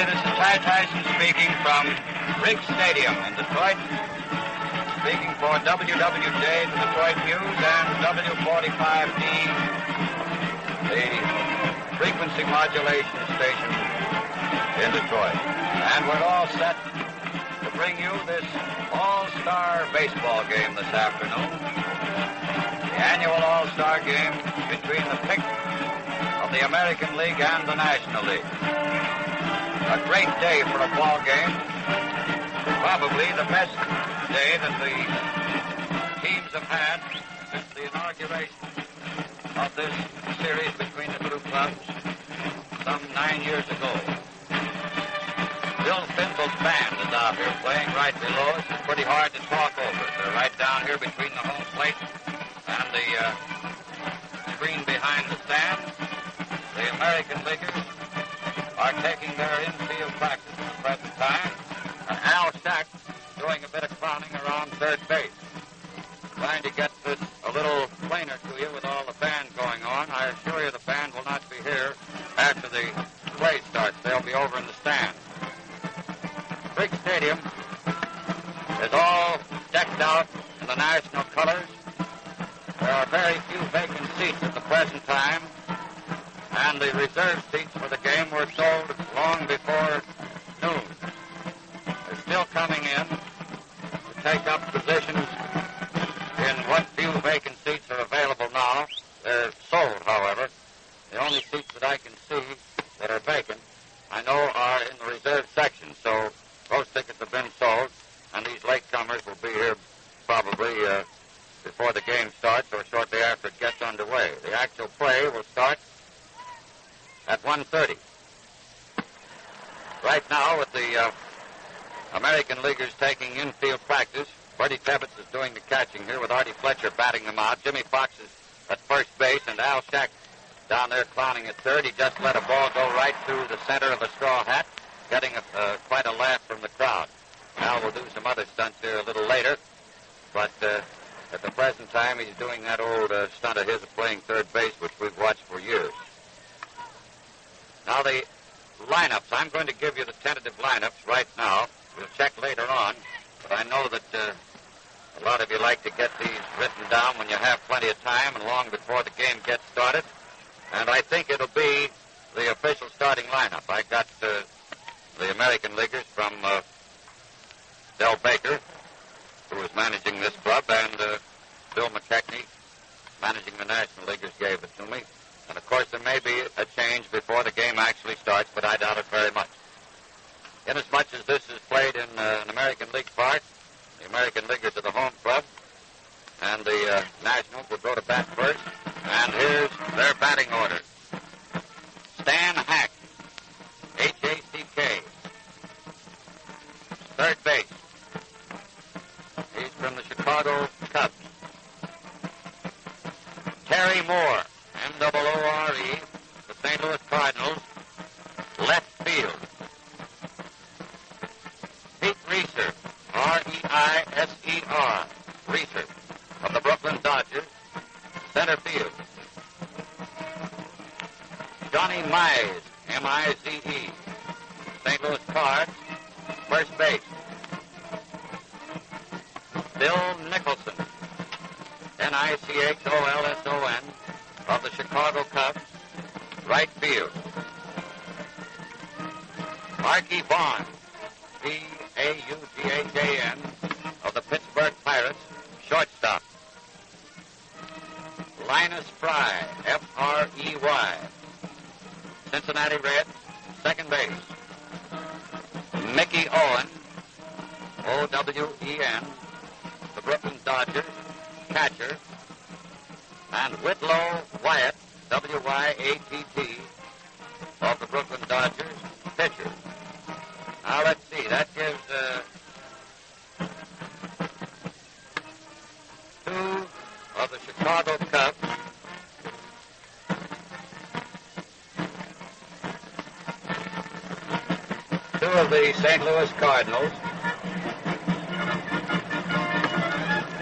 everybody. This is Ty Tyson speaking from Briggs Stadium in Detroit, speaking for WWJ, the Detroit News, and W45D, the frequency modulation station in Detroit. And we're all set to bring you this all-star baseball game this afternoon, the annual all-star game between the pick of the American League and the National League. A great day for a ball game. Probably the best day that the teams have had since the inauguration of this series between the two clubs some 9 years ago. Bill Finzel's band is out here playing right below us. It's pretty hard to talk over. They're right down here between the home plate and the screen behind the stand. The American Leaguers are taking their infield practice at the present time. And Al Shack doing a bit of clowning around third base. Trying to get this a little plainer to you with all the band going on. I assure you the band will not be here after the play starts. They'll be over in the stand. Briggs Stadium is all decked out in the national colors. There are very few vacant seats at the present time, and the reserve seats for the game were sold long before noon. They're still coming in to take up positions in what few vacant seats are available now. They're sold, however. The only seats that I can see that are vacant, I know, are in the reserve section, so those tickets have been sold, and these latecomers will be here probably before the game starts or shortly after it gets underway. The actual play will start at 1:30. Right now, with the American Leaguers taking infield practice, Bertie Tebbetts is doing the catching here with Artie Fletcher batting them out. Jimmy Fox is at first base, and Al Shack down there clowning at third. He just let a ball go right through the center of a straw hat, getting quite a laugh from the crowd. Al will do some other stunts here a little later, but at the present time he's doing that old stunt of his of playing third base, which we've watched for years. Now the lineups. I'm going to give you the tentative lineups right now. We'll check later on, but I know that a lot of you like to get these written down when you have plenty of time and long before the game gets started. And I think it'll be the official starting lineup. I got the American Leaguers from Del Baker, who was managing this club, and Bill McKechnie, managing the National Leaguers, gave it to me. And, of course, there may be a change before the game actually starts, but I doubt it very much. Inasmuch as this is played in an American League park, the American Leaguers are the home club, and the Nationals will go to bat first. And here's their batting order. Stan Hack, H-A-C-K, third base. He's from the Chicago Cubs. Terry Moore, M-O-O-R-E, the St. Louis Cardinals, left field. Pete Reeser, R-E-I-S-E-R, Reeser, of the Brooklyn Dodgers, center field. Johnny Mize, M-I-Z-E, St. Louis Cards, first base. Bill Nicholson, N-I-C-H-O-L-S-O-N, of the Chicago Cubs, right field. Arky Vaughan, V-A-U-G-H-A-N, of the Pittsburgh Pirates, shortstop. Linus Fry, F-R-E-Y, Cincinnati Reds, second base. Mickey Owen, O-W-E-N, the Brooklyn Dodgers, catcher. And Whitlow Wyatt, W-Y-A-T-T, of the Brooklyn Dodgers, pitcher. Now, let's see. That gives two of the Chicago Cubs. Two of the St. Louis Cardinals.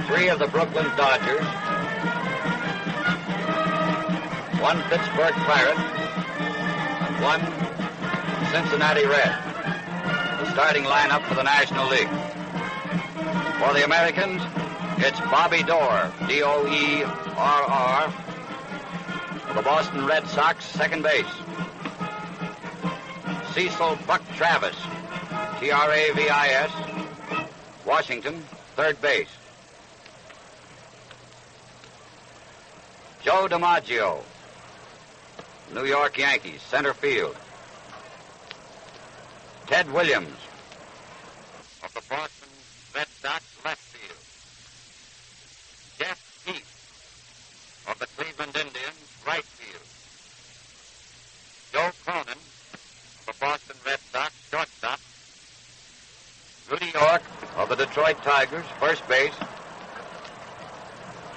Three of the Brooklyn Dodgers. One Pittsburgh Pirate. And one Cincinnati Red. starting lineup for the National League. For the Americans, it's Bobby Doerr, D-O-E-R-R, for the Boston Red Sox, second base. Cecil Buck Travis, T-R-A-V-I-S, Washington, third base. Joe DiMaggio, New York Yankees, center field. Ted Williams of the Boston Red Sox, left field. Jeff Heath of the Cleveland Indians, right field. Joe Cronin of the Boston Red Sox, shortstop. Rudy York of the Detroit Tigers, first base.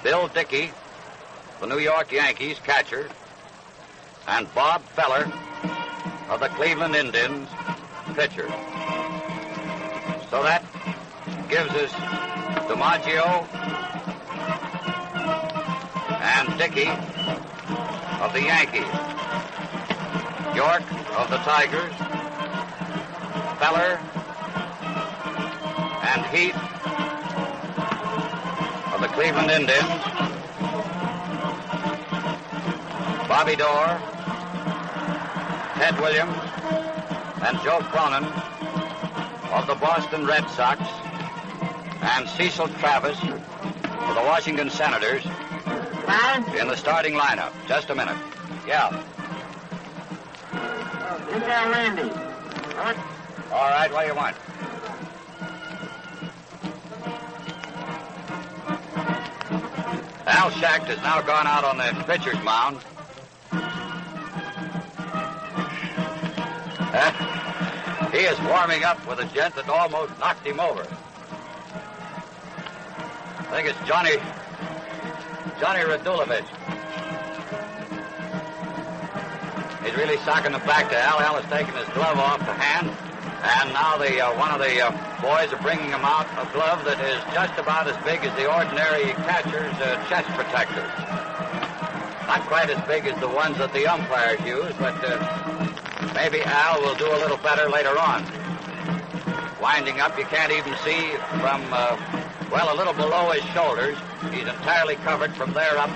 Bill Dickey, the New York Yankees, catcher. And Bob Feller of the Cleveland Indians, pitcher. So that gives us DiMaggio and Dickey of the Yankees, York of the Tigers, Feller and Heath of the Cleveland Indians, Bobby Doerr, Ted Williams, and Joe Cronin of the Boston Red Sox, and Cecil Travis of the Washington Senators in the starting lineup. Just a minute. Yeah. Is there Randy? What? All right, what do you want? Al Schacht has now gone out on the pitcher's mound. He is warming up with a gent that almost knocked him over. I think it's Johnny Radulovich. He's really socking them back to Al. Al has taken his glove off the hand, and now one of the boys are bringing him out a glove that is just about as big as the ordinary catcher's chest protector. Not quite as big as the ones that the umpires use, but maybe Al will do a little better later on. Winding up, you can't even see from, a little below his shoulders. He's entirely covered from there up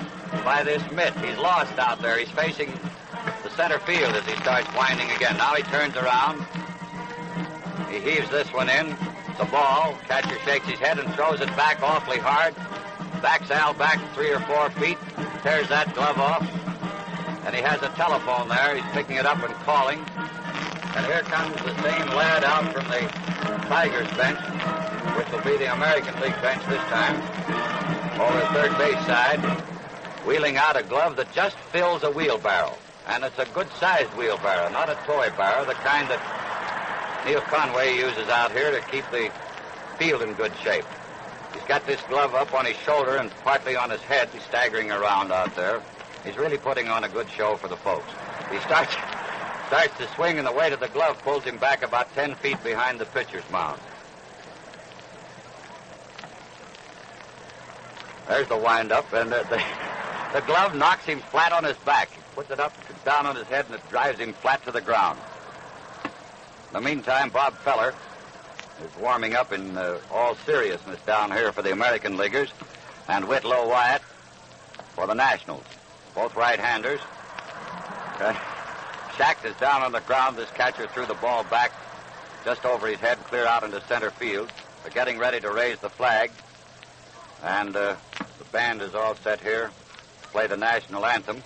by this mitt. He's lost out there. He's facing the center field as he starts winding again. Now he turns around. He heaves this one in. The ball. Catcher shakes his head and throws it back awfully hard. Backs Al back 3 or 4 feet. Tears that glove off. And he has a telephone there. He's picking it up and calling. And here comes the same lad out from the Tigers bench, which will be the American League bench this time, over the third base side, wheeling out a glove that just fills a wheelbarrow. And it's a good-sized wheelbarrow, not a toy barrow, the kind that Neil Conway uses out here to keep the field in good shape. He's got this glove up on his shoulder and partly on his head. He's staggering around out there. He's really putting on a good show for the folks. He starts to swing, and the weight of the glove pulls him back about 10 feet behind the pitcher's mound. There's the wind-up, and the glove knocks him flat on his back. He puts it up, down on his head, and it drives him flat to the ground. In the meantime, Bob Feller is warming up in all seriousness down here for the American Leaguers, and Whitlow Wyatt for the Nationals. Both right-handers. Schacht is down on the ground. This catcher threw the ball back just over his head, clear out into center field. They're getting ready to raise the flag. And the band is all set here to play the national anthem.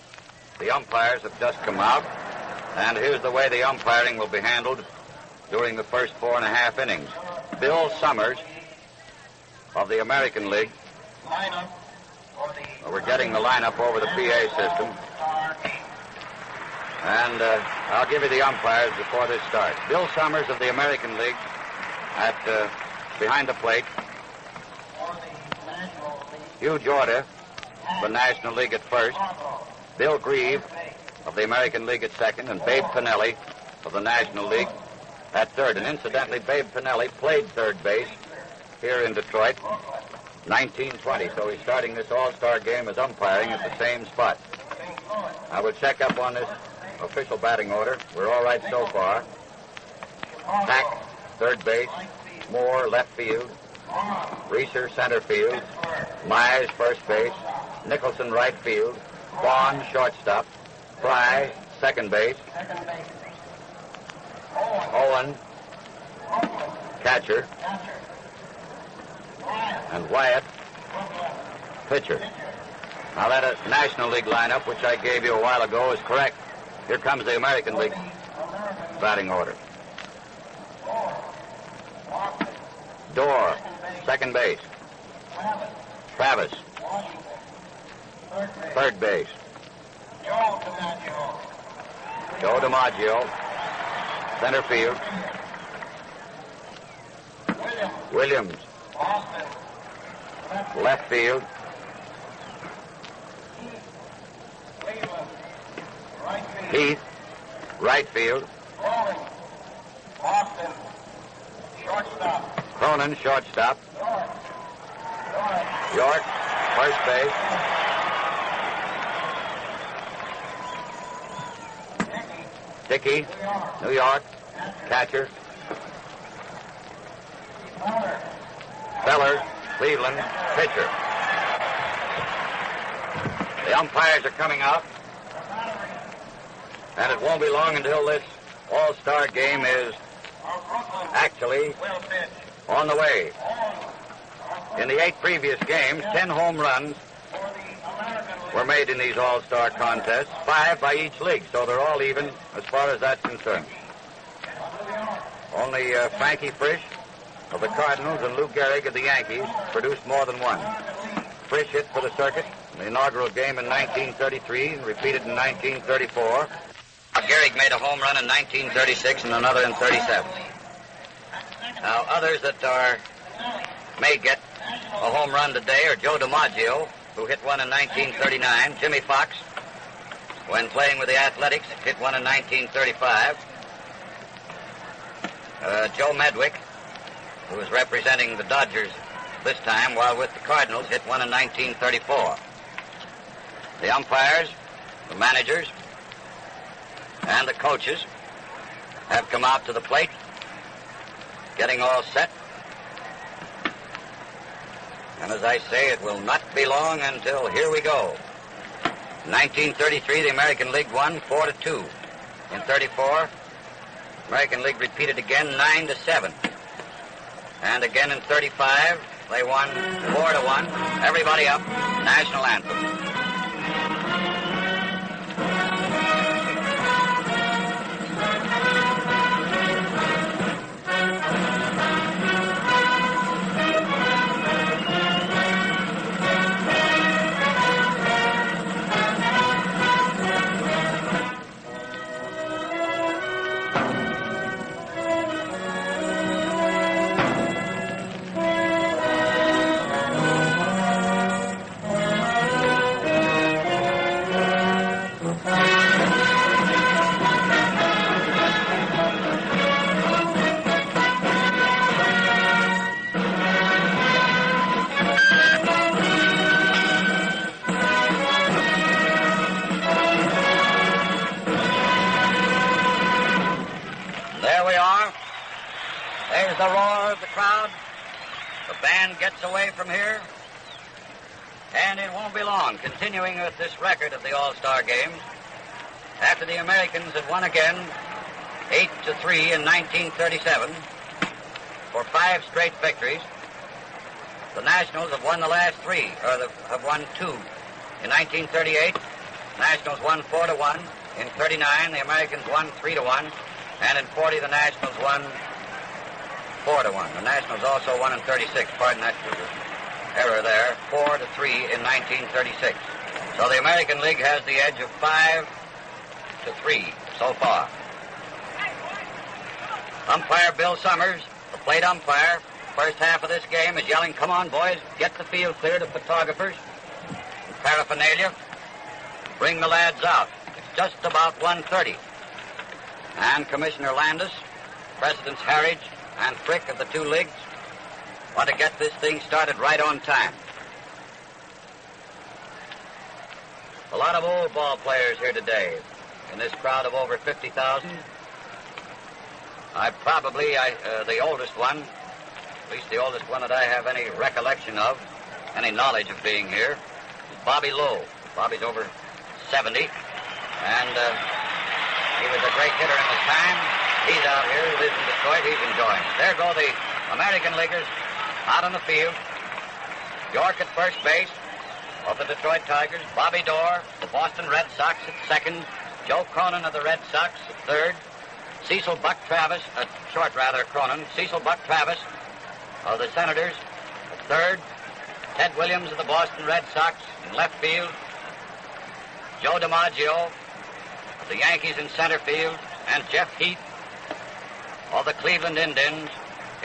The umpires have just come out. And here's the way the umpiring will be handled during the first 4.5 innings. Bill Summers of the American League. We're getting the lineup over the PA system. And I'll give you the umpires before this starts. Bill Summers of the American League behind the plate. Hugh Jorda, the National League at first. Bill Grieve of the American League at second. And Babe Pinelli of the National League at third. And incidentally, Babe Pinelli played third base here in Detroit 1920. So he's starting this all-star game as umpiring at the same spot. I will check up on this official batting order. We're all right so far. Tack third base. Moore, left field. Reeser, center field. Myers, first base. Nicholson, right field. Vaughan, shortstop. Fry, second base. Owen, catcher. And Wyatt, pitcher. Now that National League lineup, which I gave you a while ago, is correct. Here comes the American League batting order. Dorr, second base. Travis, third base. Joe DiMaggio, center field. Williams, left field. Heath, right field. Cronin, shortstop. York, first base. Dickey, New York, catcher. Feller, Cleveland, pitcher. The umpires are coming out. And it won't be long until this all-star game is actually on the way. In the 8 previous games, 10 home runs were made in these all-star contests, 5 by each league, so they're all even as far as that's concerned. Only Frankie Frisch of the Cardinals and Lou Gehrig of the Yankees produced more than one. Frisch hit for the circuit in the inaugural game in 1933 and repeated in 1934. Gehrig made a home run in 1936 and another in 37. Now, others that may get a home run today are Joe DiMaggio, who hit one in 1939. Jimmy Fox, when playing with the Athletics, hit one in 1935. Joe Medwick, who was representing the Dodgers this time while with the Cardinals, hit one in 1934. The umpires, the managers, and the coaches have come out to the plate, getting all set. And as I say, it will not be long until here we go. In 1933, the American League won 4-2. In 34, American League repeated again 9-7. And again in 35, they won 4-1. Everybody up, national anthem. The roar of the crowd. The band gets away from here. And it won't be long, continuing with this record of the All-Star Games. After the Americans had won again 8-3 in 1937 for 5 straight victories, the Nationals have won the last 3, or have won 2. In 1938, Nationals won 4-1. In 39, the Americans won 3-1. And in 40, the Nationals won 4-1. The Nationals also won in 36. Pardon, that was an error there. 4-3 in 1936. So the American League has the edge of 5-3 so far. Umpire Bill Summers, the plate umpire, first half of this game is yelling, "Come on, boys, get the field cleared of photographers and paraphernalia. Bring the lads out. It's just about 1:30. And Commissioner Landis, Presidents Harridge and Frick of the 2 leagues want to get this thing started right on time. A lot of old ball players here today in this crowd of over 50,000. The oldest one, at least the oldest one that I have any recollection of, any knowledge of being here, is Bobby Lowe. Bobby's over 70, and he was a great hitter in his time. He's out here, he lives in Detroit, he's enjoying it. There go the American Leaguers out on the field. York at first base of the Detroit Tigers. Bobby Dorr, the Boston Red Sox at second. Joe Cronin of the Red Sox at third. Cecil Buck Travis, Cronin. Cecil Buck Travis of the Senators at third. Ted Williams of the Boston Red Sox in left field. Joe DiMaggio of the Yankees in center field. And Jeff Heath of the Cleveland Indians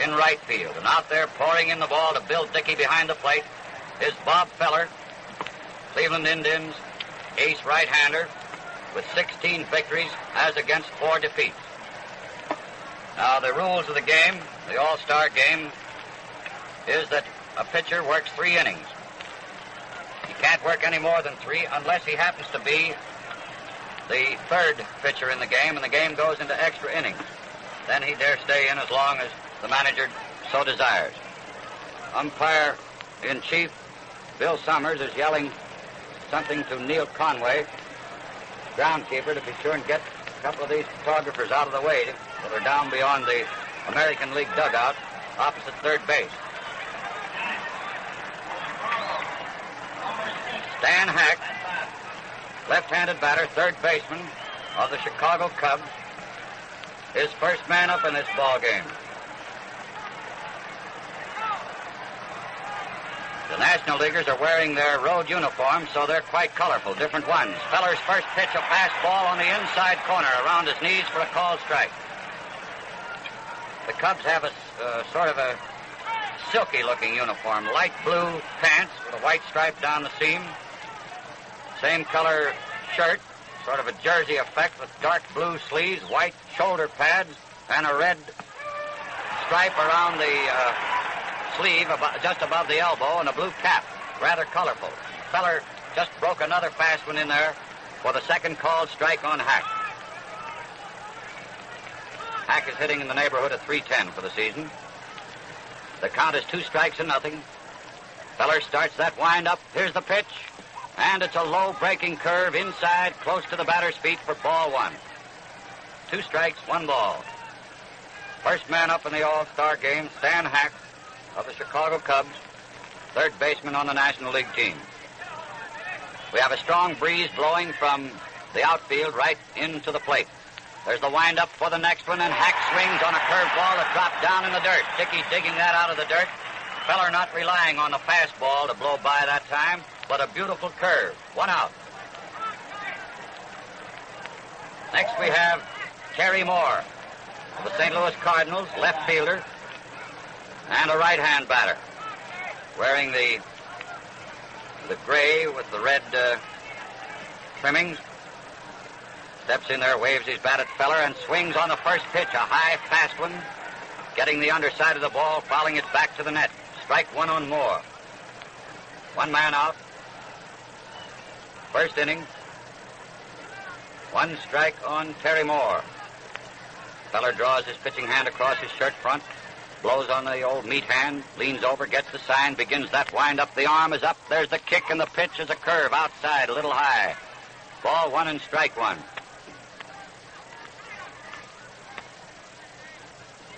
in right field. And out there pouring in the ball to Bill Dickey behind the plate is Bob Feller, Cleveland Indians ace right-hander with 16 victories as against 4 defeats. Now, the rules of the game, the All-Star game, is that a pitcher works 3 innings. He can't work any more than 3 unless he happens to be the third pitcher in the game, and the game goes into extra innings. Then he dare stay in as long as the manager so desires. Umpire-in-chief Bill Summers is yelling something to Neil Conway, groundskeeper, to be sure and get a couple of these photographers out of the way that are down beyond the American League dugout opposite third base. Stan Hack, left-handed batter, third baseman of the Chicago Cubs, is first man up in this ball game. The National Leaguers are wearing their road uniforms, so they're quite colorful, different ones. Feller's first pitch, a fastball on the inside corner around his knees for a called strike. The Cubs have a sort of a silky-looking uniform, light blue pants with a white stripe down the seam, same color shirt, sort of a jersey effect with dark blue sleeves, white shoulder pads, and a red stripe around the sleeve just above the elbow, and a blue cap, rather colorful. Feller just broke another fast one in there for the second called strike on Hack. Hack is hitting in the neighborhood of .310 for the season. The count is 2-0. Feller starts that wind-up. Here's the pitch, and it's a low breaking curve inside, close to the batter's feet for ball 1. 2 strikes, 1 ball. First man up in the All-Star game, Stan Hack of the Chicago Cubs, third baseman on the National League team. We have a strong breeze blowing from the outfield right into the plate. There's the windup for the next one, and Hack swings on a curveball that dropped down in the dirt. Dickey digging that out of the dirt. Feller not relying on the fastball to blow by that time, but a beautiful curve. 1 out. Next we have Terry Moore of the St. Louis Cardinals, left fielder, and a right-hand batter, wearing the gray with the red trimmings. Steps in there, waves his bat at Feller, and swings on the first pitch, a high, fast one, getting the underside of the ball, fouling it back to the net. Strike 1 on Moore. 1 man out. First inning. 1 strike on Terry Moore. Feller draws his pitching hand across his shirt front, blows on the old meat hand, leans over, gets the sign, begins that wind-up. The arm is up. There's the kick, and the pitch is a curve outside, a little high. Ball 1 and strike 1.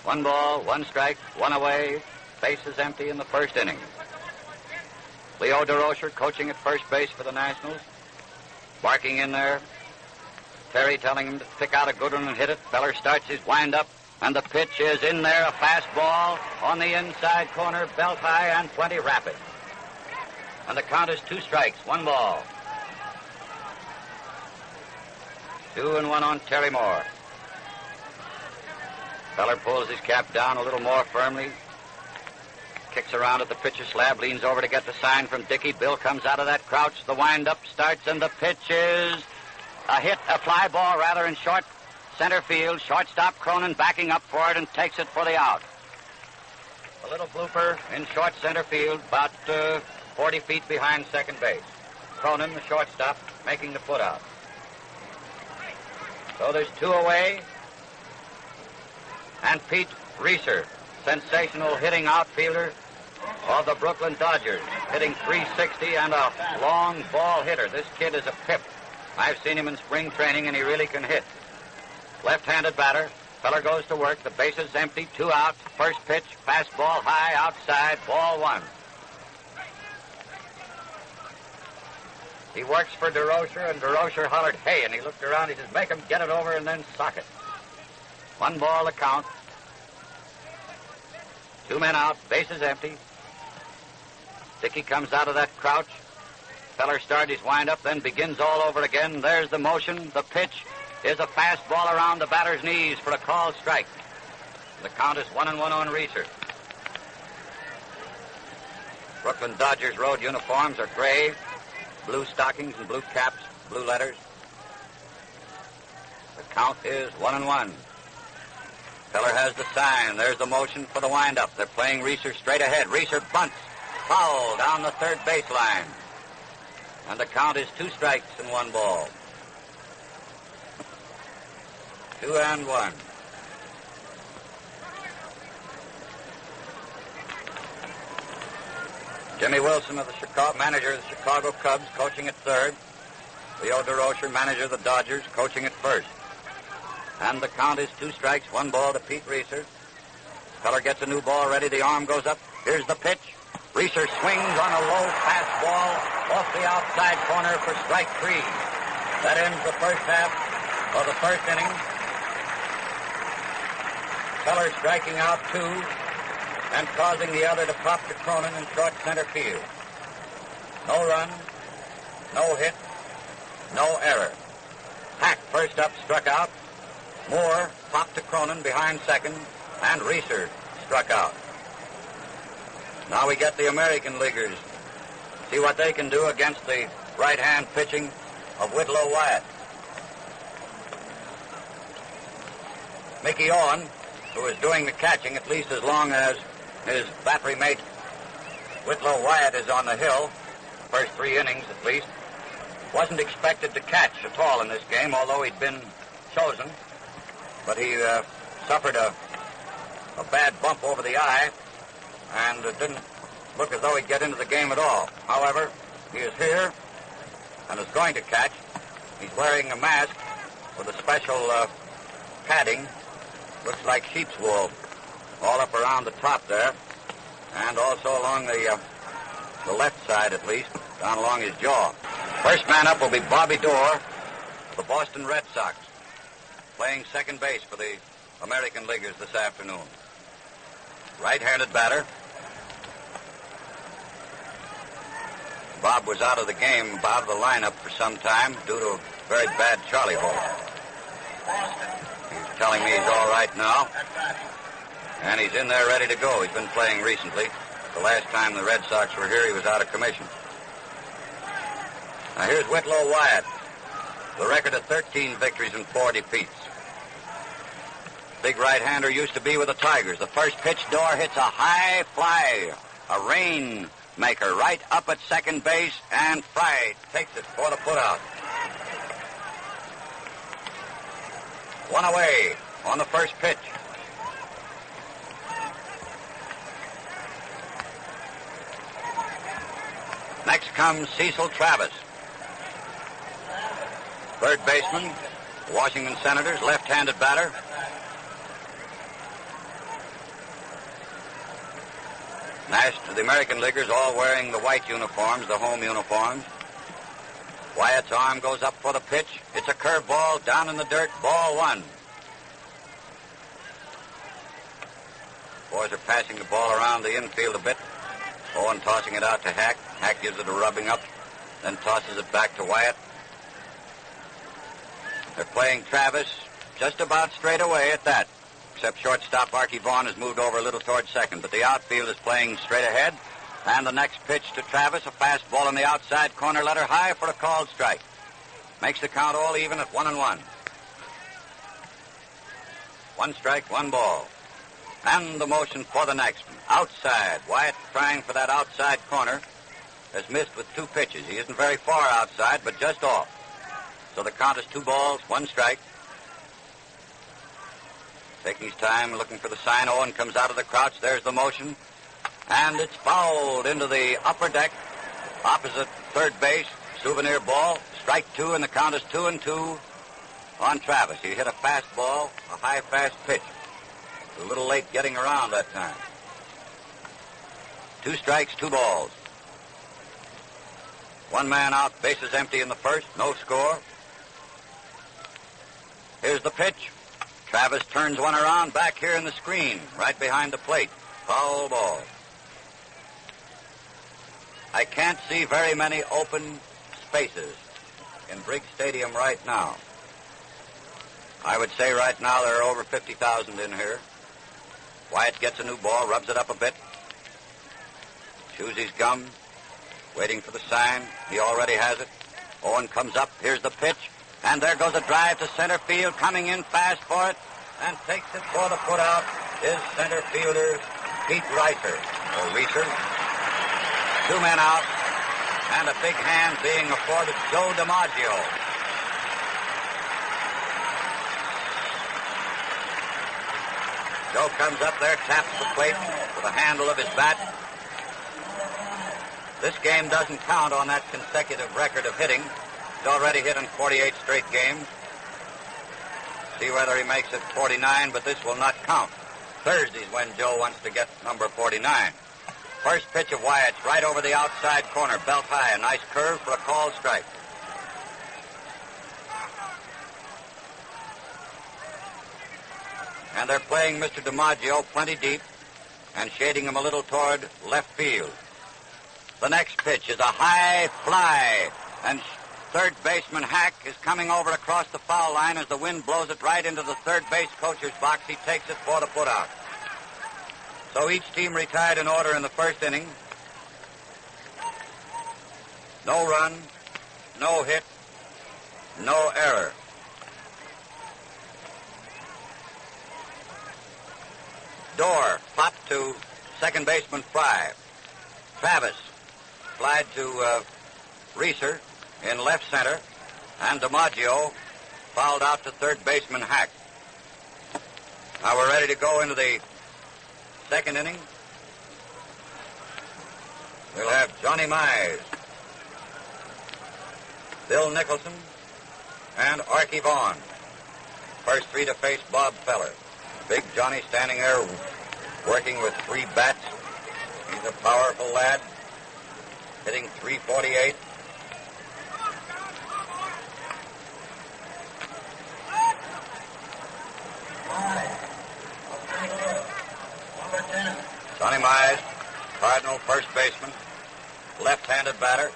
1 ball, 1 strike, 1 away. Bases empty in the first inning. Leo DeRocher coaching at first base for the Nationals, barking in there. Terry telling him to pick out a good one and hit it. Feller starts his wind-up, and the pitch is in there, a fastball on the inside corner, belt high and plenty rapid. And the count is 2 strikes, 1 ball. 2-1 on Terry Moore. Feller pulls his cap down a little more firmly, kicks around at the pitcher's slab, leans over to get the sign from Dickey. Bill comes out of that crouch. The wind-up starts, and the pitch is a fly ball rather in short center field. Shortstop Cronin backing up for it and takes it for the out. A little blooper in short center field, about 40 feet behind second base. Cronin, the shortstop, making the put out. So there's 2 away. And Pete Reeser, sensational hitting outfielder of the Brooklyn Dodgers, hitting .360 and a long ball hitter. This kid is a pip. I've seen him in spring training, and he really can hit. Left-handed batter. Feller goes to work. The base is empty. 2 outs. First pitch. Fastball high outside. Ball 1. He works for DeRocher, and DeRocher hollered, "Hey," and he looked around. He says, "Make him get it over and then sock it." 1 ball to count. 2 men out. Bases empty. Dickey comes out of that crouch. Feller starts his windup, then begins all over again. There's the motion. The pitch is a fastball around the batter's knees for a called strike. The count is 1-1 on Reeser. Brooklyn Dodgers road uniforms are gray, blue stockings and blue caps, blue letters. The count is 1-1. Feller has the sign. There's the motion for the windup. They're playing Reeser straight ahead. Reeser bunts. Foul down the third baseline. And the count is 2 strikes and 1 ball. 2-1. Jimmy Wilson, manager of the Chicago Cubs, coaching at third. Leo DeRocher, manager of the Dodgers, coaching at first. And the count is 2 strikes, 1 ball to Pete Reeser. Feller gets a new ball ready. The arm goes up. Here's the pitch. Reeser swings on a low fastball off the outside corner for strike 3. That ends the first half of the first inning. Feller striking out 2 and causing the other to pop to Cronin in short center field. No run, no hit, no error. Hack first up struck out. Moore popped to Cronin behind second, and Reeser struck out. Now we get the American Leaguers. See what they can do against the right-hand pitching of Whitlow Wyatt. Mickey Owen, who is doing the catching at least as long as his battery mate Whitlow Wyatt is on the hill, first 3 innings at least, wasn't expected to catch at all in this game, although he'd been chosen. But he suffered a bad bump over the eye, and it didn't look as though he'd get into the game at all. However, he is here and is going to catch. He's wearing a mask with a special padding. Looks like sheep's wool all up around the top there, and also along the left side at least, down along his jaw. First man up will be Bobby Doerr, the Boston Red Sox, playing second base for the American Leaguers this afternoon. Right-handed batter. Bob was out of the game, out of the lineup for some time due to a very bad Charlie horse. He's telling me he's all right now. And he's in there ready to go. He's been playing recently. The last time the Red Sox were here, he was out of commission. Now here's Whitlow Wyatt. The record of 13 victories and 4 defeats. Big right-hander used to be with the Tigers. The first pitch, Doerr hits a high fly, a rainmaker right up at second base, and Fry takes it for the putout. 1 away on the first pitch. Next comes Cecil Travis, third baseman, Washington Senators, left-handed batter. The American Leaguers all wearing the white uniforms, the home uniforms. Wyatt's arm goes up for the pitch. It's a curveball down in the dirt, ball 1. Boys are passing the ball around the infield a bit. Owen tossing it out to Hack. Hack gives it a rubbing up, then tosses it back to Wyatt. They're playing Travis just about straight away at that, except shortstop Arky Vaughan has moved over a little towards second, but the outfield is playing straight ahead. And the next pitch to Travis, a fastball in the outside corner, let her high for a called strike. Makes the count all even at 1-1. 1 strike, 1 ball. And the motion for the next one. Outside. Wyatt trying for that outside corner. Has missed with 2 pitches. He isn't very far outside, but just off. So the count is 2 balls, 1 strike. Taking his time, looking for the sign. Owen comes out of the crouch. There's the motion. And it's fouled into the upper deck, opposite third base. Souvenir ball. Strike two, and the count is 2-2 on Travis. He hit a fastball, a high, fast pitch. A little late getting around that time. 2 strikes, 2 balls. 1 man out, bases empty in the first, no score. Here's the pitch. Travis turns one around back here in the screen, right behind the plate. Foul ball. I can't see very many open spaces in Briggs Stadium right now. I would say right now there are over 50,000 in here. Wyatt gets a new ball, rubs it up a bit. Chews his gum, waiting for the sign. He already has it. Owen comes up. Here's the pitch. And there goes a drive to center field, coming in fast for it, and takes it for the putout is center fielder Pete Reiser, or Reiser. 2 men out, and a big hand being afforded Joe DiMaggio. Joe comes up there, taps the plate with the handle of his bat. This game doesn't count on that consecutive record of hitting. He's already hit in 48 straight games. See whether he makes it 49, but this will not count. Thursday's when Joe wants to get number 49. First pitch of Wyatt's right over the outside corner, belt high, a nice curve for a called strike. And they're playing Mr. DiMaggio plenty deep and shading him a little toward left field. The next pitch is a high fly, and third baseman Hack is coming over across the foul line as the wind blows it right into the third base coacher's box. He takes it for the putout. So each team retired in order in the first inning. No run, no hit, no error. Door popped to second baseman Fry. Travis flied to Reiser in left center, and DiMaggio fouled out to third baseman Hack. Now we're ready to go into the second inning. We'll have Johnny Mize, Bill Nicholson, and Arky Vaughan. First 3 to face Bob Feller. Big Johnny standing there working with 3 bats. He's a powerful lad, hitting .348. Johnny Mize, Cardinal first baseman, left-handed batter.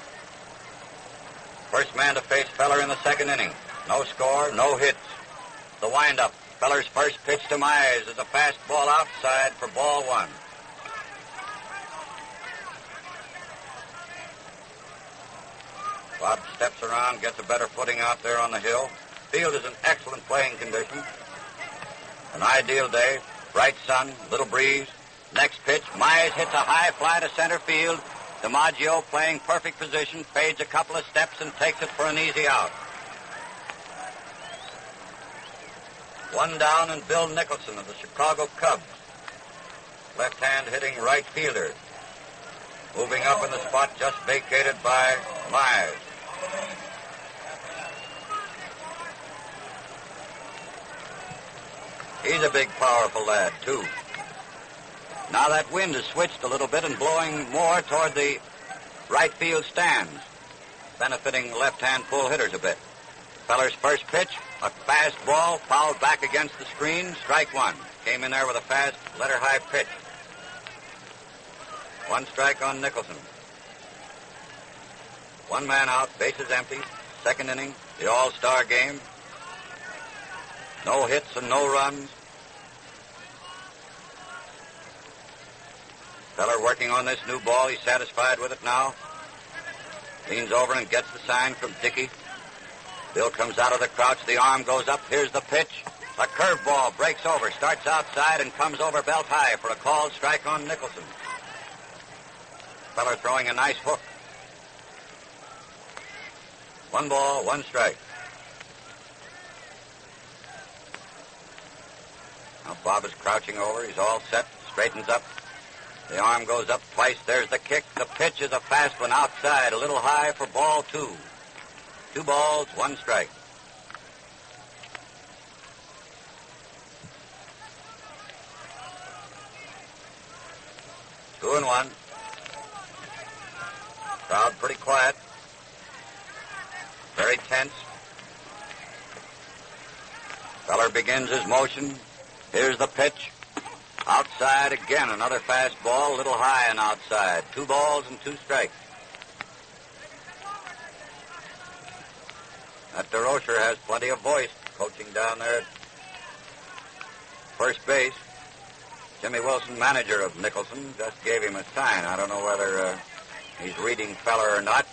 First man to face Feller in the second inning. No score, no hits. The windup. Feller's first pitch to Mize is a fastball outside for ball 1. Bob steps around, gets a better footing out there on the hill. Field is in excellent playing condition. An ideal day, bright sun, little breeze. Next pitch, Mize hits a high fly to center field. DiMaggio playing perfect position, fades a couple of steps and takes it for an easy out. 1 down, and Bill Nicholson of the Chicago Cubs. Left hand hitting right fielder. Moving up in the spot just vacated by Mize. He's a big, powerful lad, too. Now that wind has switched a little bit and blowing more toward the right field stands, benefiting left-hand pull hitters a bit. Feller's first pitch, a fast ball, fouled back against the screen, strike 1. Came in there with a fast, letter-high pitch. 1 strike on Nicholson. 1 man out, bases empty. Second inning, the all-star game. No hits and no runs. Feller working on this new ball. He's satisfied with it now. Leans over and gets the sign from Dickey. Bill comes out of the crouch. The arm goes up. Here's the pitch. A curveball breaks over, starts outside, and comes over belt high for a called strike on Nicholson. Feller throwing a nice hook. 1 ball, 1 strike. Now Bob is crouching over. He's all set, straightens up. The arm goes up twice. There's the kick. The pitch is a fast one outside, a little high for ball 2. 2 balls, 1 strike. Two and one. Crowd pretty quiet. Very tense. Feller begins his motion. Here's the pitch. Outside again, another fastball, a little high and outside. 2 balls and 2 strikes. That DeRocher has plenty of voice, coaching down there at first base. Jimmy Wilson, manager of Nicholson, just gave him a sign. I don't know whether he's reading Feller or not.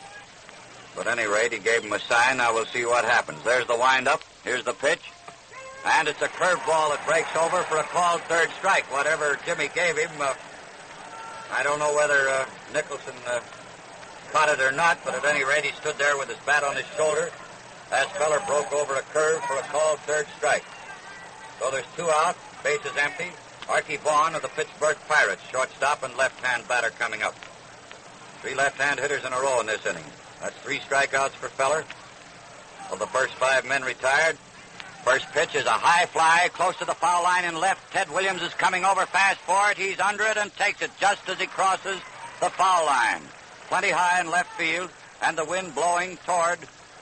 But at any rate, he gave him a sign. Now we'll see what happens. There's the windup. Here's the pitch. And it's a curveball that breaks over for a called third strike. Whatever Jimmy gave him, I don't know whether Nicholson caught it or not, but at any rate, he stood there with his bat on his shoulder as Feller broke over a curve for a called third strike. So there's 2 out, base is empty. Arky Vaughan of the Pittsburgh Pirates, shortstop and left-hand batter coming up. 3 left-hand hitters in a row in this inning. That's 3 strikeouts for Feller. Of the first 5 men retired. First pitch is a high fly close to the foul line in left. Ted Williams is coming over fast for it. He's under it and takes it just as he crosses the foul line. Plenty high in left field, and the wind blowing toward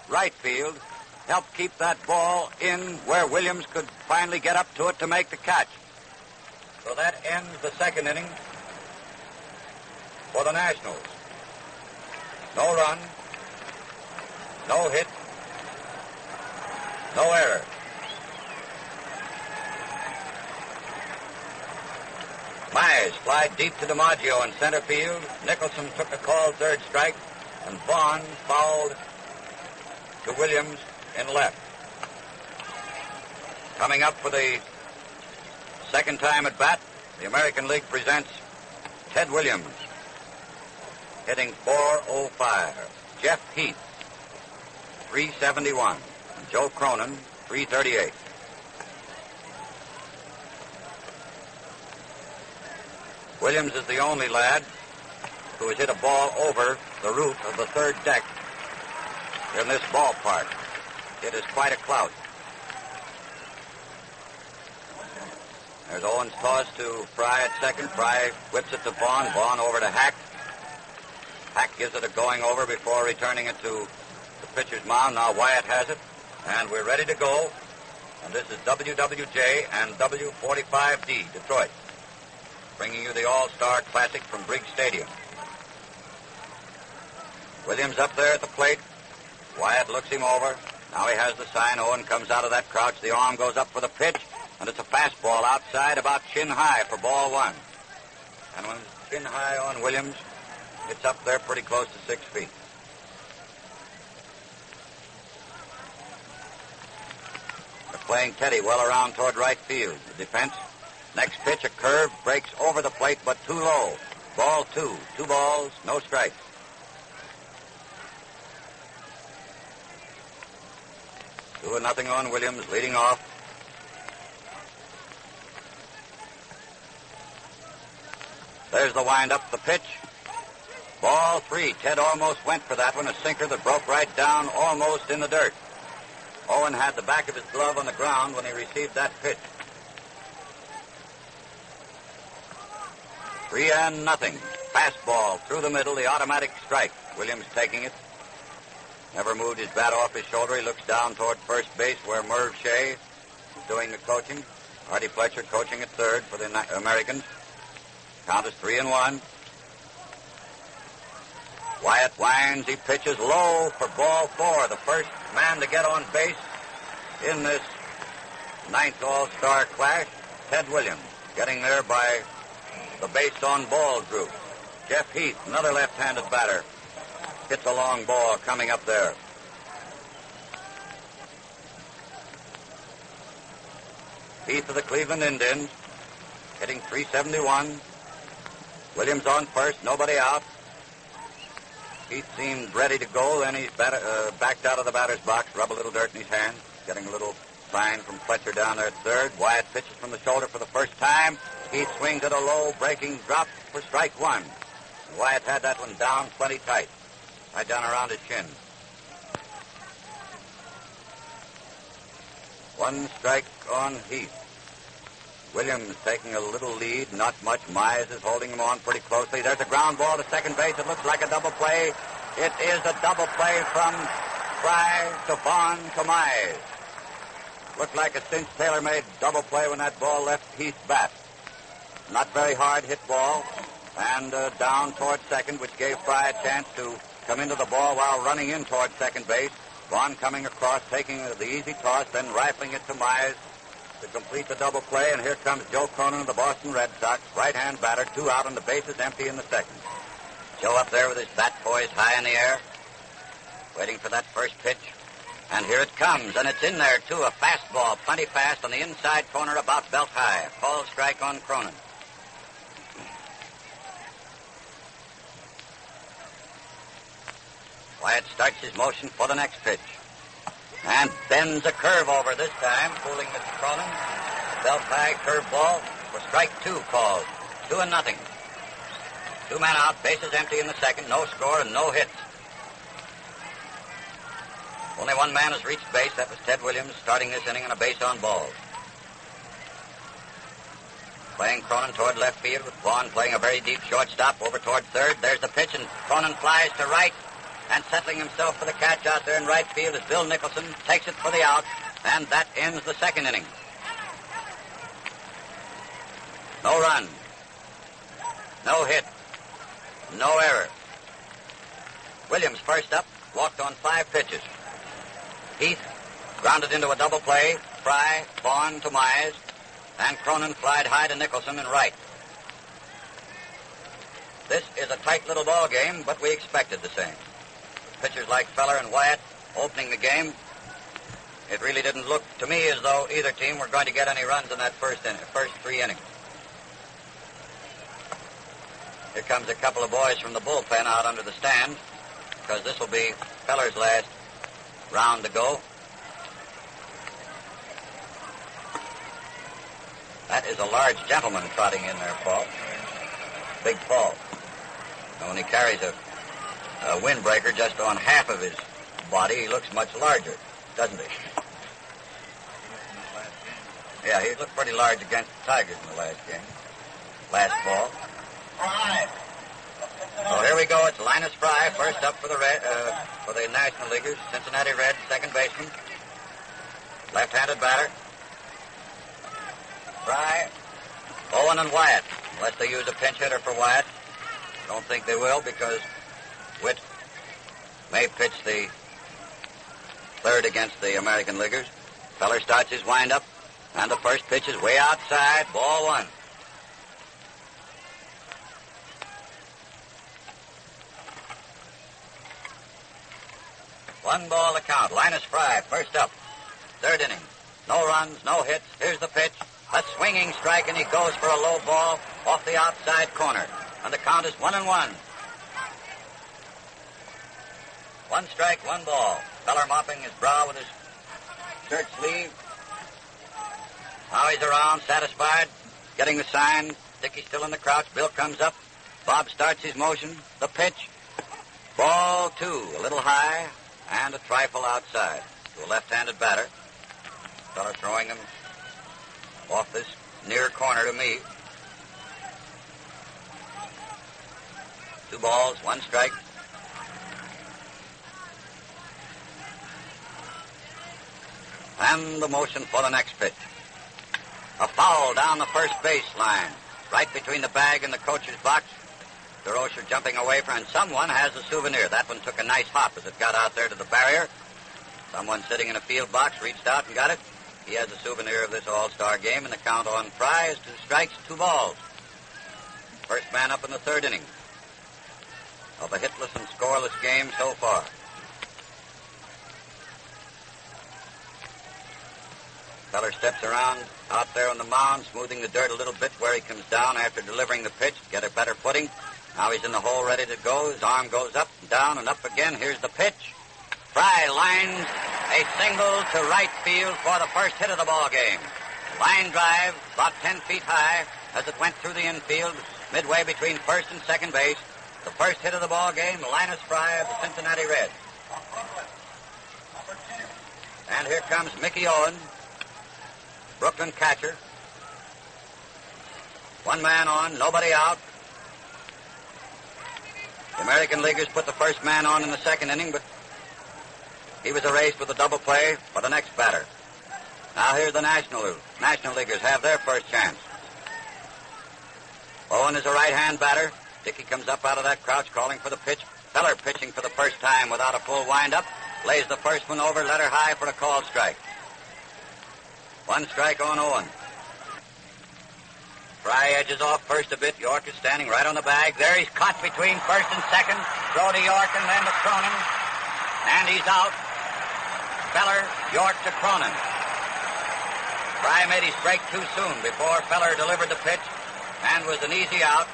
right field helped keep that ball in where Williams could finally get up to it to make the catch. So that ends the second inning for the Nationals. No run, no hit, no error. Myers flied deep to DiMaggio in center field. Nicholson took a called third strike, and Vaughan fouled to Williams in left. Coming up for the second time at bat, the American League presents Ted Williams, hitting .405. Jeff Heath, .371. And Joe Cronin, .338. Williams is the only lad who has hit a ball over the roof of the third deck in this ballpark. It is quite a clout. There's Owens' toss to Fry at second. Fry whips it to Vaughan. Vaughan over to Hack. Hack gives it a going over before returning it to the pitcher's mound. Now Wyatt has it, and we're ready to go. And this is WWJ and W45D, Detroit, bringing you the All-Star Classic from Briggs Stadium. Williams up there at the plate. Wyatt looks him over. Now he has the sign. Owen comes out of that crouch. The arm goes up for the pitch, and it's a fastball outside about chin high for ball 1. And when it's chin high on Williams, it's up there pretty close to 6 feet. They're playing Teddy well around toward right field. The defense. Next pitch, a curve, breaks over the plate, but too low. Ball 2. 2 balls, no strikes. Two and nothing on Williams, leading off. There's the wind-up, the pitch. Ball 3. Ted almost went for that one, a sinker that broke right down almost in the dirt. Owen had the back of his glove on the ground when he received that pitch. 3-0. Fastball through the middle, the automatic strike. Williams taking it. Never moved his bat off his shoulder. He looks down toward first base where Merv Shea is doing the coaching. Artie Fletcher coaching at third for the Americans. Count is 3-1. Wyatt winds. He pitches low for ball 4. The first man to get on base in this 9th All-Star clash, Ted Williams, getting there by the base on ball group. Jeff Heath, another left-handed batter, hits a long ball coming up there. Heath of the Cleveland Indians, hitting .371. Williams on first, nobody out. Heath seemed ready to go, then he's backed out of the batter's box, rub a little dirt in his hand, getting a little Fine from Fletcher down there at third. Wyatt pitches from the shoulder for the first time. He swings at a low breaking drop for strike one. Wyatt had that one down plenty tight. Right down around his chin. One strike on Heath. Williams taking a little lead, not much. Mize is holding him on pretty closely. There's a ground ball to second base. It looks like a double play. It is a double play from Fry to Vaughan to Mize. Looked like a cinch tailor-made double play when that ball left Heath's bat. Not very hard hit ball, and down toward second, which gave Fry a chance to come into the ball while running in toward second base. Vaughan coming across, taking the easy toss, then rifling it to Mize to complete the double play, and here comes Joe Cronin of the Boston Red Sox, right-hand batter, 2 out, and the bases empty in the second. Joe up there with his bat poised high in the air, waiting for that first pitch. And here it comes, and it's in there, too, a fastball, plenty fast on the inside corner about belt high. Called strike on Cronin. Wyatt starts his motion for the next pitch. And bends a curve over this time, fooling Mr. Cronin. Belt high curve ball for strike 2 called. 2-0. 2 men out, bases empty in the second, no score and no hits. Only one man has reached base. That was Ted Williams, starting this inning on a base on balls. Playing Cronin toward left field with Vaughan playing a very deep shortstop over toward third. There's the pitch, and Cronin flies to right. And settling himself for the catch out there in right field is Bill Nicholson. Takes it for the out, and that ends the second inning. No run. No hit. No error. Williams first up, walked on 5 pitches. Heath grounded into a double play. Fry, Vaughan to Mize, and Cronin flied high to Nicholson in right. This is a tight little ball game, but we expected the same. Pitchers like Feller and Wyatt opening the game. It really didn't look to me as though either team were going to get any runs in that first 3 innings. Here comes a couple of boys from the bullpen out under the stand, because this will be Feller's last round to go. That is a large gentleman trotting in there, Paul. Big Paul. And when he carries a windbreaker just on half of his body, he looks much larger, doesn't he? Yeah, he looked pretty large against the Tigers in the last game. Last fall. So here we go. It's Linus Fry, first up for the National Leaguers. Cincinnati Reds, second baseman. Left-handed batter. Fry, Owen, and Wyatt. Unless they use a pinch hitter for Wyatt. Don't think they will, because Witt may pitch the third against the American Leaguers. Feller starts his windup, and the first pitch is way outside. Ball 1. One ball to count. Linus Fry, first up. Third inning. No runs, no hits. Here's the pitch. A swinging strike, and he goes for a low ball off the outside corner. And the count is 1-1. 1 strike, 1 ball. Feller mopping his brow with his shirt sleeve. Now he's around, satisfied, getting the sign. Dickey still in the crouch. Bill comes up. Bob starts his motion. The pitch. Ball 2, a little high and a trifle outside to a left-handed batter. Feller throwing him off this near corner to me. 2 balls, 1 strike. And the motion for the next pitch. A foul down the first base line, right between the bag and the coach's box. DeRocher jumping away from, and someone has a souvenir. That one took a nice hop as it got out there to the barrier. Someone sitting in a field box reached out and got it. He has a souvenir of this all-star game, and the count on Fry is 2 strikes, 2 balls. First man up in the third inning of a hitless and scoreless game so far. Feller steps around out there on the mound, smoothing the dirt a little bit where he comes down after delivering the pitch, get a better footing. Now he's in the hole ready to go. His arm goes up and down and up again. Here's the pitch. Fry lines A single to right field for the first hit of the ball game. Line drive, about 10 feet high, as it went through the infield, midway between first and second base. The first hit of the ball game, Linus Fry of the Cincinnati Reds. And here comes Mickey Owen, Brooklyn catcher. One man on, nobody out. The American Leaguers put the first man on in the second inning, but he was erased with a double play for the next batter. Now here's the National Leaguers have their first chance. Owen is a right-hand batter. Dickey comes up out of that crouch calling for the pitch. Feller pitching for the first time without a full wind-up. Lays the first one over, let her high for a called strike. One strike on Owen. Fry edges off first a bit. York is standing right on the bag. There he's caught between first and second. Throw to York and then to Cronin. And he's out. Feller, York to Cronin. Fry made his break too soon before Feller delivered the pitch and was an easy out.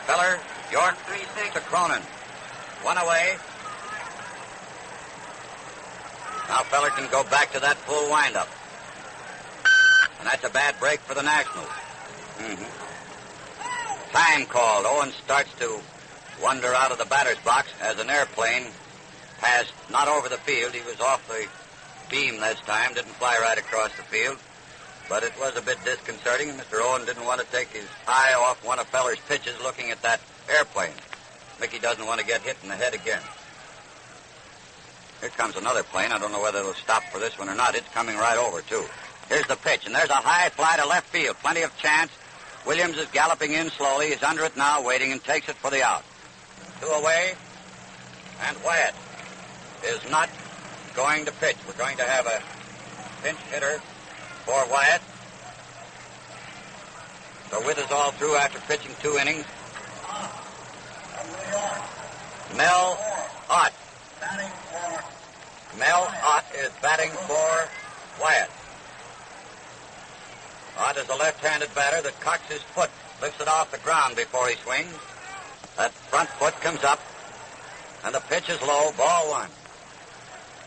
Feller, York to Cronin. One away. Now Feller can go back to that full windup. And that's a bad break for the Nationals. Time called. Owen starts to wander out of the batter's box as an airplane passed not over the field. He was off the beam this time, didn't fly right across the field. But it was a bit disconcerting. Mr. Owen didn't want to take his eye off one of Feller's pitches looking at that airplane. Mickey doesn't want to get hit in the head again. Here comes another plane. I don't know whether it'll stop for this one or not. It's coming right over, too. Here's the pitch, and there's a high fly to left field. Plenty of chance. Williams is galloping in slowly. He's under it now, waiting, and takes it for the out. Two away, and Wyatt is not going to pitch. We're going to have a pinch hitter for Wyatt. So with us all through after pitching 2 innings. Mel Ott. Mel Ott is batting for Wyatt. Ott is a left-handed batter that cocks his foot, lifts it off the ground before he swings. That front foot comes up, and the pitch is low, ball 1.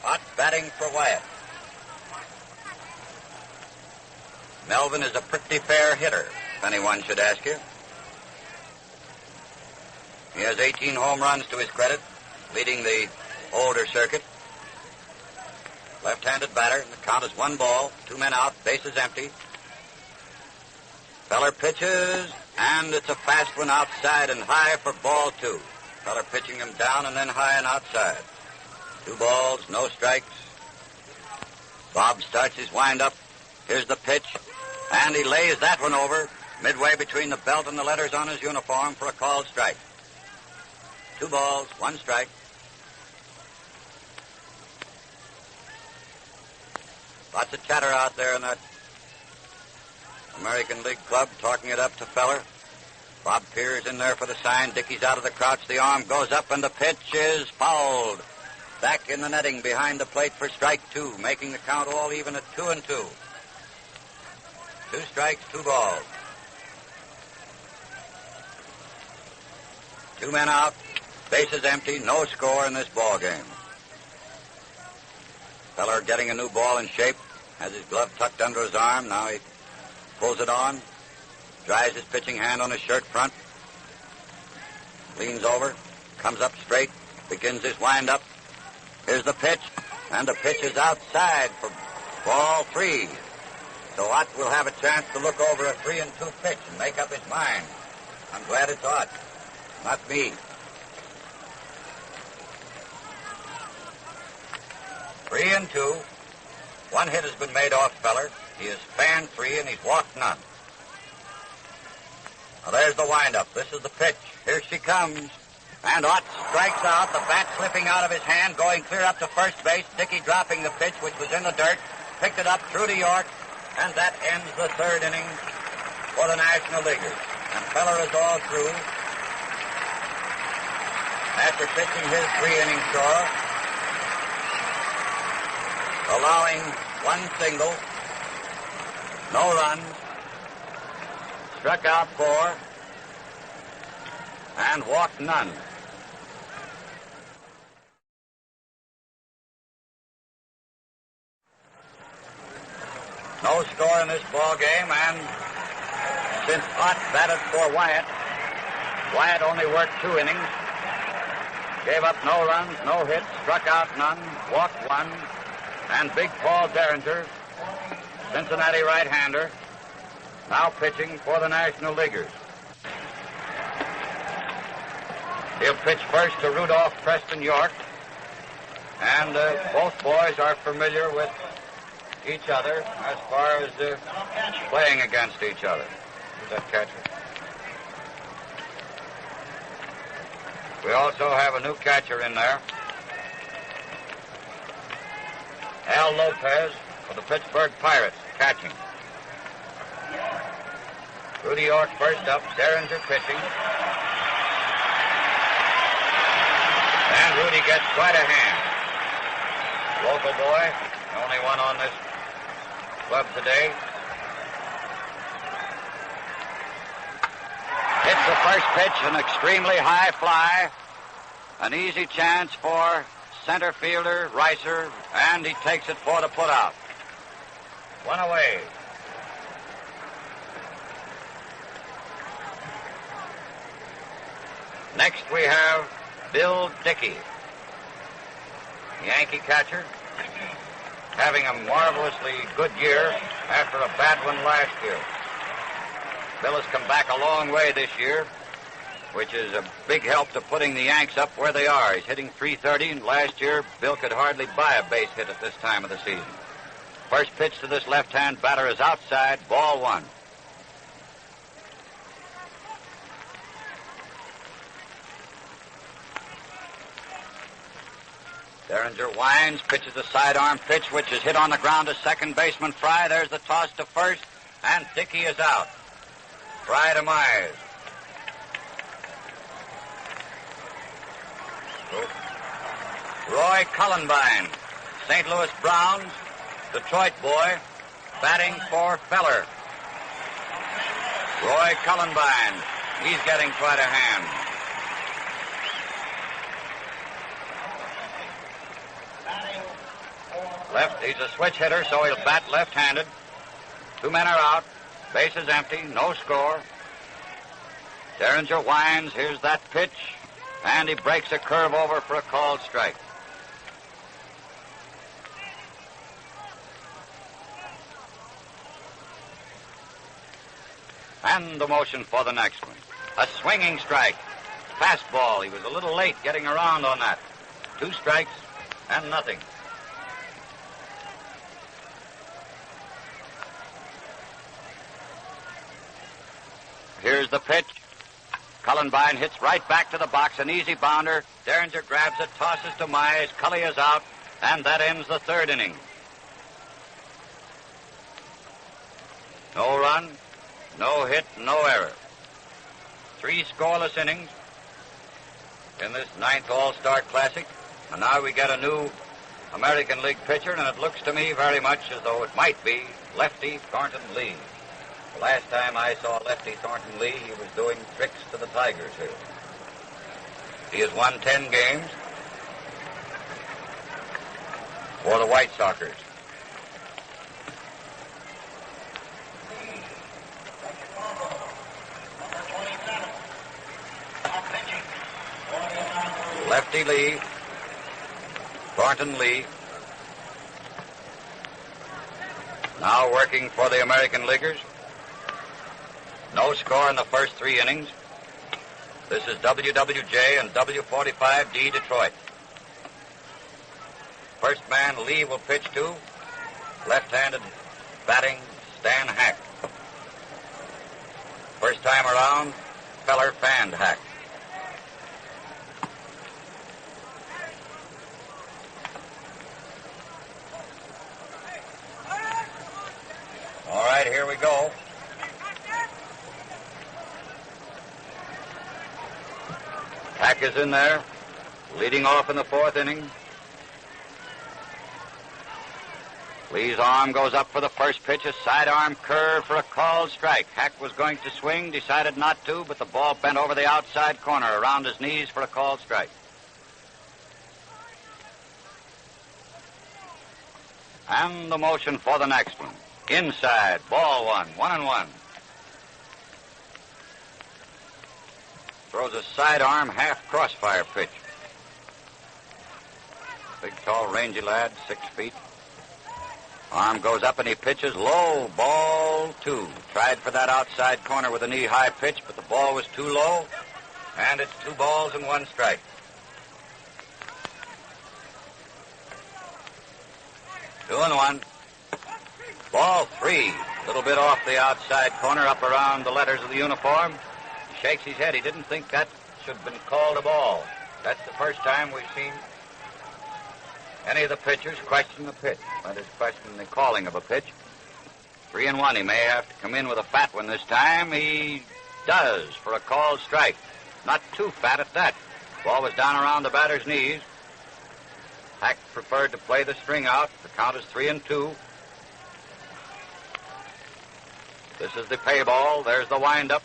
Ott batting for Wyatt. Melvin is a pretty fair hitter, if anyone should ask you. He has 18 home runs to his credit, leading the older circuit. Left-handed batter, and the count is 1 ball, 2 men out, bases empty. Feller pitches, and it's a fast one outside and high for ball 2. Feller pitching him down and then high and outside. 2 balls, no strikes. Bob starts his windup. Here's the pitch, and he lays that one over, midway between the belt and the letters on his uniform for a called strike. 2 balls, 1 strike. Lots of chatter out there in that American League club, talking it up to Feller. Bob Pierre's in there for the sign. Dickey's out of the crouch. The arm goes up, and the pitch is fouled. Back in the netting behind the plate for strike 2, making the count all even at 2-2. 2 strikes, 2 balls. 2 men out, bases empty, no score in this ball game. Feller getting a new ball in shape, has his glove tucked under his arm. Now he pulls it on, dries his pitching hand on his shirt front, leans over, comes up straight, begins his wind-up. Here's the pitch, and the pitch is outside for ball 3. So Ott will have a chance to look over a 3-2 pitch and make up his mind. I'm glad it's Ott, not me. 3-2. 1 hit has been made off Feller. He has fanned 3, and he's walked none. Now, there's the windup. This is the pitch. Here she comes. And Ott strikes out, the bat slipping out of his hand, going clear up to first base. Dickey dropping the pitch, which was in the dirt, picked it up through to York, and that ends the 3rd inning for the National Leaguers. And Feller is all through after pitching his 3-inning score, allowing 1 single, no runs, struck out 4, and walked none. No score in this ball game, and since Ott batted for Wyatt, Wyatt only worked 2 innings, gave up no runs, no hits, struck out none, walked 1, and Big Paul Derringer, Cincinnati right-hander, now pitching for the National Leaguers. He'll pitch first to Rudolph Preston York, and both boys are familiar with each other as far as playing against each other. Who's that catcher? We also have a new catcher in there. Al Lopez for the Pittsburgh Pirates, catching. Rudy York first up, Derringer pitching. And Rudy gets quite a hand. Local boy, the only one on this club today. Hits the first pitch, an extremely high fly. An easy chance for center fielder Reiser, and he takes it for the putout. 1 away. Next we have Bill Dickey, Yankee catcher, having a marvelously good year after a bad one last year. Bill has come back a long way this year, which is a big help to putting the Yanks up where they are. He's hitting .330, and last year Bill could hardly buy a base hit at this time of the season. First pitch to this left-hand batter is outside, ball 1. Derringer winds, pitches a sidearm pitch, which is hit on the ground to second baseman Fry. There's the toss to first, and Dickey is out. Fry to Myers. Roy Cullenbine, St. Louis Browns, Detroit boy, batting for Feller. Roy Cullenbine, he's getting quite a hand. Left, he's a switch hitter, so he'll bat left-handed. 2 men are out, base is empty, no score. Derringer winds, here's that pitch, and he breaks a curve over for a called strike. And the motion for the next one. A swinging strike. Fastball. He was a little late getting around on that. 2 strikes and nothing. Here's the pitch. Cullenbine hits right back to the box, an easy bounder. Derringer grabs it, tosses to Myers. Cully is out, and that ends the 3rd inning. No run, no hit, no error. 3 scoreless innings in this 9th All-Star Classic. And now we get a new American League pitcher, and it looks to me very much as though it might be lefty Thornton Lee. The last time I saw lefty Thornton Lee, he was doing tricks to the Tigers here. He has won 10 games for the White Soxers. Lefty Lee, Thornton Lee, now working for the American Leaguers. No score in the first 3 innings. This is WWJ and W45D Detroit. First man Lee will pitch to left-handed batting Stan Hack. First time around, Feller fanned Hack. All right, here we go. Hack is in there, leading off in the 4th inning. Lee's arm goes up for the first pitch, a sidearm curve for a called strike. Hack was going to swing, decided not to, but the ball bent over the outside corner around his knees for a called strike. And the motion for the next one. Inside, ball one, 1-1. Throws a sidearm half crossfire pitch. Big, tall, rangy lad, 6 feet. Arm goes up and he pitches low, ball 2. Tried for that outside corner with a knee-high pitch, but the ball was too low, and it's 2 balls and 1 strike. Two and 1. Ball 3. A little bit off the outside corner, up around the letters of the uniform. He shakes his head. He didn't think that should have been called a ball. That's the first time we've seen any of the pitchers question the pitch. That is, question the calling of a pitch. 3 and 1. He may have to come in with a fat one this time. He does for a called strike. Not too fat at that. Ball was down around the batter's knees. Hack preferred to play the string out. The count is 3 and 2. This is the pay ball. There's the windup.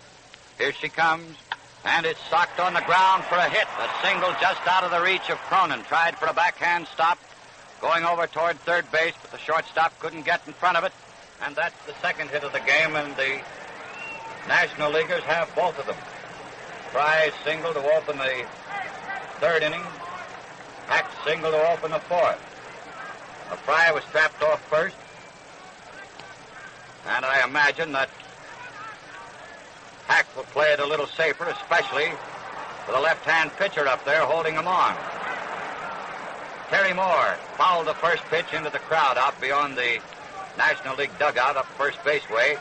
Here she comes. And it's socked on the ground for a hit. A single just out of the reach of Cronin. Tried for a backhand stop. Going over toward third base, but the shortstop couldn't get in front of it. And that's the second hit of the game, and the National Leaguers have both of them. Fry single to open the third inning. Hack single to open the fourth. Fry was trapped off first. And I imagine that Hack will play it a little safer, especially with a left-hand pitcher up there holding him on. Terry Moore fouled the first pitch into the crowd out beyond the National League dugout up first base way.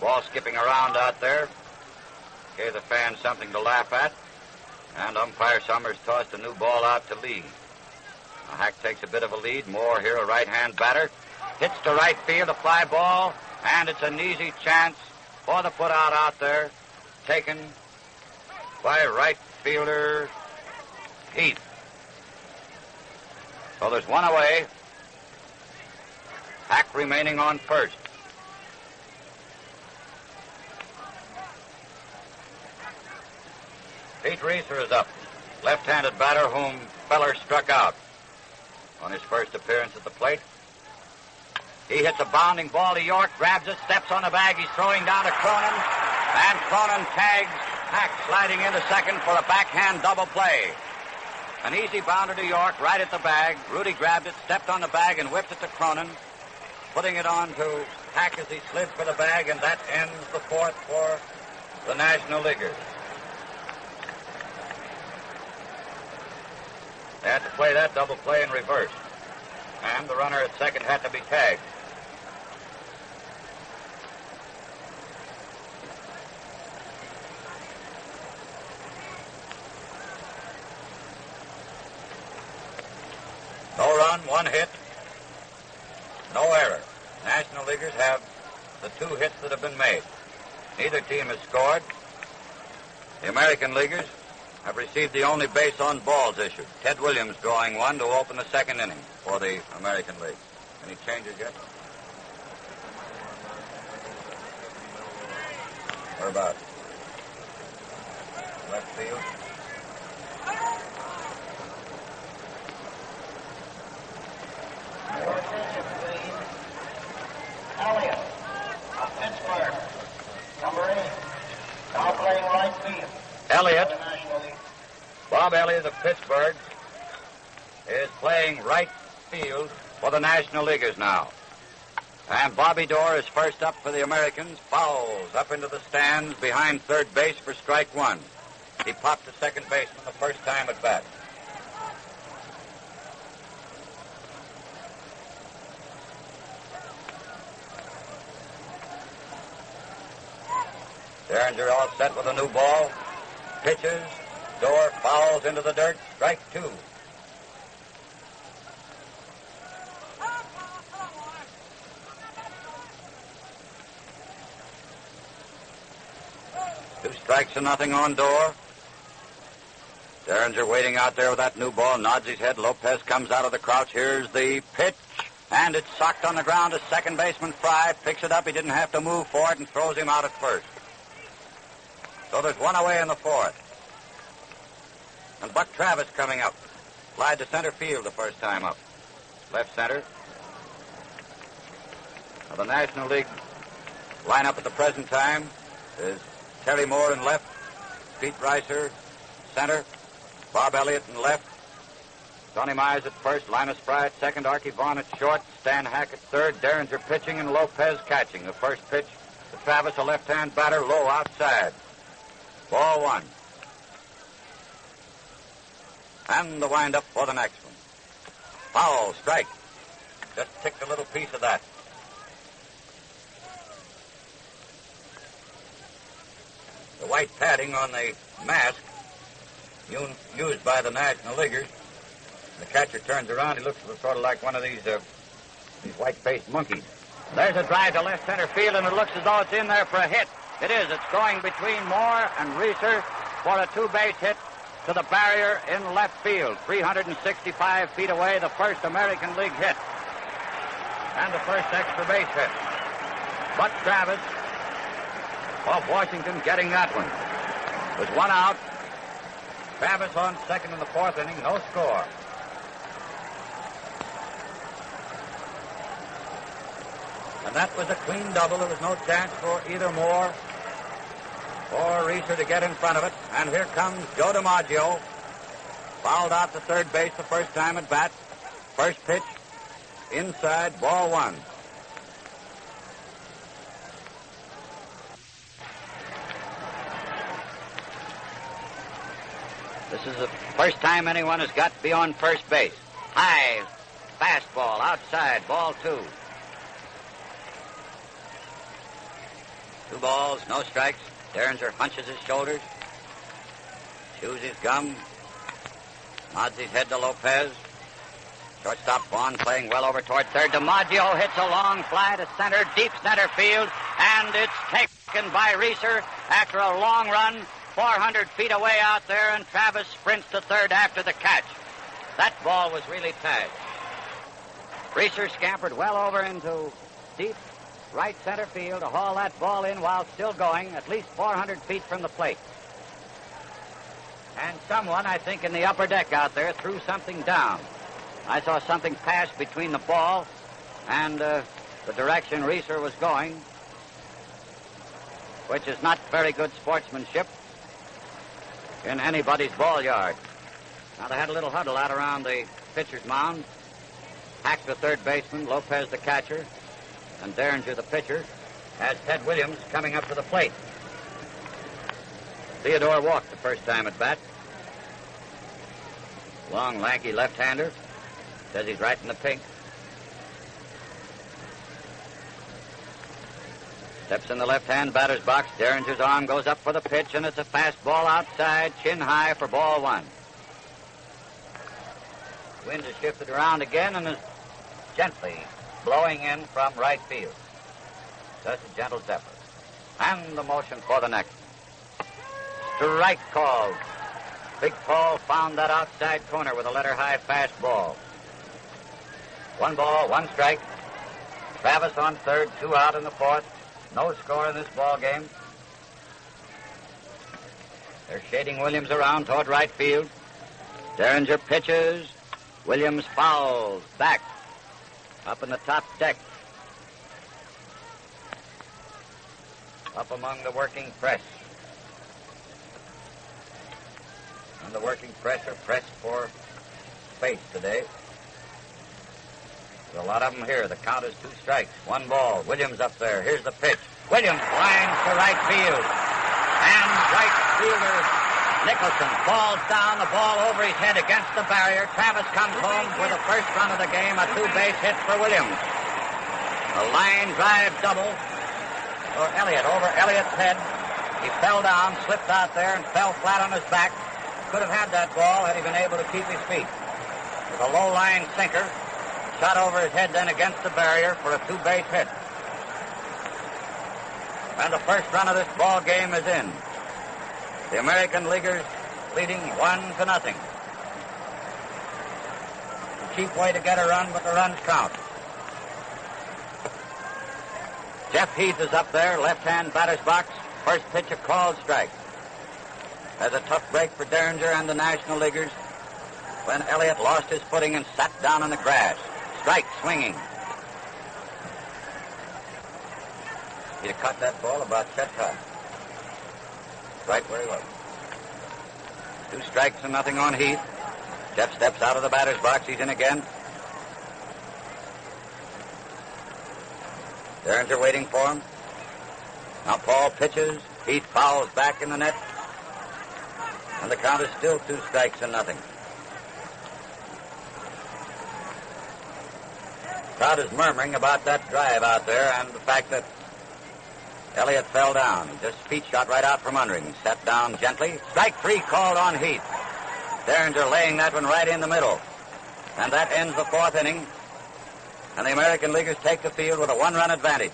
Ball skipping around out there. Gave the fans something to laugh at. And umpire Summers tossed a new ball out to Lee. Now Hack takes a bit of a lead. Moore here, a right-hand batter. Hits to right field, a fly ball, and it's an easy chance for the put-out out there, taken by right fielder Heath. So there's one away. Hack remaining on first. Pete Reeser is up. Left-handed batter whom Feller struck out on his first appearance at the plate. He hits a bounding ball to York, grabs it, steps on the bag. He's throwing down to Cronin, and Cronin tags Hack, sliding into second for a backhand double play. An easy bounder to York, right at the bag. Rudy grabbed it, stepped on the bag, and whipped it to Cronin, putting it on to Hack as he slid for the bag, and that ends the fourth for the National Leaguers. They had to play that double play in reverse, and the runner at second had to be tagged. No run, 1 hit, no error. National Leaguers have the 2 hits that have been made. Neither team has scored. The American Leaguers have received the only base on balls issued. Ted Williams drawing one to open the second inning for the American League. Any changes yet? Where about? Left field. Elliott of Pittsburgh, number 8, now playing right field. Elliott, Bob Elliott of Pittsburgh, is playing right field for the National Leaguers now. And Bobby Dorr is first up for the Americans, fouls up into the stands behind third base for strike 1. He popped the second baseman the first time at bat. Derringer all set with a new ball. Pitches. Dorr fouls into the dirt. Strike 2. Two strikes to nothing on Dorr. Derringer waiting out there with that new ball. Nods his head. Lopez comes out of the crouch. Here's the pitch. And it's socked on the ground to second baseman Fry. Picks it up. He didn't have to move for it and throws him out at first. So there's one away in the fourth. And Buck Travis coming up. Slide to center field the first time up. Left center. of the National League lineup at the present time is Terry Moore in left, Pete Reiser center, Bob Elliott in left, Sonny Myers at first, Linus Fry at second, Arky Vaughan at short, Stan Hack at third, Derringer pitching, and Lopez catching. The first pitch to Travis, a left-hand batter, low outside. Ball one. And the windup for the next one. Foul, strike. Just ticked a little piece of that. The white padding on the mask used by the National Leaguers. The catcher turns around. He looks sort of like one of these white-faced monkeys. There's a drive to left center field, and it looks as though it's in there for a hit. It is. It's going between Moore and Reiser for a two-base hit to the barrier in left field. 365 feet away, the first American League hit. And the first extra base hit. Buck Travis of Washington getting that one. With one out. Travis on second in the fourth inning, no score. And that was a clean double. There was no chance for either Moore or Reiser to get in front of it. And here comes Joe DiMaggio. Fouled out to third base the first time at bat. First pitch, inside, ball one. This is the first time anyone has got to be on first base. High, fastball, outside, ball two. 2 balls, no strikes. Derringer hunches his shoulders, chews his gum, nods his head to Lopez. Shortstop Vaughan playing well over toward third. DiMaggio hits a long fly to center, deep center field, and it's taken by Reiser after a long run, 400 feet away out there, and Travis sprints to third after the catch. That ball was really tagged. Reiser scampered well over into deep right center field to haul that ball in while still going, at least 400 feet from the plate. And someone, I think, in the upper deck out there threw something down. I saw something pass between the ball and the direction Reiser was going, which is not very good sportsmanship in anybody's ball yard. Now, they had a little huddle out around the pitcher's mound. Hack, the third baseman, Lopez, the catcher, and Derringer, the pitcher, has Ted Williams coming up to the plate. Theodore walked the first time at bat. Long, lanky left-hander. Says he's right in the pink. Steps in the left-hand batter's box. Derringer's arm goes up for the pitch, and it's a fastball outside, chin high for ball one. Wind has shifted around again and is gently blowing in from right field. Just a gentle zephyr. And the motion for the next. Strike called. Big Paul found that outside corner with a letter-high fastball. 1 ball, 1 strike. Travis on third, 2 out in the fourth. No score in this ball game. They're shading Williams around toward right field. Derringer pitches. Williams fouls back up in the top deck. Up among the working press. And the working press are pressed for space today. There's a lot of them here. The count is 2 strikes. 1 ball. Williams up there. Here's the pitch. Williams lines to right field. And right fielder Nicholson falls down, the ball over his head against the barrier. Travis comes home for the first run of the game, a 2-base hit for Williams. A line drive double for Elliott over Elliott's head. He fell down, slipped out there, and fell flat on his back. Could have had that ball had he been able to keep his feet. With a low-line sinker, shot over his head then against the barrier for a 2-base hit. And the first run of this ball game is in. The American Leaguers leading 1-0. A cheap way to get a run, but the runs count. Jeff Heath is up there, left-hand batter's box. First pitch, a called strike. There's a tough break for Derringer and the National Leaguers when Elliott lost his footing and sat down in the grass. Strike, swinging. He'd have caught that ball about chest high. Right where he was. 2 strikes and nothing on Heath. Jeff steps out of the batter's box. He's in again. Derringer waiting for him. Now Paul pitches. Heath fouls back in the net. And the count is still 2 strikes and nothing. Crowd is murmuring about that drive out there and the fact that Elliott fell down. Just feet shot right out from under him. Sat down gently. Strike 3 called on Heath. Derringer laying that one right in the middle. And that ends the 4th inning. And the American Leaguers take the field with a 1-run advantage.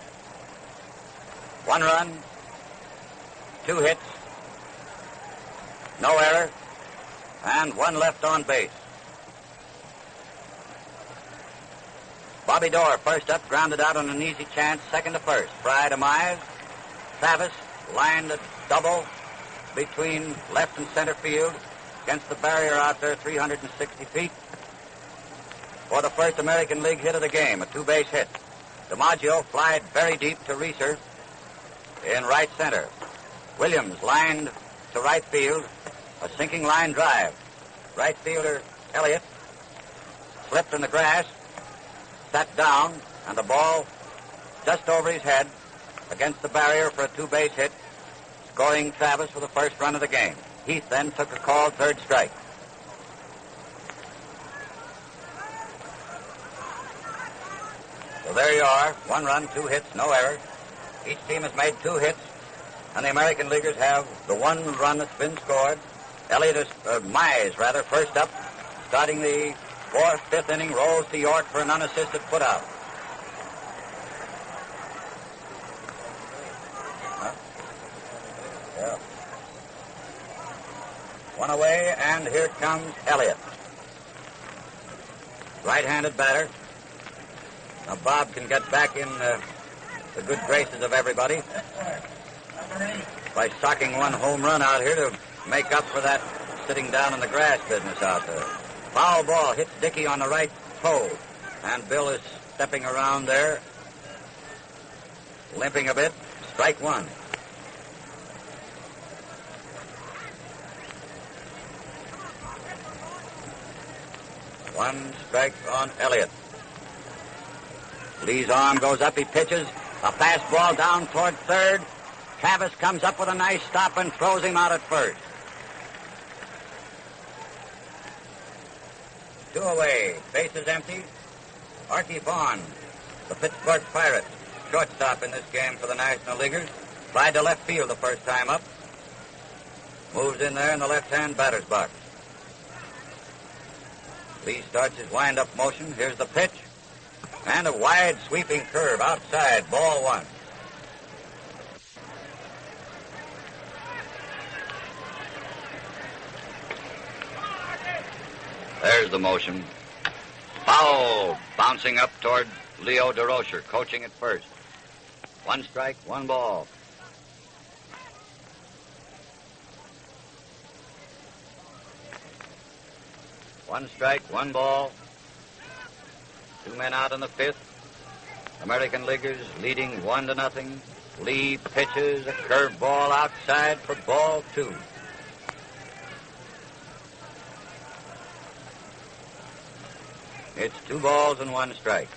1 run, 2 hits, no error, and 1 left on base. Bobby Dorr, first up, grounded out on an easy chance, second to first. Fry to Mize. Travis lined a double between left and center field against the barrier out there 360 feet for the first American League hit of the game, a 2-base hit. DiMaggio flied very deep to Reeser in right center. Williams lined to right field, a sinking line drive. Right fielder Elliott slipped in the grass, sat down, and the ball just over his head against the barrier for a 2-base hit, scoring Travis for the first run of the game. Heath then took a called 3rd strike. So there you are, 1 run, 2 hits, no error. Each team has made 2 hits, and the American Leaguers have the 1 run that's been scored. Mize, first up, starting the 4th, 5th inning, rolls to York for an unassisted put-out. Yeah. 1 away, and here comes Elliott. Right-handed batter. Now Bob can get back in the good graces of everybody by socking 1 home run out here to make up for that sitting down in the grass business out there. Foul ball hits Dickey on the right toe, and Bill is stepping around there, limping a bit. Strike 1. One strike on Elliott. Lee's arm goes up. He pitches. A fastball down toward third. Travis comes up with a nice stop and throws him out at first. 2 away. Bases empty. Arky Vaughan, the Pittsburgh Pirates, shortstop in this game for the National Leaguers, flied to left field the first time up. Moves in there in the left-hand batter's box. Lee starts his wind-up motion. Here's the pitch. And a wide sweeping curve outside. Ball 1. There's the motion. Foul. Bouncing up toward Leo DeRocher, coaching at first. 1 strike, 1 ball. One strike, 1 ball. 2 men out in the 5th. American Leaguers leading 1-0. Lee pitches a curveball outside for ball 2. It's 2 balls and 1 strike.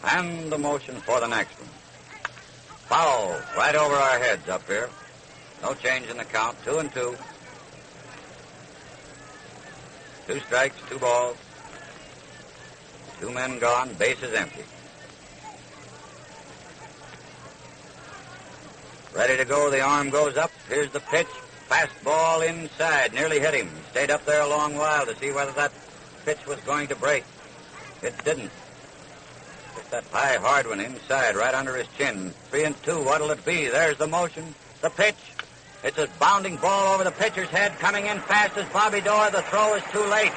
And the motion for the next one. Foul right over our heads up here. No change in the count. 2-2. 2 strikes, 2 balls. 2 men gone, bases empty. Ready to go, the arm goes up. Here's the pitch. Fastball inside, nearly hit him. Stayed up there a long while to see whether that pitch was going to break. It didn't. Hit that high, hard one inside, right under his chin. 3-2, what'll it be? There's the motion, the pitch. It's a bounding ball over the pitcher's head, coming in fast as Bobby Dorr. The throw is too late.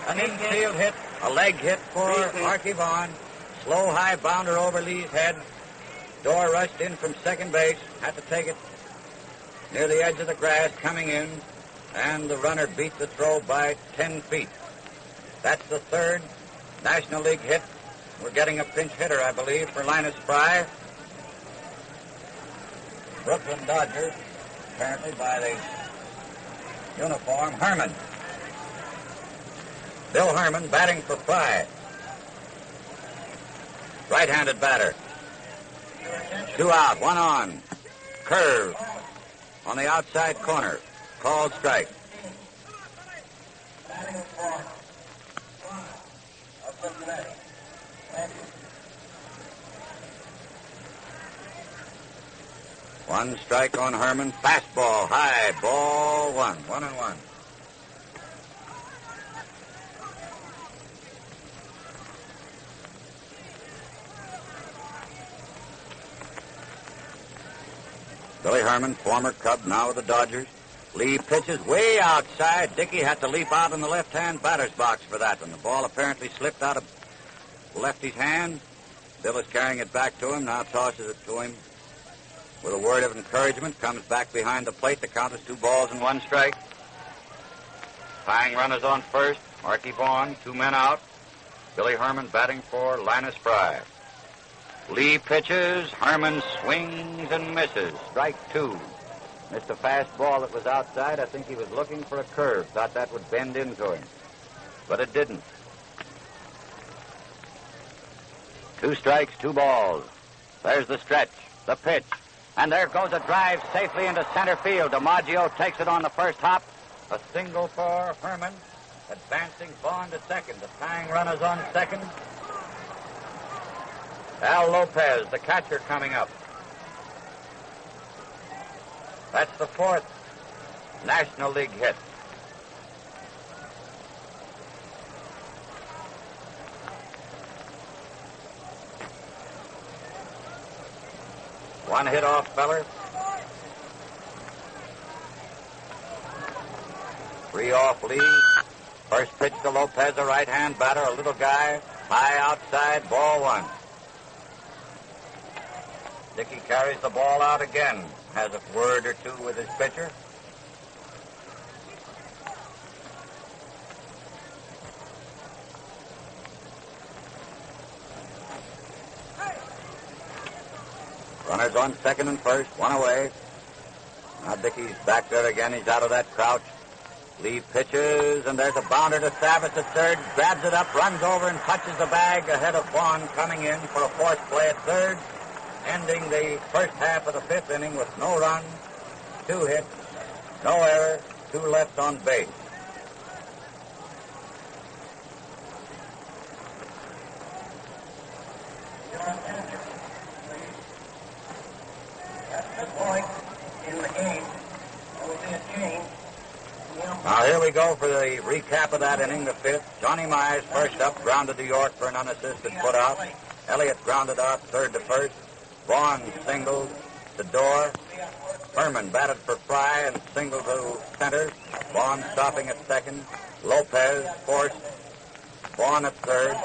An infield hit, a leg hit for Arky Vaughan. Slow high bounder over Lee's head. Dorr rushed in from second base, had to take it near the edge of the grass, coming in, and the runner beat the throw by 10 feet. That's the 3rd National League hit We're getting a pinch hitter, I believe, for Linus Fry. Brooklyn Dodgers, apparently by the uniform, Herman. Bill Herman batting for Fry. Right-handed batter. 2 out, 1 on. Curve on the outside corner. Called strike. One strike on Herman. Fastball, high, ball 1. 1-1. Billy Herman, former Cub, now with the Dodgers. Lee pitches way outside. Dickey had to leap out in the left-hand batter's box for that one. The ball apparently slipped out of lefty's hand. Bill is carrying it back to him, now tosses it to him with a word of encouragement. Comes back behind the plate. The count is 2 balls and 1 strike. Tying runners on first. Arky Vaughan, 2 men out. Billy Herman batting for Linus Fry. Lee pitches. Herman swings and misses. Strike 2. Missed a fastball that was outside. I think he was looking for a curve. Thought that would bend into him. But it didn't. 2 strikes, 2 balls. There's the stretch, the pitch. And there goes a drive safely into center field. DiMaggio takes it on the first hop. A single for Herman. Advancing Vaughan to second. The tying runners on second. Al Lopez, the catcher, coming up. That's the 4th National League hit. One hit off Feller. 3 off Lee. First pitch to Lopez, a right-hand batter, a little guy. High outside, ball 1. Dickey carries the ball out again. Has a word or two with his pitcher. Runners on second and first, 1 away. Now Dickey's back there again. He's out of that crouch. Lee pitches, and there's a bounder to Savas at third. Grabs it up, runs over, and touches the bag ahead of Vaughan coming in for a forced play at third. Ending the first half of the 5th inning with no runs, 2 hits, no error, 2 left on base. Now here we go for the recap of that inning, the 5th. Johnny Mize first up, grounded to York for an unassisted put out. Elliott grounded out third to first. Vaughan singled to Dorr. Herman batted for Fry and singled to center. Vaughan stopping at second. Lopez forced. Vaughan at third.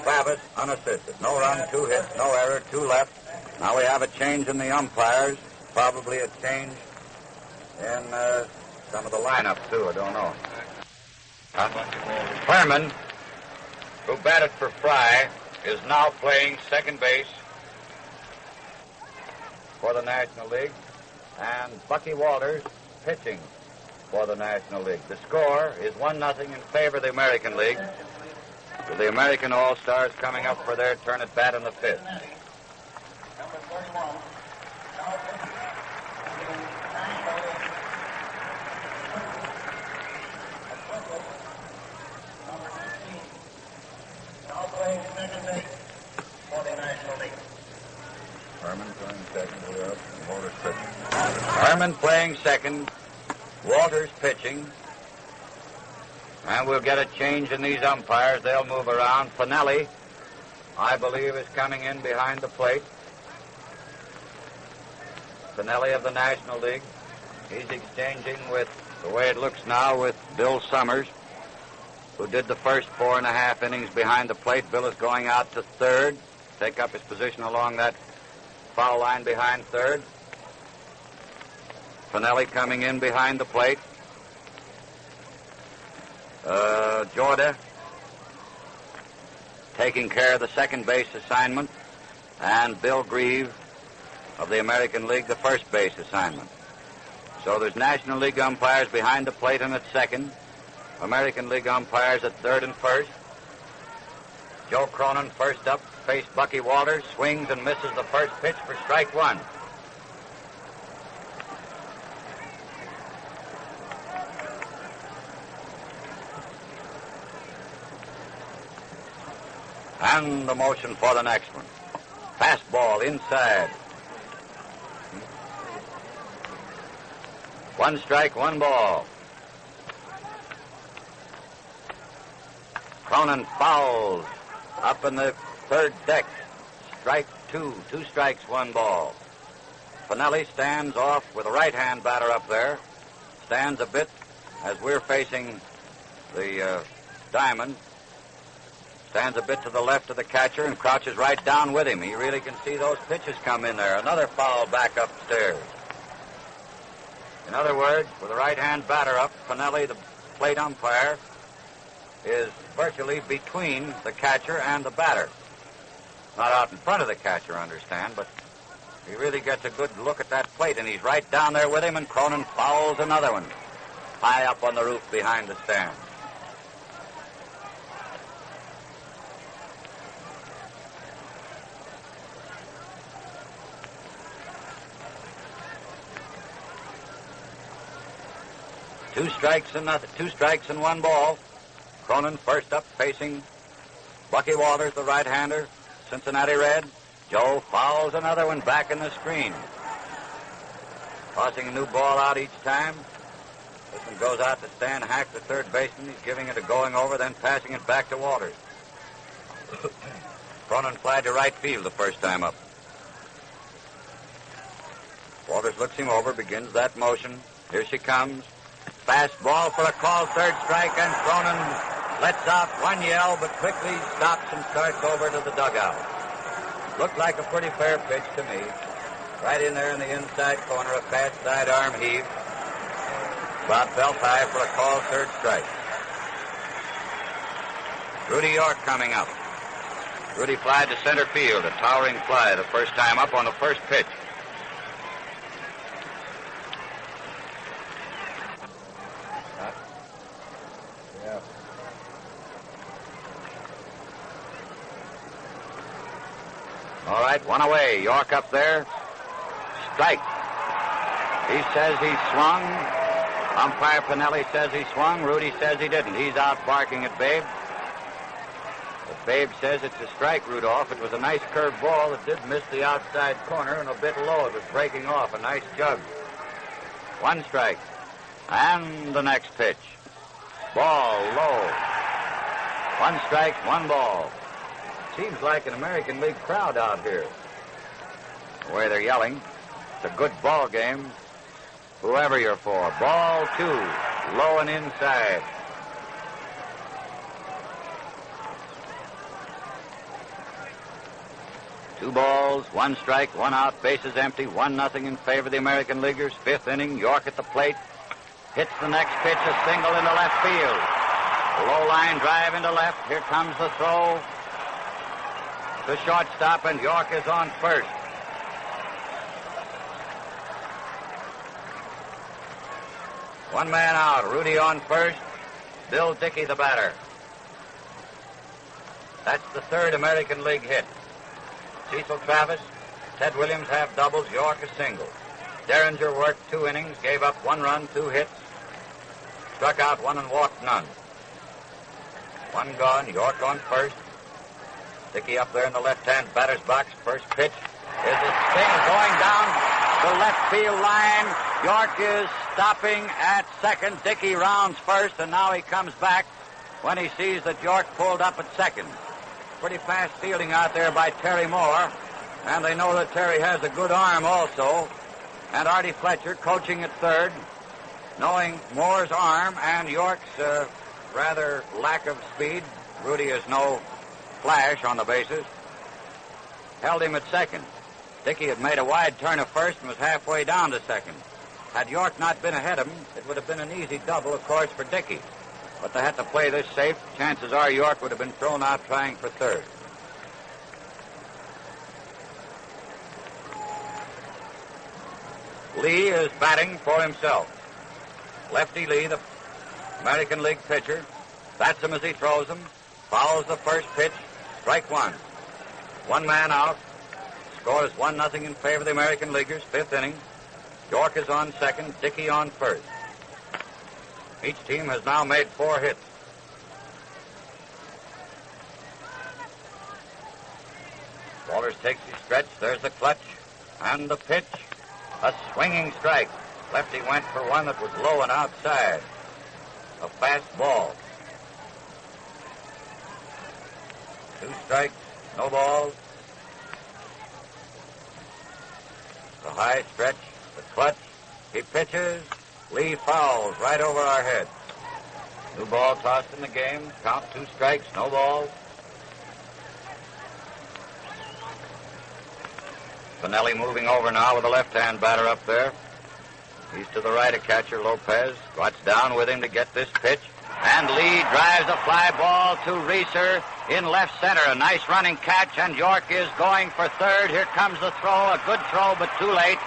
Travis unassisted. No run, 2 hits, no error, 2 left. Now we have a change in the umpires. Probably a change in some of the lineup, too. I don't know. Herman, who batted for Fry, is now playing second base for the National League, and Bucky Walters pitching for the National League. The score is 1-0 in favor of the American League, with the American All-Stars coming up for their turn at bat in the 5th. Number 31. Number 15. Now playing second base for the National League. Herman playing second, and Walters pitching. Herman playing second, Walters pitching. And we'll get a change in these umpires. They'll move around. Finelli, I believe, is coming in behind the plate. Finelli of the National League. He's exchanging with, the way it looks now, with Bill Summers, who did the first 4.5 innings behind the plate. Bill is going out to third, take up his position along that foul line behind third. Finelli coming in behind the plate. Jorda taking care of the second base assignment, and Bill Grieve of the American League, the first base assignment. So there's National League umpires behind the plate and at second, American League umpires at third and first. Joe Cronin, first up, faced Bucky Walters, swings and misses the first pitch for strike one. And the motion for the next one. Fastball inside. 1 strike, 1 ball. Cronin fouls up in the third deck. Strike 2. 2 strikes, 1 ball. Pinelli stands off with a right-hand batter up there. Stands a bit as we're facing the diamond. Stands a bit to the left of the catcher and crouches right down with him. He really can see those pitches come in there. Another foul back upstairs. In other words, with the right-hand batter up, Pinelli, the plate umpire, is virtually between the catcher and the batter. Not out in front of the catcher, understand, but he really gets a good look at that plate, and he's right down there with him, and Cronin fouls another one high up on the roof behind the stand. Two strikes and 1 ball. Cronin first up facing Bucky Walters, the right-hander, Cincinnati Red. Joe fouls another one back in the screen. Tossing a new ball out each time. This one goes out to Stan Hack, the third baseman. He's giving it a going over, then passing it back to Walters. Cronin flied to right field the first time up. Walters looks him over, begins that motion. Here she comes. Fastball for a called third strike, and Cronin lets out one yell, but quickly stops and starts over to the dugout. Looked like a pretty fair pitch to me. Right in there in the inside corner, a fast sidearm heave. About felt high for a called third strike. Rudy York coming up. Rudy flied to center field, a towering fly the first time up on the first pitch. All right, one away. York up there. Strike. He says he swung. Umpire Pinelli says he swung. Rudy says he didn't. He's out barking at Babe. But Babe says it's a strike, Rudolph. It was a nice curved ball that did miss the outside corner and a bit low. It was breaking off. A nice jug. 1 strike. And the next pitch. Ball low. 1 strike, 1 ball. Seems like an American League crowd out here. The way they're yelling. It's a good ball game. Whoever you're for. Ball 2. Low and inside. Two balls, 1 strike, 1 out, bases empty, 1-0 in favor of the American Leaguers. 5th inning, York at the plate. Hits the next pitch, a single into left field. A low line drive into left. Here comes the throw. The shortstop, and York is on first. One man out. Rudy on first. Bill Dickey, the batter. That's the 3rd American League hit. Cecil Travis, Ted Williams have doubles, York a single. Derringer worked 2 innings, gave up 1 run, 2 hits, struck out 1 and walked none. 1 gone, York on first. Dickey up there in the left-hand batter's box. First pitch is a spin going down the left field line. York is stopping at second. Dickey rounds first, and now he comes back when he sees that York pulled up at second. Pretty fast fielding out there by Terry Moore, and they know that Terry has a good arm also. And Artie Fletcher coaching at third, knowing Moore's arm and York's rather lack of speed. Rudy is no flash on the bases. Held him at second. Dickey had made a wide turn of first and was halfway down to second. Had York not been ahead of him, it would have been an easy double, of course, for Dickey. But they had to play this safe. Chances are York would have been thrown out trying for third. Lee is batting for himself. Lefty Lee, the American League pitcher, bats him as he throws him, fouls the first pitch, strike one. One man out. Score is 1-0 in favor of the American Leaguers, fifth inning. York is on second, Dickey on first. Each team has now made 4 hits. Walters takes his stretch. There's the clutch and the pitch. A swinging strike. Lefty went for one that was low and outside. A fast ball. 2 strikes, no balls. The high stretch, the clutch. He pitches. Lee fouls right over our heads. New ball tossed in the game. Count 2 strikes, no balls. Finelli moving over now with the left-hand batter up there. He's to the right of catcher Lopez. Squats down with him to get this pitch. And Lee drives a fly ball to Reeser in left center. A nice running catch, and York is going for third. Here comes the throw. A good throw, but too late.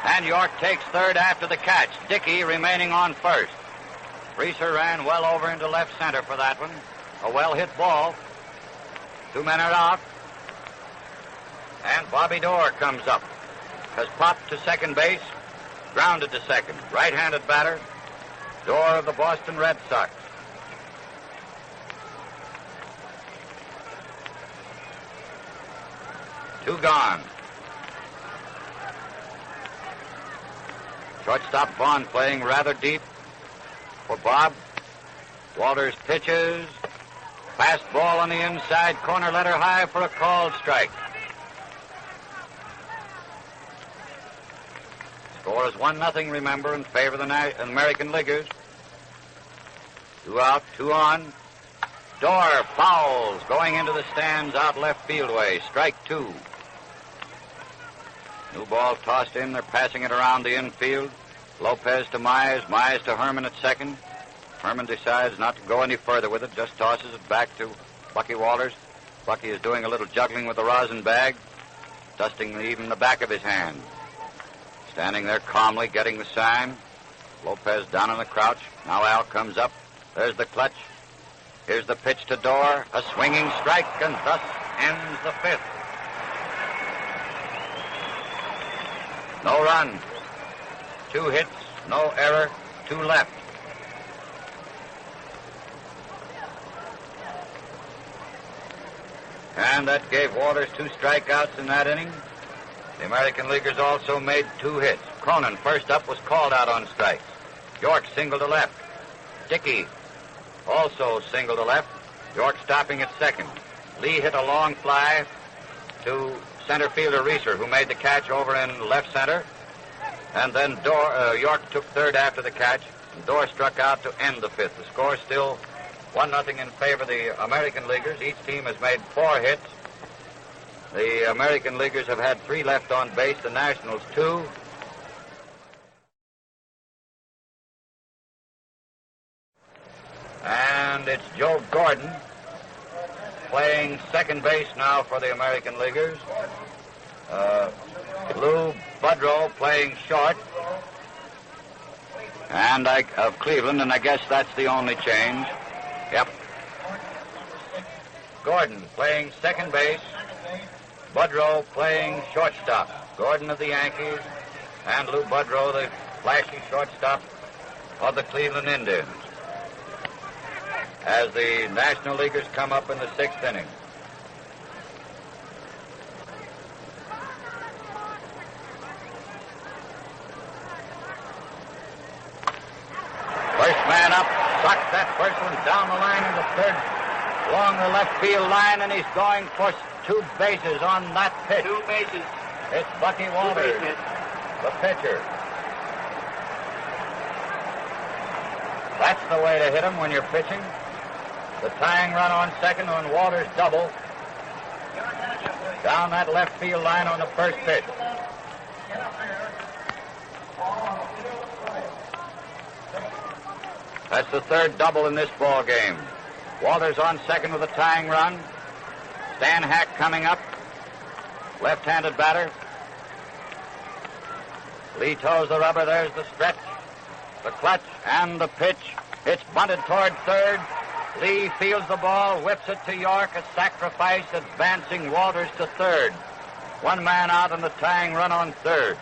And York takes third after the catch. Dickey remaining on first. Reeser ran well over into left center for that one. A well-hit ball. 2 men are out. And Bobby Dorr comes up. Has popped to second base. Grounded to second. Right-handed batter. Dorr of the Boston Red Sox. Two gone. Shortstop Vaughan playing rather deep for Bob. Walters pitches. Fast ball on the inside corner, letter high for a called strike. Score is 1-0, remember, in favor of the American Leaguers. 2 out, 2 on. Dorr fouls going into the stands out left field way. Strike 2. New ball tossed in. They're passing it around the infield. Lopez to Mize. Mize to Herman at second. Herman decides not to go any further with it. Just tosses it back to Bucky Walters. Bucky is doing a little juggling with the rosin bag, dusting even the back of his hand. Standing there calmly, getting the sign. Lopez down in the crouch. Now Al comes up. There's the clutch. Here's the pitch to Dorr. A swinging strike, and thus ends the 5th. No run. 2 hits, no error, 2 left. And that gave Walters 2 strikeouts in that inning. The American Leaguers also made 2 hits. Cronin, first up, was called out on strikes. York single to left. Dickey also single to left. York stopping at second. Lee hit a long fly to center fielder Reeser, who made the catch over in left center. And then York took third after the catch. And Dorr struck out to end the 5th. The score still 1-0 in favor of the American Leaguers. Each team has made 4 hits. The American Leaguers have had 3 left on base. The Nationals 2. And it's Joe Gordon playing second base now for the American Leaguers. Lou Budrow playing short. And of Cleveland, and I guess that's the only change. Yep. Gordon playing second base. Budrow playing shortstop. Gordon of the Yankees and Lou Budrow, the flashy shortstop of the Cleveland Indians, as the National Leaguers come up in the 6th inning. First man up, sucks that first one down the line into third, along the left field line, and he's going for 2 bases on that pitch. 2 bases. It's Bucky Walters, the pitcher. That's the way to hit him when you're pitching. The tying run on second on Walters' double. Down that left field line on the first pitch. That's the third double in this ball game. Walters on second with a tying run. Stan Hack coming up. Left-handed batter. Lee toes the rubber. There's the stretch, the clutch, and the pitch. It's bunted toward third. Lee fields the ball, whips it to York. A sacrifice, advancing Walters to third. One man out on the tying run on third.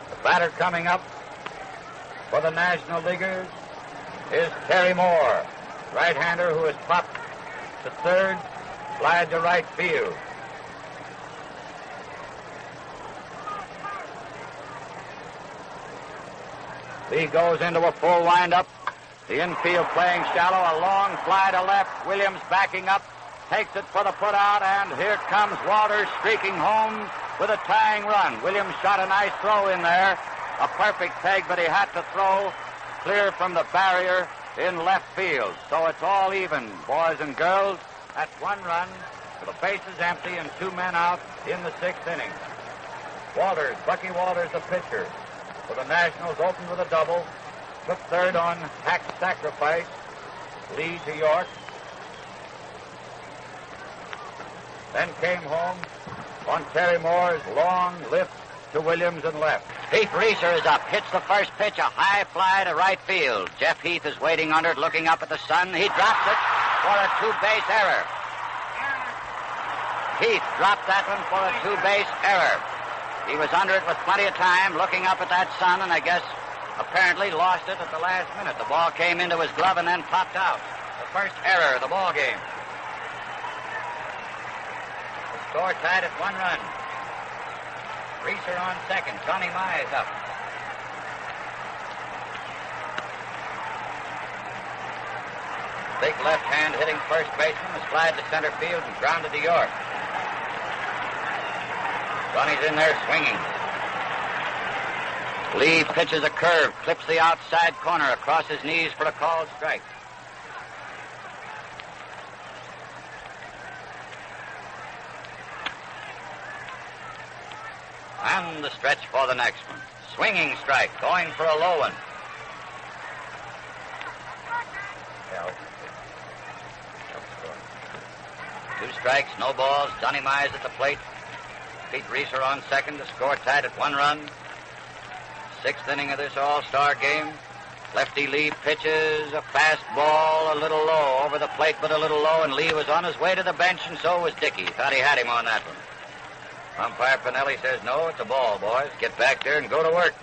The batter coming up for the National Leaguers is Terry Moore, right-hander who has popped to third, fly to right field. Lee goes into a full windup. The infield playing shallow, a long fly to left. Williams backing up, takes it for the putout, and here comes Walters streaking home with a tying run. Williams shot a nice throw in there, a perfect peg, but he had to throw clear from the barrier in left field. So it's all even, boys and girls. That's one run, the bases empty, and two men out in the sixth inning. Walters, Bucky Walters, the pitcher, for the Nationals, opened with a double, took third on Hack's sacrifice, Lee to York, then came home on Terry Moore's long lift to Williams and left. Heath Reeser is up, hits the first pitch, a high fly to right field. Jeff Heath is waiting under it, looking up at the sun. He drops it for a two-base error. Heath dropped that one for a two-base error. He was under it with plenty of time, looking up at that sun, and I guess apparently lost it at the last minute. The ball came into his glove and then popped out. The first error of the ball game. The score tied at one run. Reeser on second. Tony Mize up. Big left hand hitting first baseman was flied to center field and grounded to York. Johnny's in there swinging. Lee pitches a curve, clips the outside corner across his knees for a called strike. And the stretch for the next one. Swinging strike, going for a low one. Two strikes, no balls. Johnny Mize at the plate. Pete Reeser on second. The score tied at one run. Sixth inning of this all-star game. Lefty Lee pitches a fastball a little low over the plate, but a little low, and Lee was on his way to the bench, and so was Dickey. Thought he had him on that one. Umpire Pinelli says, no, it's a ball, boys. Get back there and go to work.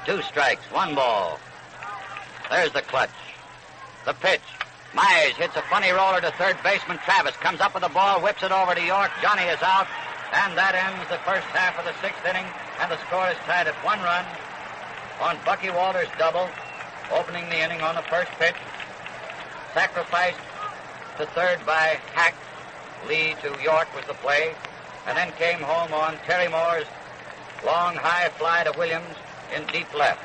Two strikes, one ball. There's the clutch. The pitch. Mize hits a funny roller to third baseman Travis. Comes up with the ball, whips it over to York. Johnny is out. And that ends the first half of the sixth inning. And the score is tied at one run on Bucky Walters' double, opening the inning on the first pitch. Sacrificed to third by Hack. Lee to York was the play. And then came home on Terry Moore's long high fly to Williams in deep left.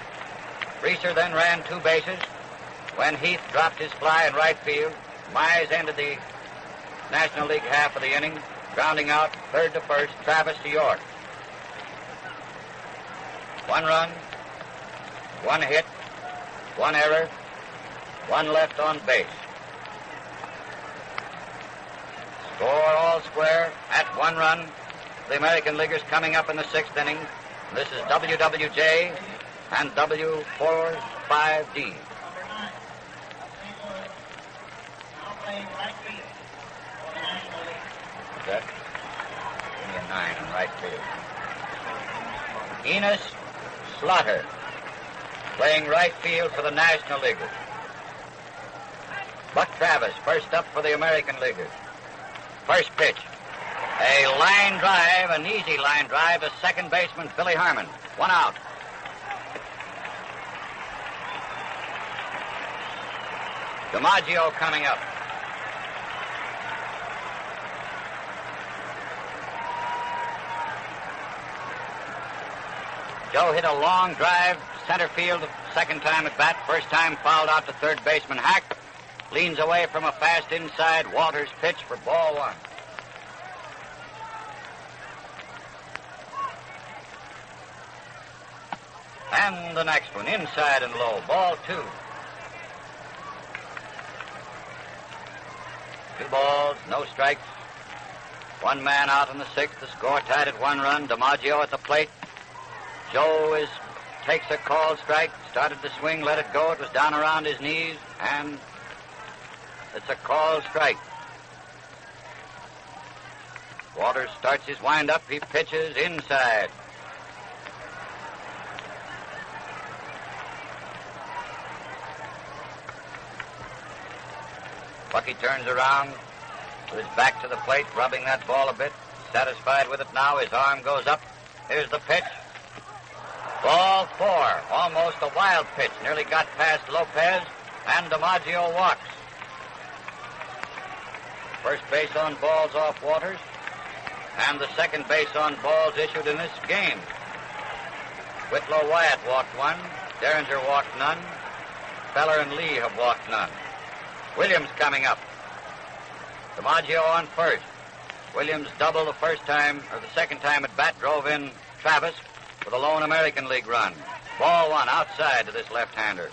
Reeser then ran two bases. When Heath dropped his fly in right field, Mize ended the National League half of the inning, grounding out third to first, Travis to York. One run, one hit, one error, one left on base. Score all square at one run. The American Leaguers coming up in the sixth inning. This is WWJ and W45D. That. Give me a 9 in right field. Enos Slaughter, playing right field for the National Leaguers. Buck Travis, first up for the American Leaguers. First pitch. A line drive, an easy line drive to second baseman Billy Harmon. One out. DiMaggio coming up. Joe hit a long drive, center field, second time at bat. First time fouled out to third baseman Hack. leans away from a fast inside. Walters pitch for ball one. And the next one, inside and low, ball two. 2 balls, no strikes. 1 man out in the 6th. The score tied at 1 run. DiMaggio at the plate. Joe takes a called strike, started to swing, let it go. It was down around his knees, and it's a called strike. Walters starts his windup. He pitches inside. Bucky turns around with his back to the plate, rubbing that ball a bit. Satisfied with it now. His arm goes up. Here's the pitch. Ball 4. Almost a wild pitch. Nearly got past Lopez, and DiMaggio walks. First base on balls off Walters, and the second base on balls issued in this game. Whitlow Wyatt walked 1. Derringer walked none. Feller and Lee have walked none. Williams coming up. DiMaggio on first. Williams doubled the second time at bat, drove in Travis with a lone American League run. Ball 1 outside to this left-hander.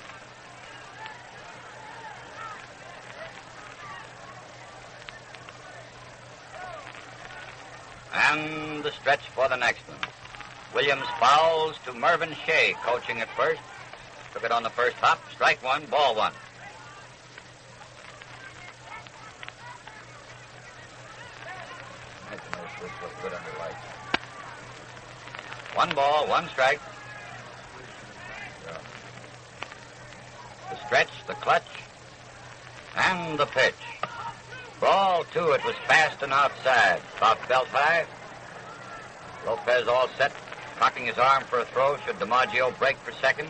And the stretch for the next one. Williams fouls to Mervyn Shea, coaching at first. Took it on the first hop. Strike 1, ball 1. Good under lights. 1 ball, 1 strike. The stretch, the clutch, and the pitch. Ball 2, it was fast and outside. About belt high. Lopez all set, cocking his arm for a throw should DiMaggio break for second.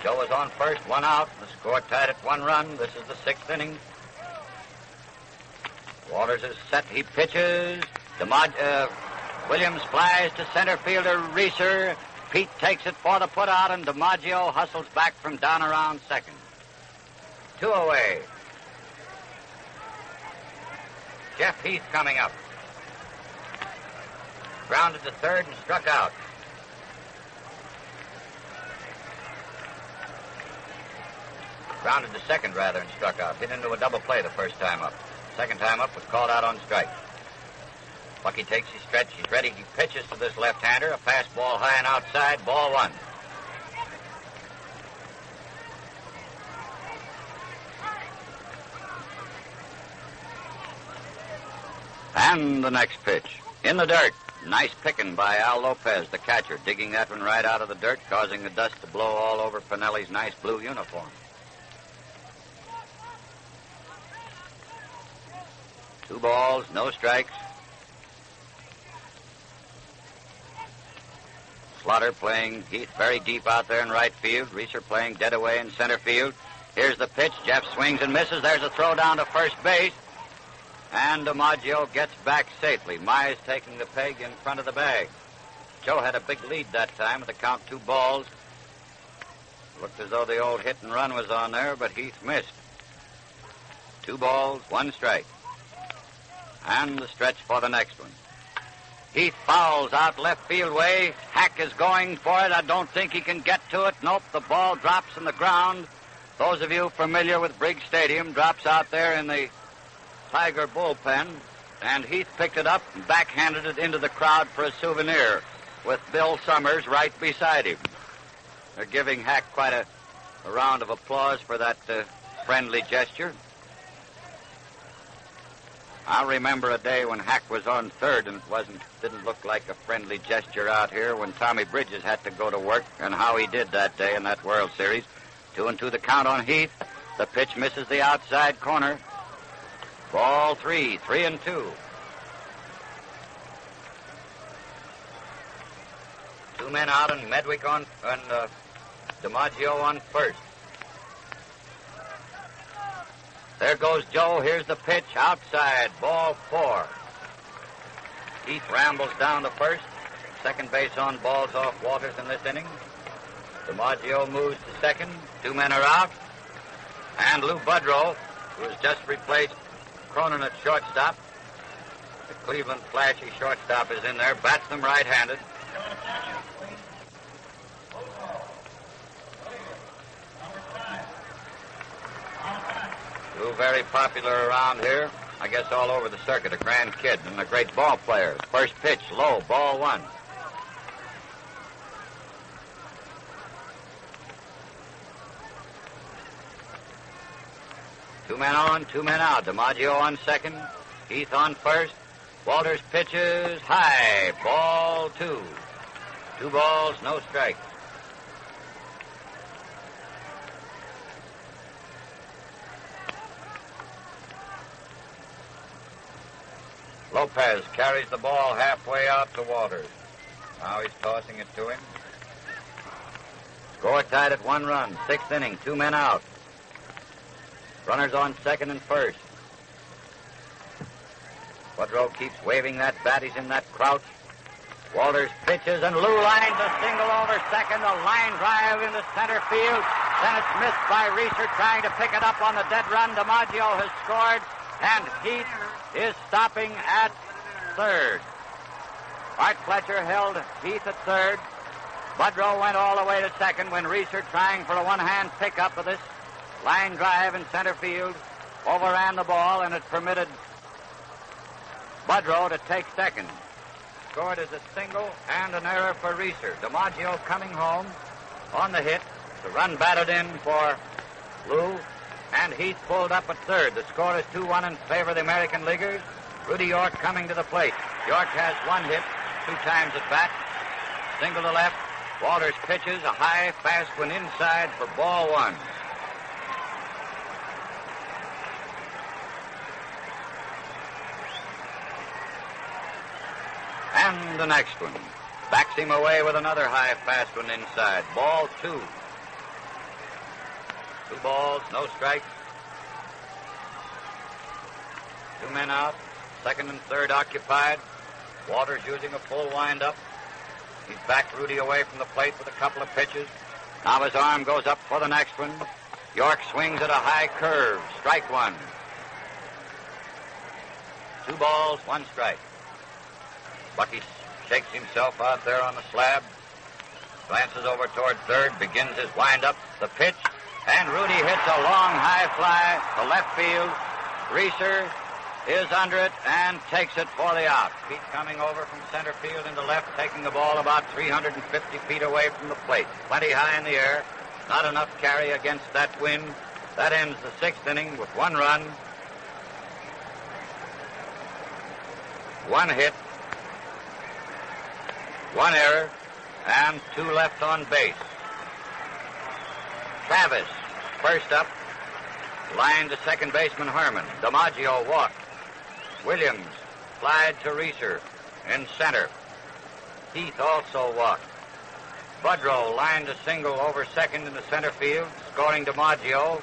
Joe is on first, 1 out. The score tied at 1 run. This is the 6th inning. Walters is set. He pitches. Williams flies to center fielder Reeser. Pete takes it for the putout, and DiMaggio hustles back from down around second. 2 away. Jeff Heath coming up. Grounded to third and struck out. Grounded to second, rather, and struck out. Hit into a double play the first time up. Second time up was called out on strike. Bucky takes his stretch. He's ready. He pitches to this left-hander. A fastball high and outside. Ball 1. And the next pitch. In the dirt. Nice picking by Al Lopez, the catcher, digging that one right out of the dirt, causing the dust to blow all over Pinelli's nice blue uniform. Two balls, no strikes. Slaughter playing Heath very deep out there in right field. Reeser playing dead away in center field. Here's the pitch. Jeff swings and misses. There's a throw down to first base. And DiMaggio gets back safely. Mize taking the peg in front of the bag. Joe had a big lead that time with the count 2 balls. Looked as though the old hit and run was on there, but Heath missed. 2 balls, 1 strike. And the stretch for the next one. Heath fouls out left field way. Hack is going for it. I don't think he can get to it. Nope, the ball drops in the ground. Those of you familiar with Briggs Stadium, drops out there in the Tiger bullpen, and Heath picked it up and backhanded it into the crowd for a souvenir with Bill Summers right beside him. They're giving Hack quite a round of applause for that friendly gesture. I remember a day when Hack was on third and it didn't look like a friendly gesture out here when Tommy Bridges had to go to work, and how he did that day in that World Series. 2-2 the count on Heath. The pitch misses the outside corner. Ball 3, 3-2. 2 men out and Medwick on and DiMaggio on first. There goes Joe. Here's the pitch outside. Ball 4. Heath rambles down to first. Second base on balls off Walters in this inning. DiMaggio moves to second. 2 men are out. And Lou Budrow who has just replaced Cronin at shortstop. The Cleveland flashy shortstop is in there, bats them right-handed. Two very popular around here, I guess all over the circuit, a grand kid and a great ball player. First pitch, low, ball one. Two men on, two men out. DiMaggio on second, Heath on first. Walters pitches high, ball two. 2 balls, no strikes. Lopez carries the ball halfway out to Walters. Now he's tossing it to him. Score tied at 1 run. 6th inning, 2 men out. Runners on second and first. Woodrow keeps waving that bat. He's in that crouch. Walters pitches, and Lou lines a single over second. A line drive into center field. Then it's missed by Reeser trying to pick it up on the dead run. DiMaggio has scored, and Heath is stopping at third. Art Fletcher held Heath at third. Woodrow went all the way to second when Reeser, trying for a one-hand pickup of this line drive in center field, overran the ball, and it permitted Woodrow to take second. Scored as a single and an error for Reeser. DiMaggio coming home on the hit. The run batted in for Lou, and Heath pulled up at third. The score is 2-1 in favor of the American Leaguers. Rudy York coming to the plate. York has 1 hit, 2 times at bat. Single to left. Walters pitches a high, fast one inside for ball 1. And the next one. Backs him away with another high, fast one inside. Ball 2. 2 balls, no strikes. 2 men out. Second and third occupied. Walters using a full windup. He's backed Rudy away from the plate with a couple of pitches. Now his arm goes up for the next one. York swings at a high curve. Strike 1. 2 balls, 1 strike. Bucky shakes himself out there on the slab. Glances over toward third. Begins his windup. The pitch. And Rudy hits a long high fly to left field. Reeser is under it and takes it for the out. Feet coming over from center field into left, taking the ball about 350 feet away from the plate. Plenty high in the air. Not enough carry against that wind. That ends the 6th inning with 1 run, 1 hit, 1 error, and 2 left on base. Travis, first up, line to second baseman Herman. DiMaggio walked. Williams flied to Reeser in center. Heath also walked. Woodrow lined a single over second in the center field, scoring DiMaggio,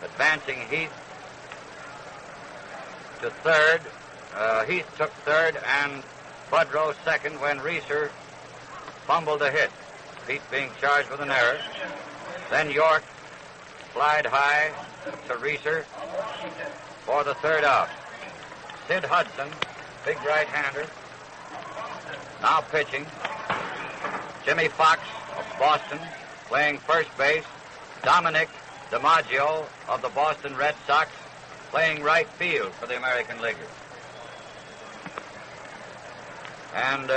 advancing Heath to third. Heath took third and Woodrow second when Reeser fumbled a hit. Heath being charged with an error. Then York flied high to Reeser for the third out. Sid Hudson, big right-hander, now pitching. Jimmy Fox of Boston playing first base. Dominic DiMaggio of the Boston Red Sox playing right field for the American Leaguers. And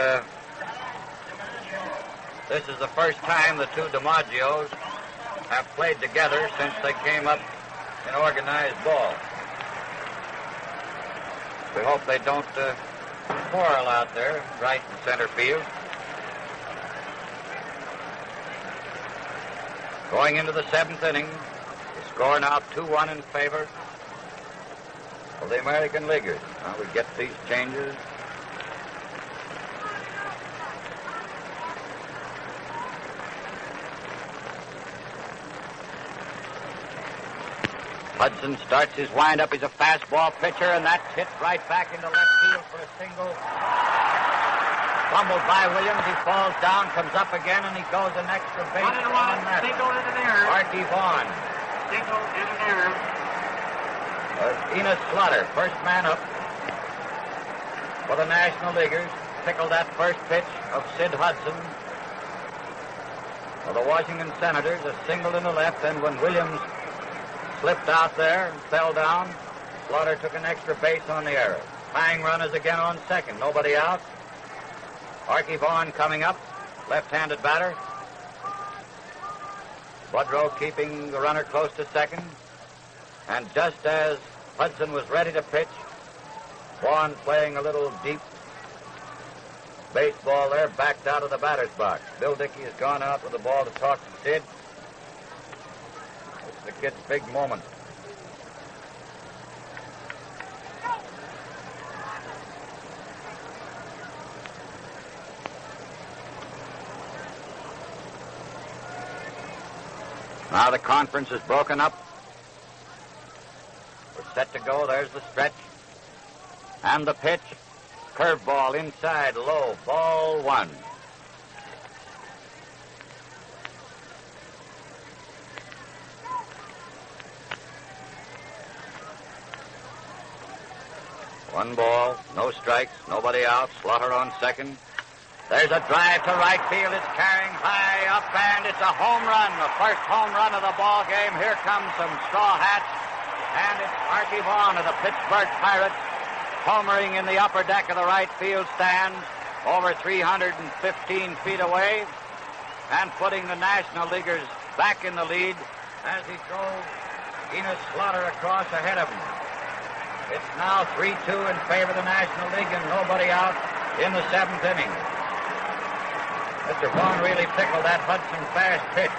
this is the first time the 2 DiMaggios have played together since they came up in organized ball. We hope they don't quarrel out there, right in center field. Going into the 7th inning, the score now 2-1 in favor of the American Leaguers. Now we get these changes. Hudson starts his windup. He's a fastball pitcher, and that's hit right back into left field for a single. Fumbled by Williams. He falls down, comes up again, and he goes an extra base. 1 and 1. Single and an error. Arky Vaughan. Single and an error. Enos Slaughter, first man up for the National Leaguers. Tickled that first pitch of Sid Hudson for the Washington Senators, a single in the left, and when Williams slipped out there and fell down, Slaughter took an extra base on the error. Tying runners again on second, nobody out. Arky Vaughan coming up, left-handed batter. Budrow keeping the runner close to second. And just as Hudson was ready to pitch, Vaughan playing a little deep baseball there, backed out of the batter's box. Bill Dickey has gone out with the ball to talk to Sid. It's the kid's big moment. Now the conference is broken up. We're set to go. There's the stretch. And the pitch. Curveball inside, low, ball one. One ball, no strikes, nobody out. Slaughter on second. There's a drive to right field. It's carrying high up, and it's a home run. The first home run of the ball game. Here comes some straw hats, and it's Arky Vaughan of the Pittsburgh Pirates, homering in the upper deck of the right field stands, over 315 feet away, and putting the National Leaguers back in the lead as he throws Enos Slaughter across ahead of him. It's now 3-2 in favor of the National League and nobody out in the seventh inning. Mr. Vaughan really tickled that Hudson fast pitch,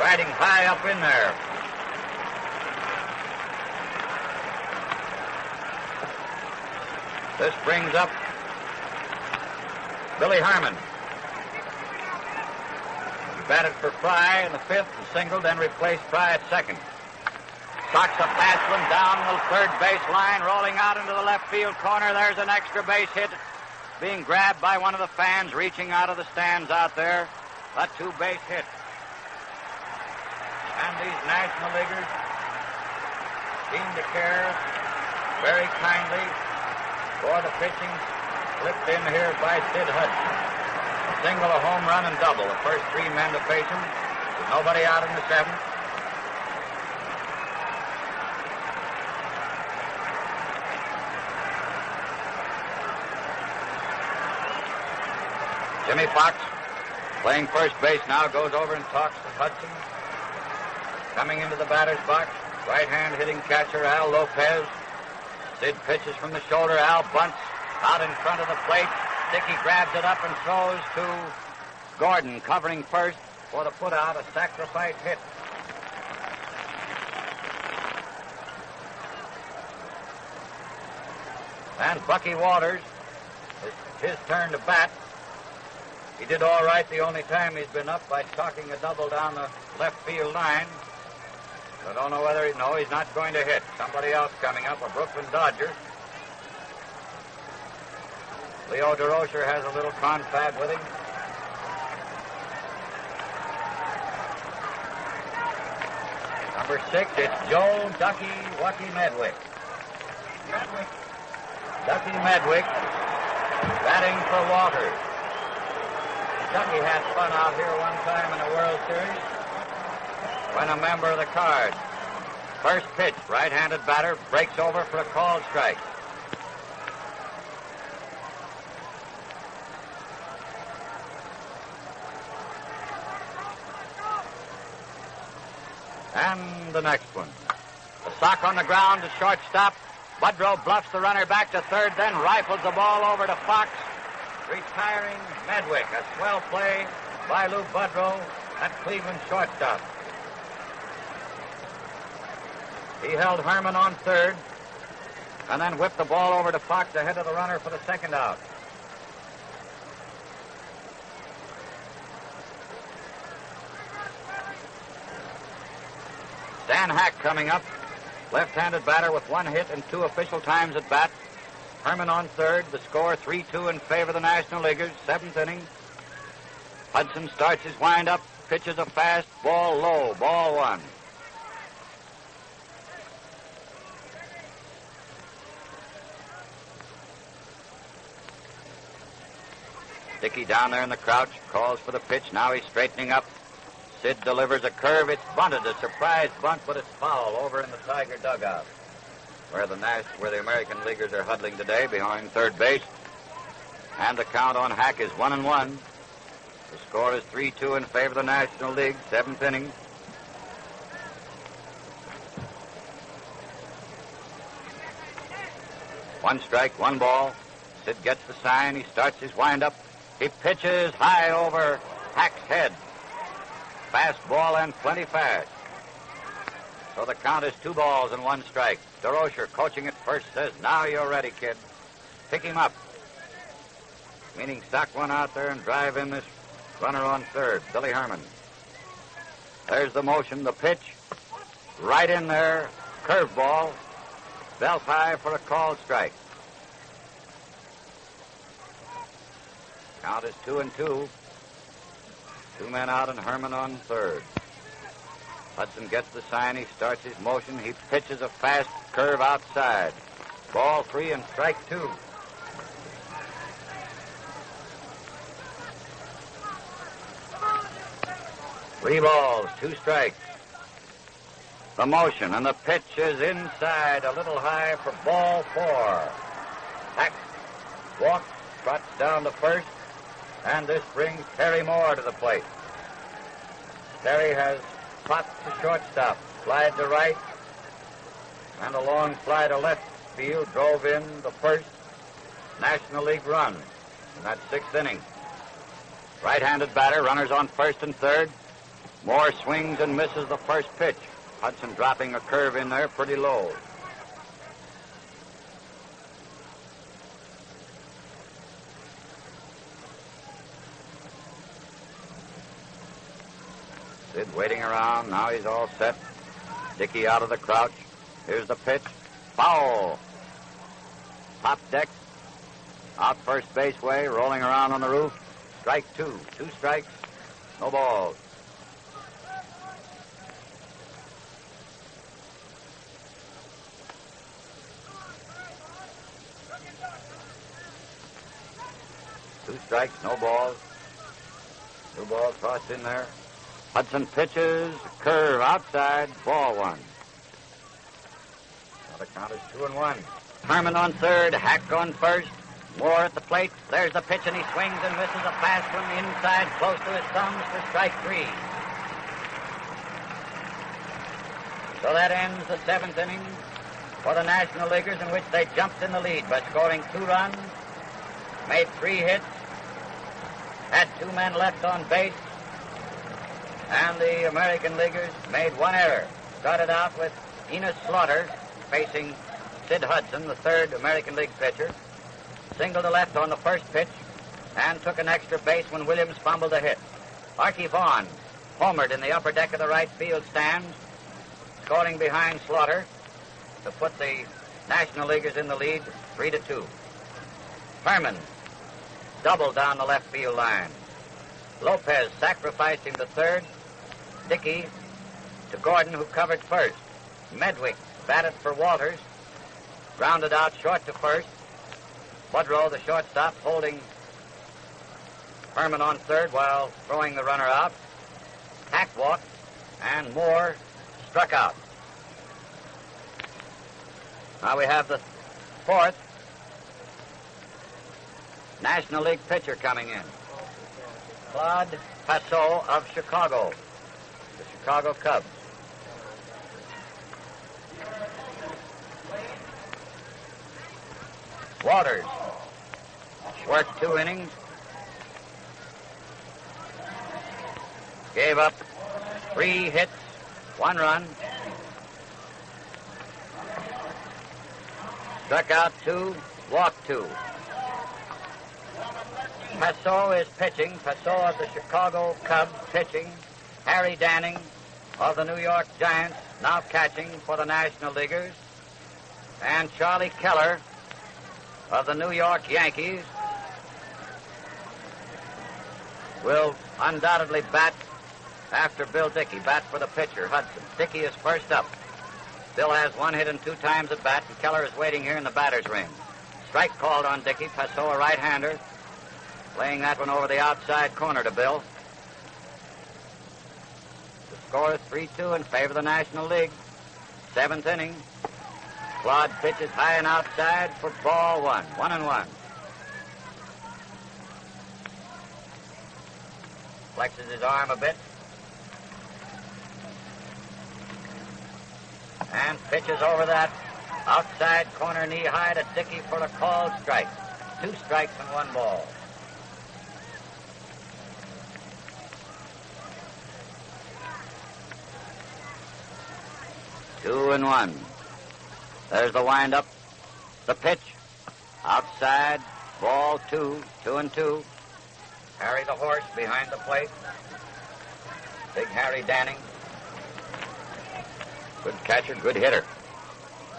riding high up in there. This brings up Billy Harmon. He batted for Fry in the fifth and singled, then replaced Fry at second. Socks a fast one down the third base line, rolling out into the left field corner. There's an extra base hit being grabbed by one of the fans reaching out of the stands out there. A two-base hit. And these National Leaguers seem to care very kindly for the pitching slipped in here by Sid Hudson. A single, a home run, and double. The first three men to face him. With nobody out in the seventh. Jimmy Fox, playing first base now, goes over and talks to Hudson. Coming into the batter's box, right-hand hitting catcher Al Lopez. Sid pitches from the shoulder. Al bunts out in front of the plate. Dickey grabs it up and throws to Gordon, covering first for the put-out, a sacrifice hit. And Bucky Walters, it's his turn to bat. He did all right the only time he's been up by stalking a double down the left field line. I don't know whether he's not going to hit. Somebody else coming up, a Brooklyn Dodger. Leo DeRocher has a little confab with him. Number 6, it's Joe Ducky Wacky Medwick. Ducky Medwick batting for Walters. Ducky had fun out here one time in the World Series when a member of the Cards. First pitch, right-handed batter, breaks over for a called strike. And the next one. The sock on the ground to shortstop. Budrow bluffs the runner back to third, then rifles the ball over to Fox. Retiring Medwick. A swell play by Lou Budrow at Cleveland shortstop. He held Herman on third and then whipped the ball over to Fox ahead of the runner for the second out. Dan Hack coming up. Left-handed batter with one hit and two official times at bat. Herman on third. The score 3-2 in favor of the National Leaguers. Seventh inning. Hudson starts his windup. Pitches a fast ball low. Ball one. Dickey down there in the crouch, calls for the pitch. Now he's straightening up. Sid delivers a curve. It's bunted, a surprise bunt, but it's foul over in the Tiger dugout, where the American Leaguers are huddling today behind third base. And the count on Hack is 1-1. The score is 3-2 in favor of the National League, seventh inning. One strike, one ball. Sid gets the sign. He starts his windup. He pitches high over Hack's head. Fastball and plenty fast. So the count is 2 balls and 1 strike. DeRocher, coaching at first, says, now you're ready, kid. Pick him up. Meaning sock one out there and drive in this runner on third, Billy Herman. There's the motion, the pitch. Right in there, curveball. Belt high for a called strike. Count is 2-2. 2 men out and Herman on third. Hudson gets the sign. He starts his motion. He pitches a fast curve outside. Ball 3 and strike 2. Three balls, 2 strikes. The motion and the pitch is inside, a little high for ball 4. Hack walks, trots down to first, and this brings Terry Moore to the plate. Terry has popped to shortstop, slide to right, and a long fly to left field drove in the first National League run in that 6th inning. Right-handed batter, runners on first and third. Moore swings and misses the first pitch. Hudson dropping a curve in there pretty low. Sid waiting around. Now he's all set. Dickey out of the crouch. Here's the pitch. Foul. Top deck. Out first base way. Rolling around on the roof. Strike 2. 2 strikes. No balls. Two strikes, no balls. 2 balls tossed in there. Hudson pitches, curve outside, ball 1. Now the count is 2-1. Herman on third, Hack on first. Moore at the plate. There's the pitch, and he swings and misses a pass from the inside, close to his thumbs for strike 3. So that ends the 7th inning for the National Leaguers, in which they jumped in the lead by scoring 2 runs, made 3 hits, had 2 men left on base, and the American Leaguers made 1 error. Started out with Enos Slaughter facing Sid Hudson, the 3rd American League pitcher. Singled to left on the first pitch and took an extra base when Williams fumbled a hit. Arky Vaughan homered in the upper deck of the right field stands, scoring behind Slaughter to put the National Leaguers in the lead 3-2. Herman doubled down the left field line. Lopez sacrificed him to third. Dickey to Gordon, who covered first. Medwick batted for Walters, grounded out short to first. Budrow, the shortstop, holding Herman on third while throwing the runner out. Hack walked, and Moore struck out. Now we have the 4th National League pitcher coming in. Claude Passeau of Chicago, the Chicago Cubs. Walters worked 2 innings, gave up 3 hits, 1 run, struck out 2, walked 2. Passeau is pitching. Passeau of the Chicago Cubs pitching. Harry Danning of the New York Giants now catching for the National Leaguers. And Charlie Keller of the New York Yankees will undoubtedly bat after Bill Dickey, bat for the pitcher, Hudson. Dickey is first up. Bill has 1 hit and 2 times at bat, and Keller is waiting here in the batter's ring. Strike called on Dickey. Passeau, a right-hander, Laying that one over the outside corner to Bill. The score is 3-2 in favor of the National League. 7th inning. Claude pitches high and outside for ball 1. 1-1. Flexes his arm a bit. And pitches over that outside corner knee high to Dickey for a called strike. 2 strikes and 1 ball. Two and 1. There's the windup. The pitch. Outside. Ball 2. 2-2. Harry the horse behind the plate. Big Harry Danning. Good catcher, good hitter.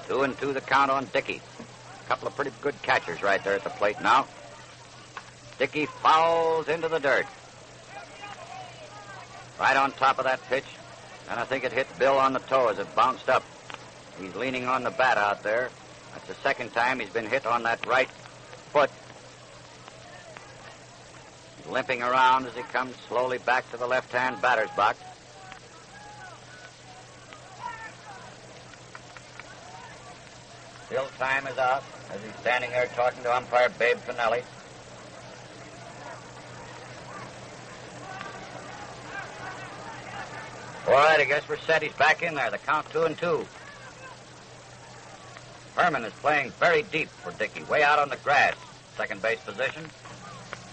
2-2 the count on Dickey. A couple of pretty good catchers right there at the plate now. Dickey fouls into the dirt. Right on top of that pitch. And I think it hit Bill on the toe as it bounced up. He's leaning on the bat out there. That's the second time he's been hit on that right foot. He's limping around as he comes slowly back to the left-hand batter's box. Still time is out as he's standing there talking to umpire Babe Finelli. All right, I guess we're set. He's back in there. The count 2-2. Herman is playing very deep for Dickey, way out on the grass, second base position.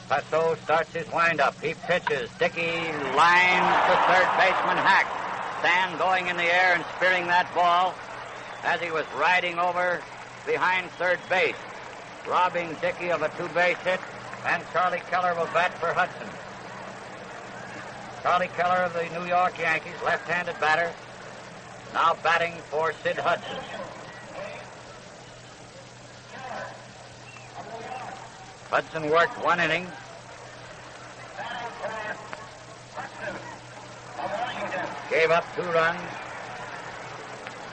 Passeau starts his windup. He pitches. Dickey lines the third baseman Hack. Stan going in the air and spearing that ball as he was riding over behind third base, robbing Dickey of a 2-base hit, and Charlie Keller will bat for Hudson. Charlie Keller of the New York Yankees, left-handed batter, now batting for Sid Hudson. Hudson worked 1 inning. Gave up 2 runs,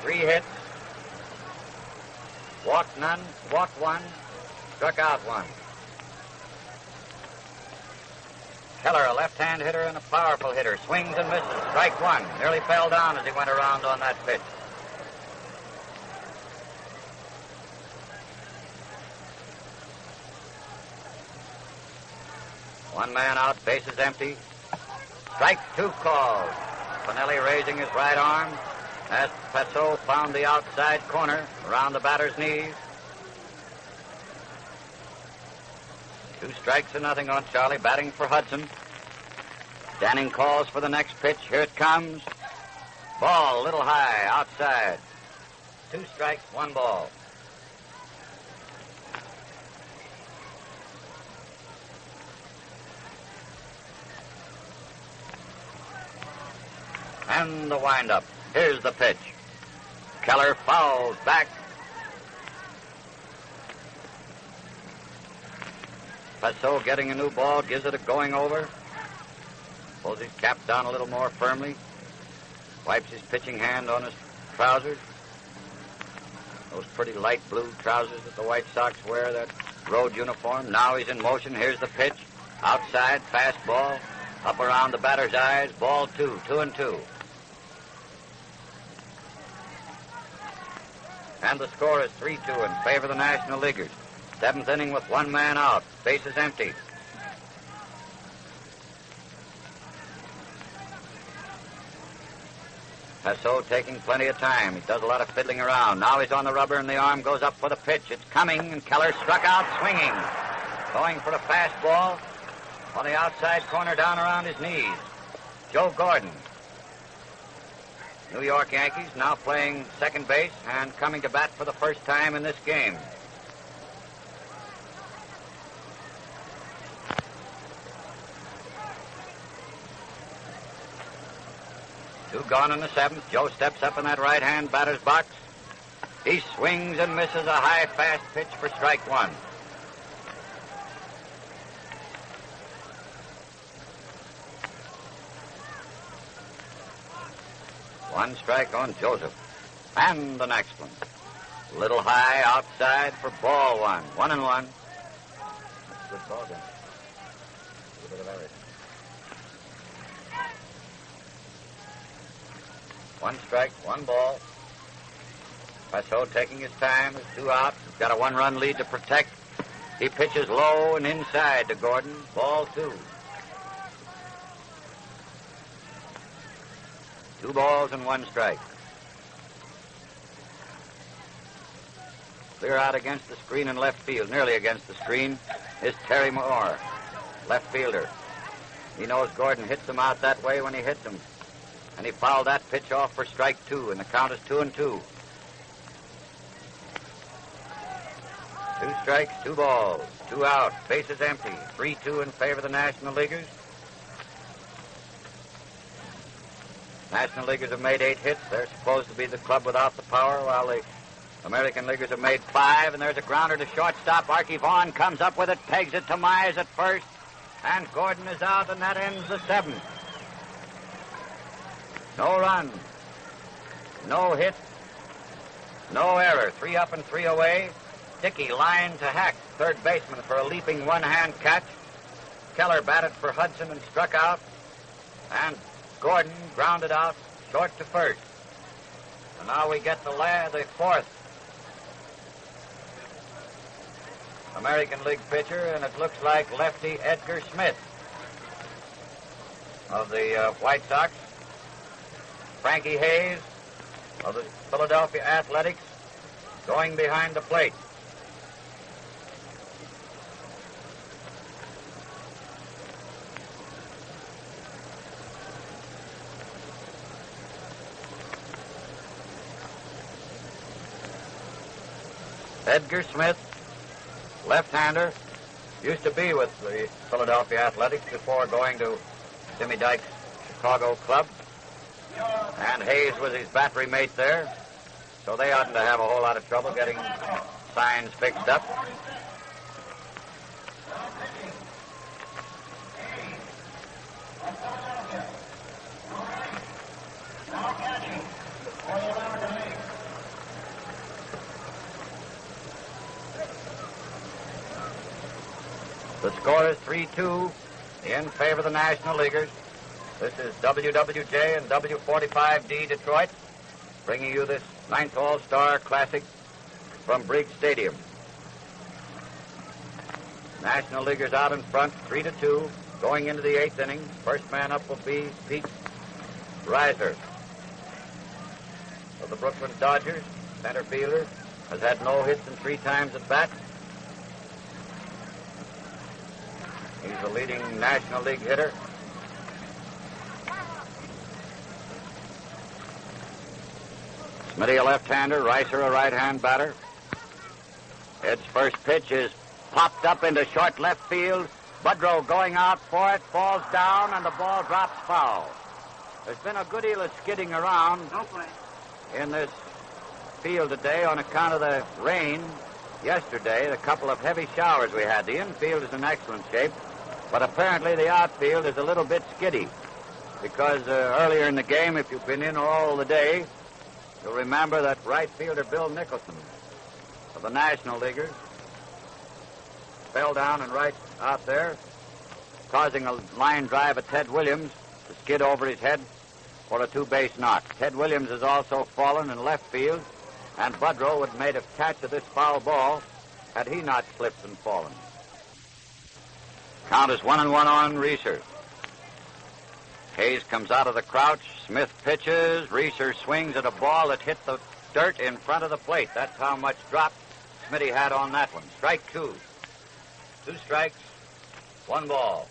3 hits, walked none, walked 1, struck out 1. Keller, a left-hand hitter and a powerful hitter, swings and misses. Strike 1. Nearly fell down as he went around on that pitch. One man out, bases empty. Strike 2 called. Finelli raising his right arm as Passeau found the outside corner around the batter's knees. 2 strikes to nothing on Charlie, batting for Hudson. Danning calls for the next pitch. Here it comes. Ball, a little high, outside. 2 strikes, 1 ball. And the windup. Here's the pitch. Keller fouls back. Passeau getting a new ball, gives it a going over. Pulls his cap down a little more firmly. Wipes his pitching hand on his trousers. Those pretty light blue trousers that the White Sox wear, that road uniform. Now he's in motion. Here's the pitch. Outside, fastball. Up around the batter's eyes. Ball 2, 2-2. And the score is 3-2 in favor of the National Leaguers. 7th inning with 1 man out. Bases empty. Passeau taking plenty of time. He does a lot of fiddling around. Now he's on the rubber and the arm goes up for the pitch. It's coming and Keller struck out swinging. Going for the fastball on the outside corner down around his knees. Joe Gordon. New York Yankees now playing second base and coming to bat for the first time in this game. Two gone in the 7th. Joe steps up in that right-hand batter's box. He swings and misses a high, fast pitch for strike 1. One strike on Joseph. And the next one. Little high outside for ball 1. 1-1. That's a good ball game. One strike, one ball. Passeau taking his time with 2 outs. He's got a 1-run lead to protect. He pitches low and inside to Gordon. Ball 2. 2 balls and 1 strike. Clear out against the screen in left field, nearly against the screen, is Terry Moore, left fielder. He knows Gordon hits him out that way when he hits him. And he fouled that pitch off for strike 2, and the count is 2-2. 2 strikes, 2 balls, 2 out, bases empty, 3-2 in favor of the National Leaguers. National Leaguers have made 8 hits. They're supposed to be the club without the power, while the American Leaguers have made 5, and there's a grounder to shortstop. Arky Vaughan comes up with it, pegs it to Mize at first, and Gordon is out, and that ends the 7th. No run, no hit, no error. 3 up and 3 away. Dickey lined to Hack, third baseman, for a leaping one-hand catch. Keller batted for Hudson and struck out, and Gordon grounded out short to first. And now we get the 4th American League pitcher, and it looks like lefty Edgar Smith of the White Sox. Frankie Hayes of the Philadelphia Athletics going behind the plate. Edgar Smith, left-hander, used to be with the Philadelphia Athletics before going to Timmy Dyke's Chicago club. And Hayes was his battery mate there, so they oughtn't to have a whole lot of trouble getting signs fixed up. The score is 3-2 in favor of the National Leaguers. This is WWJ and W45D Detroit, bringing you this 9th All-Star Classic from Briggs Stadium. National Leaguers out in front, 3-2, going into the 8th inning. First man up will be Pete Reiser of the Brooklyn Dodgers, center fielder, has had no hits and 3 times at bat. He's the leading National League hitter. Smitty, a left-hander, Reiser, a right-hand batter. Ed's first pitch is popped up into short left field. Budrow going out for it, falls down, and the ball drops foul. There's been a good deal of skidding around in this field today on account of the rain yesterday, the couple of heavy showers we had. The infield is in excellent shape, but apparently the outfield is a little bit skiddy because earlier in the game, if you've been in all the day, you'll remember that right fielder Bill Nicholson of the National Leaguers fell down and right out there, causing a line drive at Ted Williams to skid over his head for a 2-base knock. Ted Williams has also fallen in left field, and Budrow would have made a catch of this foul ball had he not slipped and fallen. Count is 1-1 on Reiser. Hayes comes out of the crouch. Smith pitches. Reiser swings at a ball that hit the dirt in front of the plate. That's how much drop Smitty had on that one. Strike 2. 2 strikes, 1 ball.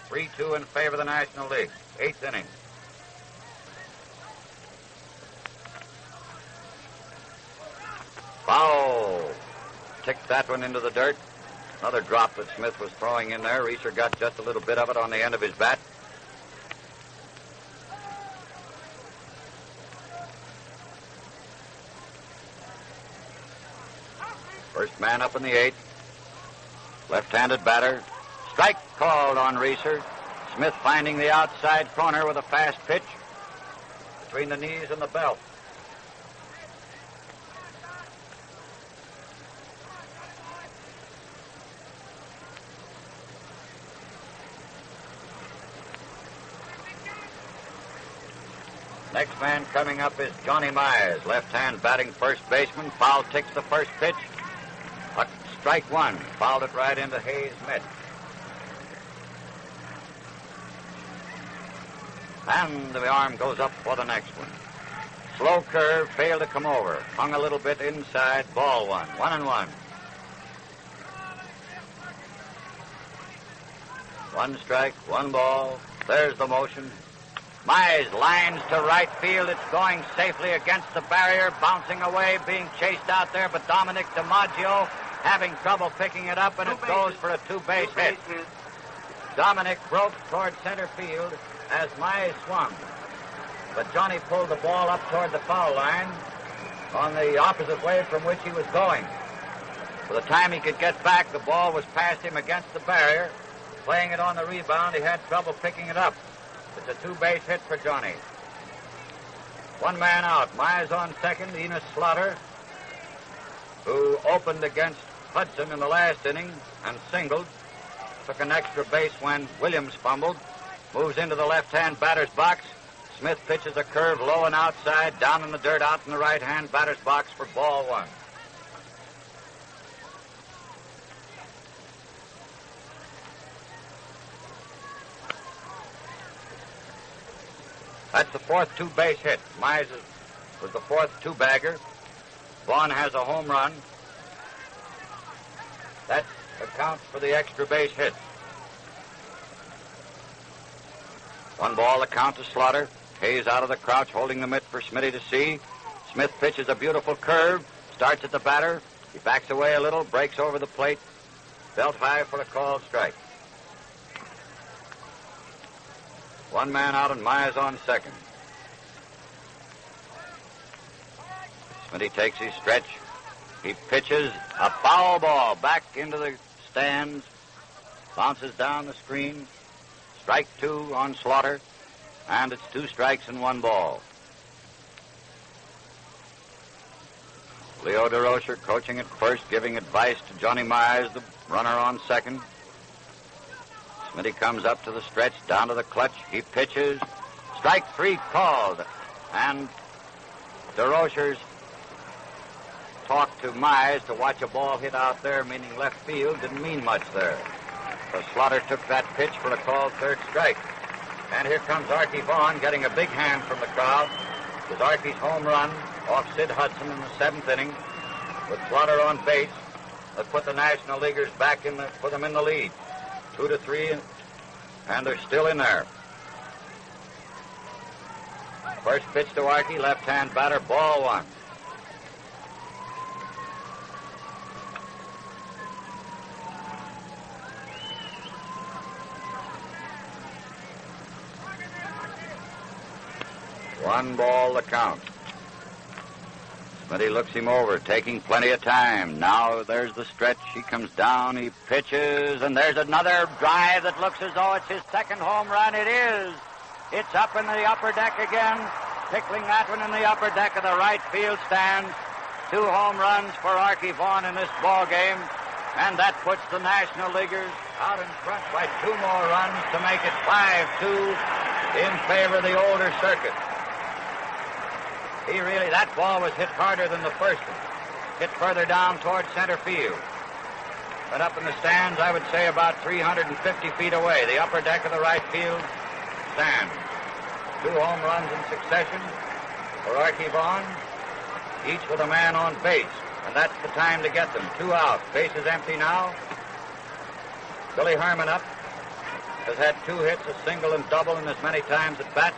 3-2 in favor of the National League. 8th inning. Foul. Kicked that one into the dirt. Another drop that Smith was throwing in there. Reiser got just a little bit of it on the end of his bat. First man up in the 8th. Left-handed batter. Strike called on Reiser. Smith finding the outside corner with a fast pitch between the knees and the belt. Next man coming up is Johnny Mize, left-hand batting first baseman. Foul ticks the first pitch. Strike one. Fouled it right into Hayes' mitt. And the arm goes up for the next one. Slow curve, failed to come over. Hung a little bit inside, ball one. 1-1. One strike, one ball. There's the motion. Mize lines to right field. It's going safely against the barrier, bouncing away, being chased out there, but Gordon DiMaggio having trouble picking it up, and it goes for a two-base hit. Dominic broke toward center field as Mize swung, but Johnny pulled the ball up toward the foul line on the opposite way from which he was going. By the time he could get back, the ball was past him against the barrier. Playing it on the rebound, he had trouble picking it up. It's a two-base hit for Johnny. One man out. Mize on second. Enos Slaughter, who opened against Hudson in the last inning and singled, took an extra base when Williams fumbled, moves into the left-hand batter's box. Smith pitches a curve low and outside, down in the dirt, out in the right-hand batter's box for ball one. That's the fourth two-base hit. Mize was the fourth two-bagger. Vaughan has a home run. That accounts for the extra base hit. One ball, the count to Slaughter. Hayes out of the crouch, holding the mitt for Smitty to see. Smith pitches a beautiful curve, starts at the batter. He backs away a little, breaks over the plate. Belt high for a called strike. One man out and Mize on second. Smitty takes his stretch. He pitches a foul ball back into the stands. Bounces down the screen. Strike two on Slaughter. And it's two strikes and one ball. Leo DeRocher coaching at first, giving advice to Johnny Mize, the runner on second. Smitty comes up to the stretch, down to the clutch. He pitches. Strike three called. And DeRocher's talk to Mize to watch a ball hit out there, meaning left field, didn't mean much there. So Slaughter took that pitch for a called third strike. And here comes Arky Vaughan getting a big hand from the crowd. It was Arky's home run off Sid Hudson in the seventh inning with Slaughter on base that put the National Leaguers back put them in the lead. 2-3, and they're still in there. First pitch to Arky, left-hand batter, ball one. One ball the count. Smitty looks him over, taking plenty of time. Now there's the stretch. He comes down, he pitches, and there's another drive that looks as though it's his second home run. It is. It's up in the upper deck again, tickling that one in the upper deck of the right field stands. Two home runs for Arky Vaughan in this ball game, and that puts the National Leaguers out in front by two more runs to make it 5-2 in favor of the older circuit. That ball was hit harder than the first one. Hit further down towards center field. But up in the stands, I would say about 350 feet away, the upper deck of the right field stand. Two home runs in succession for Arky Vaughan, each with a man on base. And that's the time to get them. Two out. Base is empty now. Billy Herman up. Has had two hits, a single and double, and as many times at bat.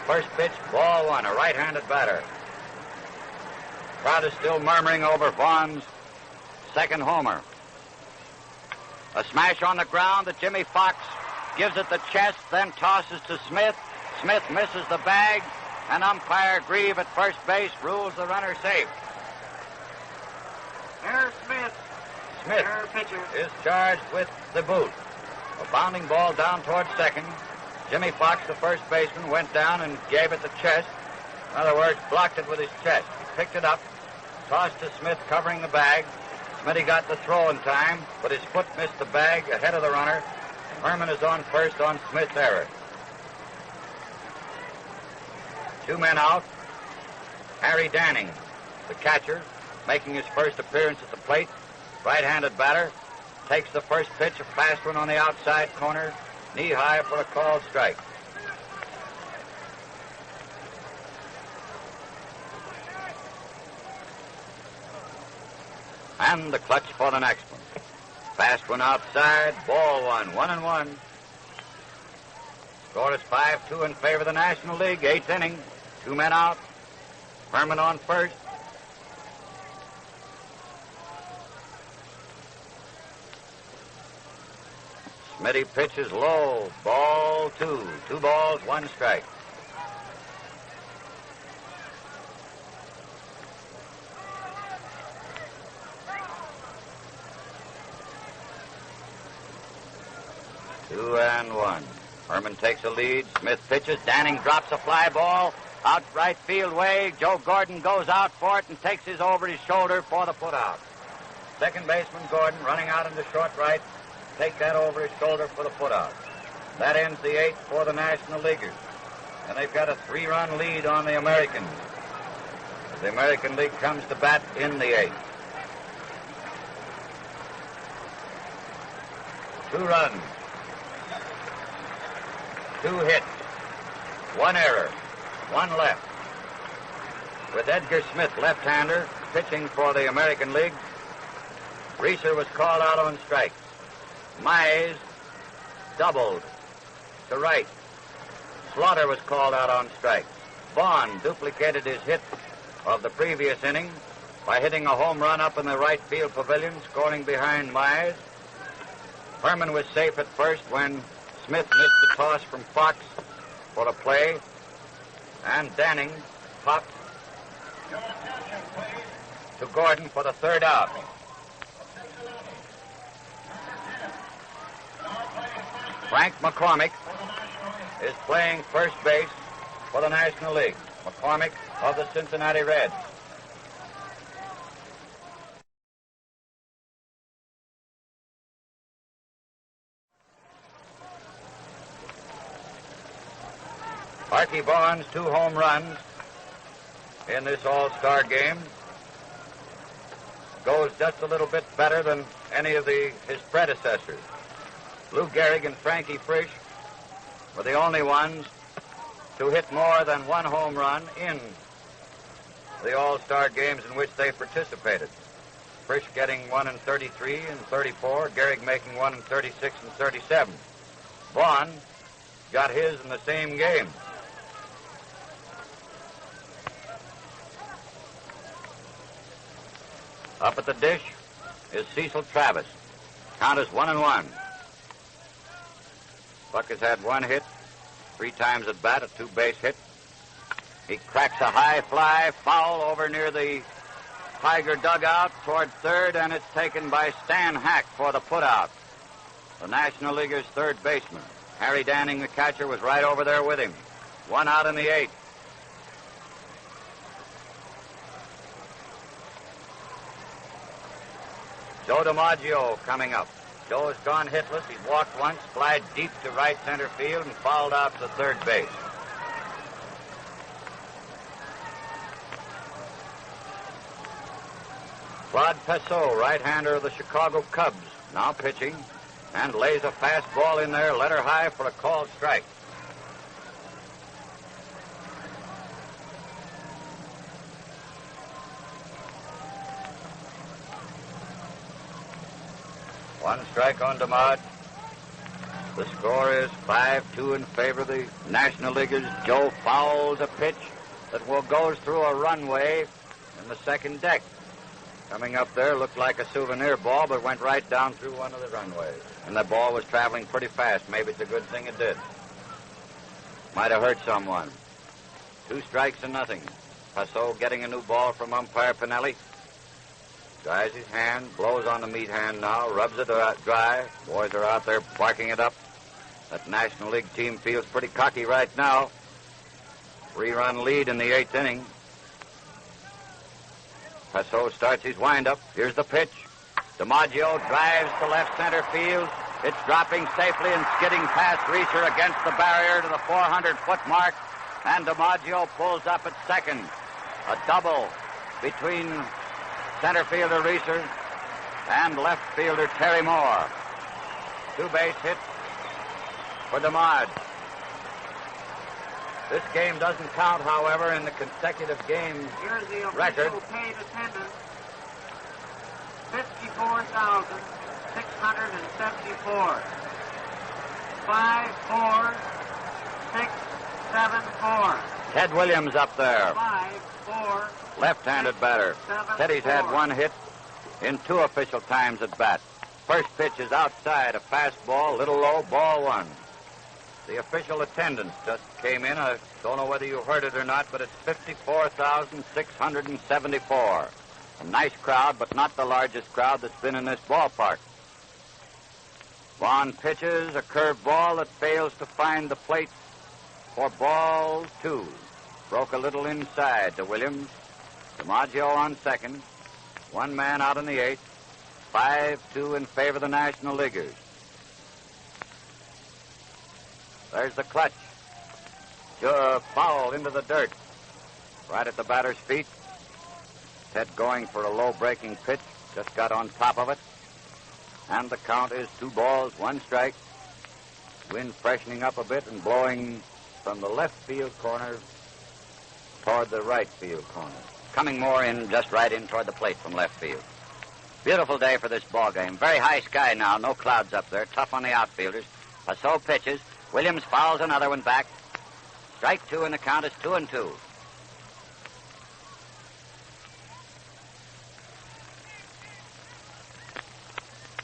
First pitch, ball one, a right-handed batter. Crowd is still murmuring over Vaughan's second homer. A smash on the ground that Jimmy Fox gives it the chest, then tosses to Smith. Smith misses the bag, and umpire Grieve at first base rules the runner safe. There's Smith. Smith is charged with the boot. A bounding ball down towards second. Jimmy Fox, the first baseman, went down and gave it the chest. In other words, blocked it with his chest. He picked it up, tossed to Smith, covering the bag. Smitty got the throw in time, but his foot missed the bag ahead of the runner. And Herman is on first on Smith's error. 2 men out. Harry Danning, the catcher, making his first appearance at the plate. Right-handed batter. Takes the first pitch, a fast one on the outside corner. Knee-high for a called strike. And the clutch for the next one. Fast one outside, ball one, 1-1. Score is 5-2 in favor of the National League. 8th inning, 2 men out. Herman on first. Smitty pitches low, ball 2. 2 balls, 1 strike. Two and 1. Herman takes a lead. Smith pitches. Danning drops a fly ball out right field way. Joe Gordon goes out for it and takes his over his shoulder for the putout. Second baseman Gordon running out into short right. Take that over his shoulder for the putout. That ends the 8th for the National Leaguers. And they've got a 3-run lead on the Americans. The American League comes to bat in the 8th. 2 runs. 2 hits, 1 error, 1 left. With Edgar Smith, left-hander, pitching for the American League, Reeser was called out on strikes. Mize doubled to right. Slaughter was called out on strikes. Vaughan duplicated his hit of the previous inning by hitting a home run up in the right field pavilion, scoring behind Mize. Herman was safe at first when Smith missed the toss from Fox for a play, and Danning popped to Gordon for the 3rd out. Frank McCormick is playing first base for the National League. McCormick of the Cincinnati Reds. Arky Vaughan's 2 home runs in this all-star game goes just a little bit better than any of his predecessors. Lou Gehrig and Frankie Frisch were the only ones to hit more than 1 home run in the all-star games in which they participated. Frisch getting 1 in 33 and 34, Gehrig making 1 in 36 and 37. Vaughan got his in the same game. Up at the dish is Cecil Travis. Count is 1-1. Buck has had 1 hit, 3 times at bat, a 2-base hit. He cracks a high fly, foul over near the Tiger dugout toward third, and it's taken by Stan Hack for the putout. The National Leaguer's third baseman. Harry Danning, the catcher, was right over there with him. 1 out in the 8th. Joe DiMaggio coming up. Joe has gone hitless. He's walked once, flied deep to right center field, and fouled out to third base. Claude Passeau, right-hander of the Chicago Cubs, now pitching, and lays a fastball in there, letter high for a called strike. One strike on DiMaggio. The score is 5-2 in favor of the National Leaguers. Joe fouls a pitch that goes through a runway in the second deck. Coming up there looked like a souvenir ball, but went right down through one of the runways. And the ball was traveling pretty fast. Maybe it's a good thing it did. Might have hurt someone. 2 strikes and nothing. Passeau getting a new ball from umpire Pinelli. Dries his hand, blows on the meat hand now, rubs it dry. Boys are out there barking it up. That National League team feels pretty cocky right now. 3-run lead in the 8th inning. Passeau starts his windup. Here's the pitch. DiMaggio drives to left center field. It's dropping safely and skidding past Reeser against the barrier to the 400-foot mark. And DiMaggio pulls up at second. A double between center fielder Reeser and left fielder Terry Moore. 2 base hits for DiMaggio. This game doesn't count, however, in the consecutive game Here's the record. official paid attendance. 54,674. 5-4-6-7-4. Ted Williams up there. 5-4. Left-handed batter. Said he's had 1 hit in 2 official times at bat. First pitch is outside, a fastball, little low, ball 1. The official attendance just came in. I don't know whether you heard it or not, but it's 54,674. A nice crowd, but not the largest crowd that's been in this ballpark. Vaughan pitches a curved ball that fails to find the plate for ball 2. Broke a little inside to Williams. DiMaggio on second. 1 man out in the 8th. 5-2 in favor of the National Leaguers. There's the clutch. Foul into the dirt. Right at the batter's feet. Ted going for a low breaking pitch. Just got on top of it. And the count is 2 balls, 1 strike. Wind freshening up a bit and blowing from the left field corner toward the right field corner. Coming more in, just right in toward the plate from left field. Beautiful day for this ball game. Very high sky now, no clouds up there. Tough on the outfielders. Passeau pitches. Williams fouls another one back. Strike 2 and the count is 2-2.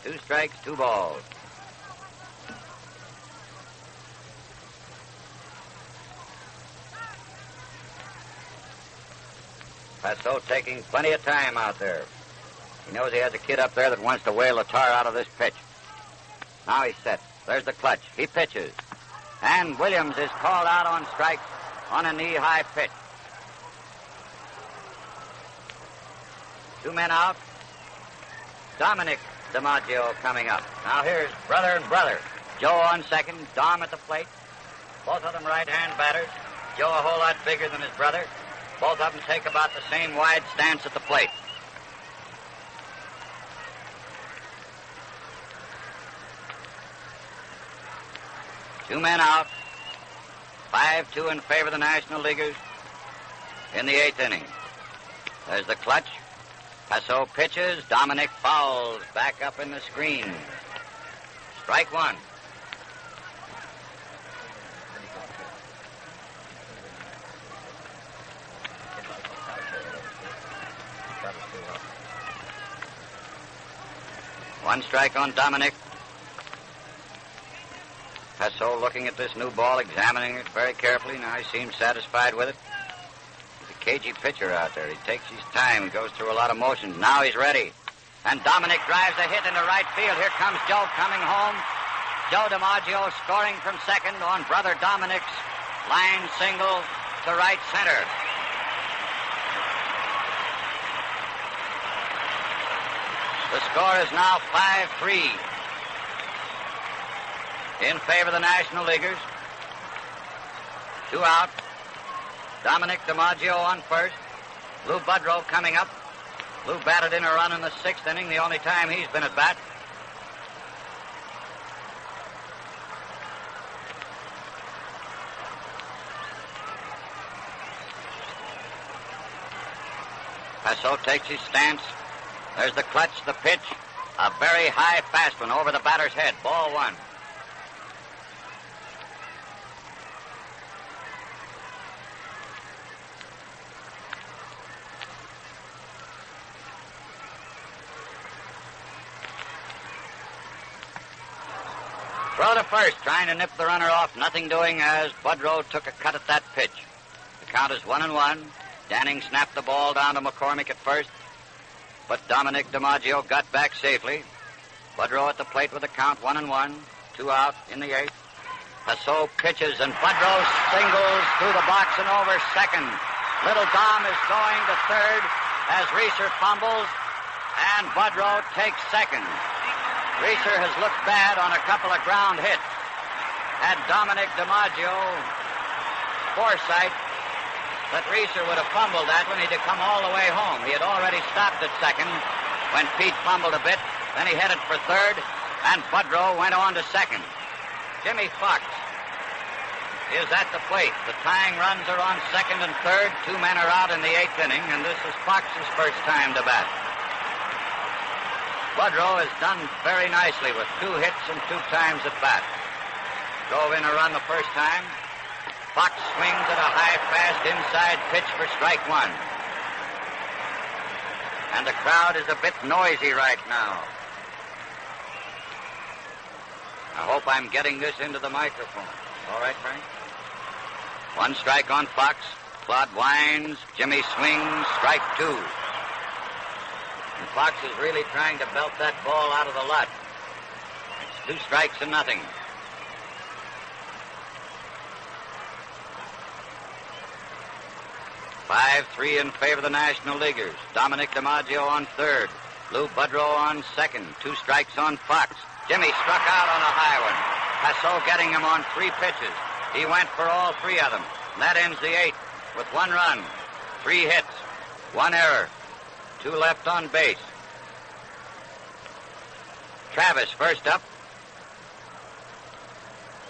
Two strikes, 2 balls. Passeau taking plenty of time out there. He knows he has a kid up there that wants to whale the tar out of this pitch. Now he's set. There's the clutch. He pitches. And Williams is called out on strikes on a knee-high pitch. 2 men out. Dominic DiMaggio coming up. Now here's brother and brother. Joe on second, Dom at the plate. Both of them right-hand batters. Joe a whole lot bigger than his brother. Both of them take about the same wide stance at the plate. Two men out. 5-2 in favor of the National Leaguers in the 8th inning. There's the clutch. Passeau pitches. Dominic fouls back up in the screen. Strike 1. One strike on Dominic. Passeau looking at this new ball, examining it very carefully. Now he seems satisfied with it. He's a cagey pitcher out there. He takes his time. He goes through a lot of motions. Now he's ready. And Dominic drives a hit into right field. Here comes Joe coming home. Joe DiMaggio scoring from second on brother Dominic's line single to right center. The score is now 5-3 in favor of the National Leaguers. 2 out. Dominic DiMaggio on first. Lou Budrow coming up. Lou batted in a run in the 6th inning, the only time he's been at bat. Passeau takes his stance. There's the clutch, the pitch. A very high fast one over the batter's head. Ball 1. Throw to first, trying to nip the runner off. Nothing doing as Budrow took a cut at that pitch. The count is 1-1. Danning snapped the ball down to McCormick at first, but Dominic DiMaggio got back safely. Budrow at the plate with the count 1-1. 2 out in the 8th. Passeau pitches, and Budrow singles through the box and over second. Little Dom is going to third as Reeser fumbles, and Budrow takes second. Reeser has looked bad on a couple of ground hits. Had Dominic DiMaggio foresight that Reeser would have fumbled that one. He'd have come all the way home. He had already stopped at second when Pete fumbled a bit. Then he headed for third, and Budrow went on to second. Jimmy Fox is at the plate. The tying runs are on second and third. 2 men are out in the 8th inning, and this is Fox's first time to bat. Budrow has done very nicely with 2 hits and 2 times at bat. Drove in a run the first time. Fox swings at a high, fast inside pitch for strike 1. And the crowd is a bit noisy right now. I hope I'm getting this into the microphone. All right, Frank? 1 strike on Fox. Claude winds. Jimmy swings. Strike 2. And Fox is really trying to belt that ball out of the lot. It's 2 strikes and nothing. Five, 3 in favor of the National Leaguers. Dominic DiMaggio on third. Lou Budrow on second. 2 strikes on Fox. Jimmy struck out on a high one. Passeau getting him on 3 pitches. He went for all 3 of them. And that ends the 8th with 1 run, 3 hits, 1 error, 2 left on base. Travis first up.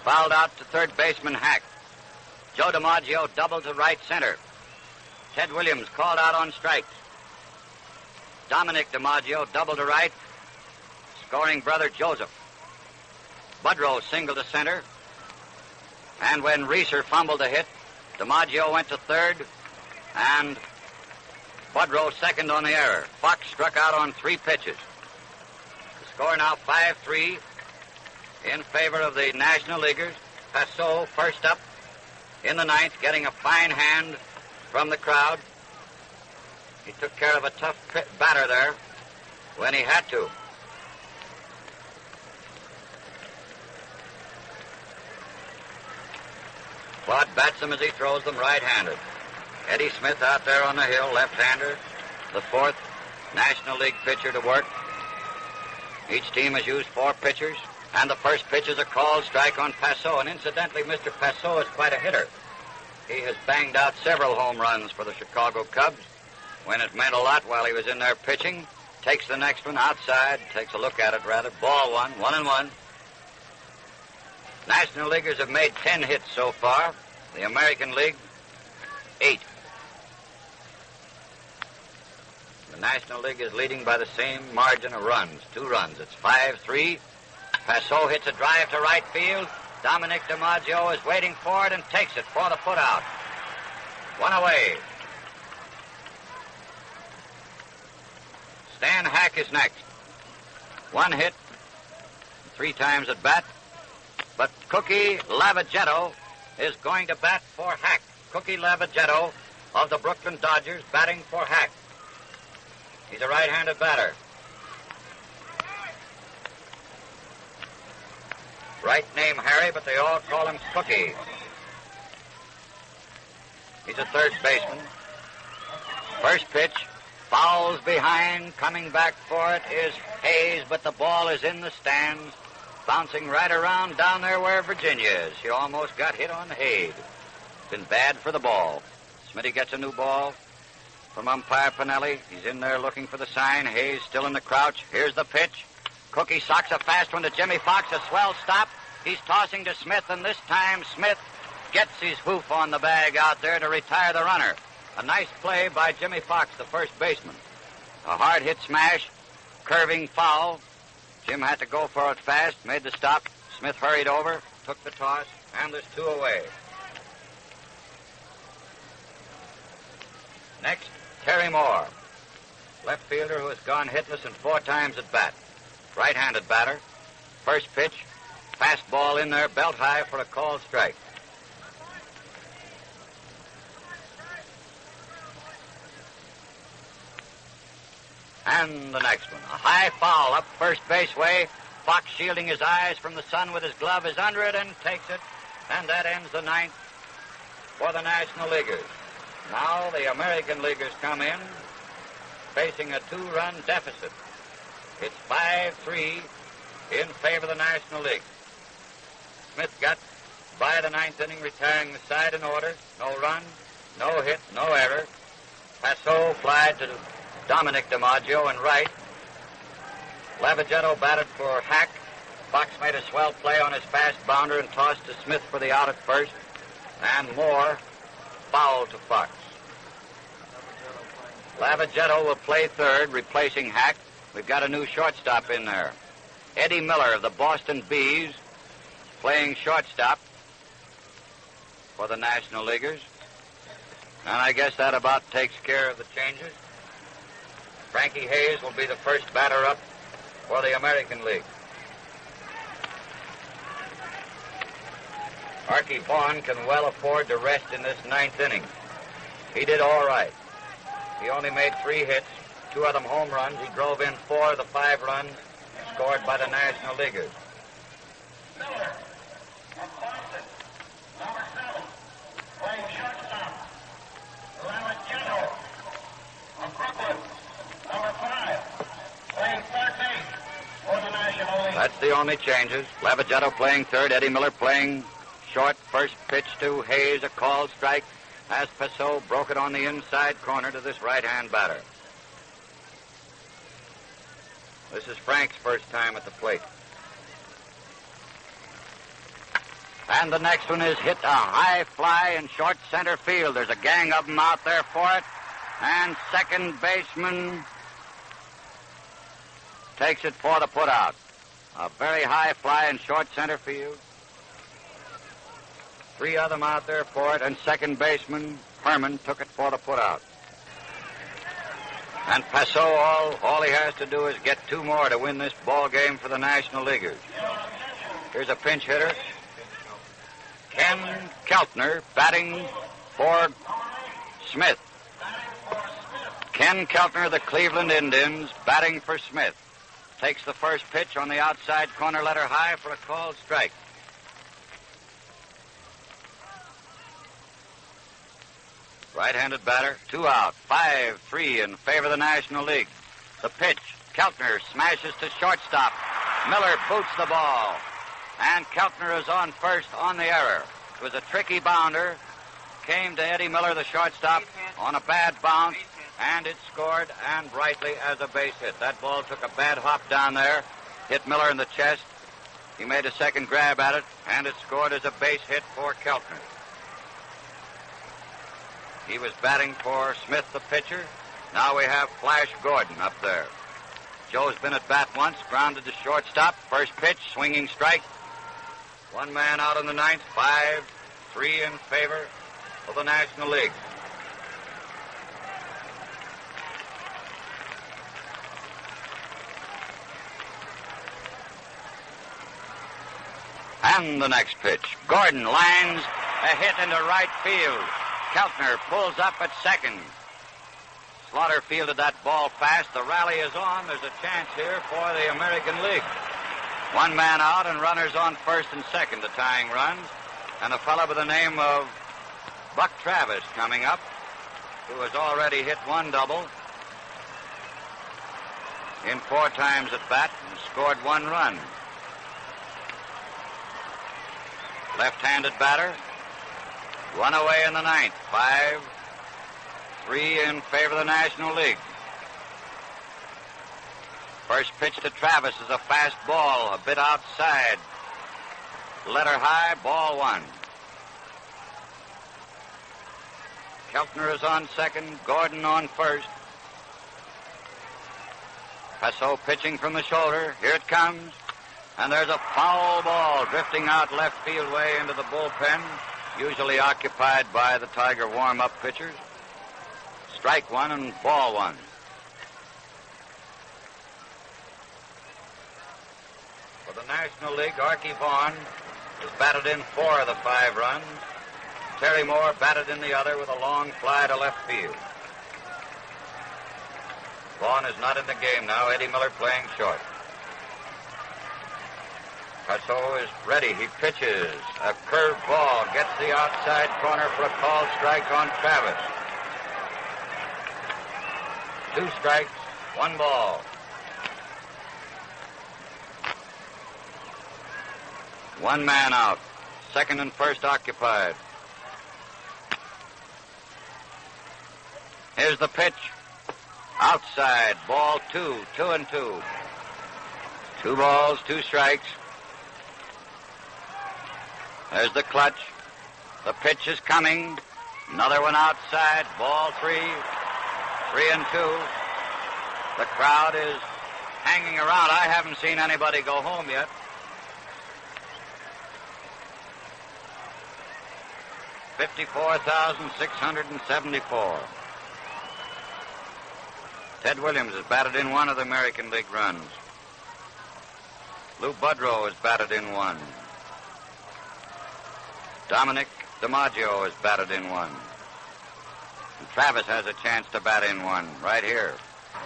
Fouled out to third baseman Hack. Joe DiMaggio doubled to right center. Ted Williams called out on strikes. Dominic DiMaggio doubled to right, scoring brother Joseph. Budrow singled to center. And when Reeser fumbled a hit, DiMaggio went to third, and Budrow second on the error. Fox struck out on 3 pitches. The score now 5-3 in favor of the National Leaguers. Passeau first up in the 9th, getting a fine hand from the crowd. He took care of a tough batter there when he had to. Claude bats him as he throws them right-handed. Eddie Smith out there on the hill, left-hander, the 4th National League pitcher to work. Each team has used 4 pitchers, and the first pitch is a called strike on Passeau. And incidentally, Mr. Passeau is quite a hitter. He has banged out several home runs for the Chicago Cubs when it meant a lot while he was in there pitching. Takes the next one outside, takes a look at it rather. Ball 1, 1-1. National Leaguers have made 10 hits so far. The American League, 8. The National League is leading by the same margin of runs, 2 runs. It's 5-3. Passeau hits a drive to right field. Dominic DiMaggio is waiting for it and takes it for the put-out. 1 away. Stan Hack is next. 1 hit, 3 times at bat. But Cookie Lavagetto is going to bat for Hack. Cookie Lavagetto of the Brooklyn Dodgers batting for Hack. He's a right-handed batter. Right name Harry, but they all call him Cookie. He's a third baseman. First pitch, fouls behind. Coming back for it is Hayes, but the ball is in the stands. Bouncing right around down there where Virginia is. She almost got hit on the head. Been bad for the ball. Smitty gets a new ball from umpire Pinelli. He's in there looking for the sign. Hayes still in the crouch. Here's the pitch. Cookie socks a fast one to Jimmy Fox. A swell stop. He's tossing to Smith, and this time Smith gets his hoof on the bag out there to retire the runner. A nice play by Jimmy Fox, the first baseman. A hard hit smash, curving foul. Jim had to go for it fast, made the stop. Smith hurried over, took the toss, and there's 2 away. Next, Terry Moore, left fielder who has gone hitless and 4 times at bat. Right-handed batter. First pitch, fastball in there, belt high for a called strike. And the next one, a high foul up first base way. Fox, shielding his eyes from the sun with his glove, is under it and takes it. And that ends the 9th for the National Leaguers. Now the American Leaguers come in, facing a 2-run deficit. It's 5-3 in favor of the National League. Smith got by the ninth inning, retiring the side in order. No run, no hit, no error. Passeau flied to Dominic DiMaggio in right. Lavagetto batted for Hack. Fox made a swell play on his fast bounder and tossed to Smith for the out at first. And Moore fouled to Fox. Lavagetto will play third, replacing Hack. We've got a new shortstop in there. Eddie Miller of the Boston Bees playing shortstop for the National Leaguers. And I guess that about takes care of the changes. Frankie Hayes will be the first batter up for the American League. Arky Vaughan can well afford to rest in this ninth inning. He did all right. He only made 3 hits, 2 of them home runs. He drove in 4 of the 5 runs scored by the National Leaguers. Miller of Boston, number 7, playing shortstop. Lavagetto of Brooklyn, number 5, playing third base for the National League. That's the only changes. Lavagetto playing third, Eddie Miller playing short. First pitch to Hayes, a called strike, as Passeau broke it on the inside corner to this right-hand batter. This is Frank's first time at the plate. And the next one is hit a high fly in short center field. There's a gang of them out there for it. And second baseman takes it for the putout. A very high fly in short center field. 3 of them out there for it, and second baseman Herman took it for the putout. And Passeau, all he has to do is get 2 more to win this ball game for the National Leaguers. Here's a pinch hitter. Ken Keltner batting for Smith. Ken Keltner of the Cleveland Indians batting for Smith. Takes the first pitch on the outside corner letter high for a called strike. Right-handed batter, 2 out, 5-3 in favor of the National League. The pitch, Keltner smashes to shortstop. Miller boots the ball. And Keltner is on first on the error. It was a tricky bounder. Came to Eddie Miller, the shortstop, on a bad bounce, and it scored, and rightly, as a base hit. That ball took a bad hop down there, hit Miller in the chest. He made a second grab at it, and it scored as a base hit for Keltner. He was batting for Smith, the pitcher. Now we have Flash Gordon up there. Joe's been at bat once, grounded to shortstop. First pitch, swinging strike. 1 man out in the ninth, 5-3 in favor of the National League. And the next pitch. Gordon lines a hit into right field. Keltner pulls up at second. Slaughter fielded that ball fast. The rally is on. There's a chance here for the American League. 1 man out and runners on first and second, the tying runs. And a fellow by the name of Buck Travis coming up, who has already hit 1 double in 4 times at bat and scored 1 run. Left-handed batter. 1 away in the ninth. 5-3 in favor of the National League. First pitch to Travis is a fast ball, a bit outside. Letter high, ball 1. Keltner is on second, Gordon on first. Passeau pitching from the shoulder. Here it comes. And there's a foul ball drifting out left field way into the bullpen, usually occupied by the Tiger warm-up pitchers. Strike 1 and ball 1. For the National League, Arky Vaughan has batted in 4 of the 5 runs. Terry Moore batted in the other with a long fly to left field. Vaughan is not in the game now. Eddie Miller playing short. Passeau is ready. He pitches. A curved ball gets the outside corner for a called strike on Travis. 2 strikes, 1 ball. 1 man out. Second and first occupied. Here's the pitch. Outside. Ball 2. 2-2. 2 balls, 2 strikes. There's the clutch. The pitch is coming. Another one outside. Ball 3. 3-2. The crowd is hanging around. I haven't seen anybody go home yet. $54,674. Ted Williams has batted in 1 of the American League runs. Lou Budrow has batted in 1. Dominic DiMaggio has batted in 1. And Travis has a chance to bat in 1 right here.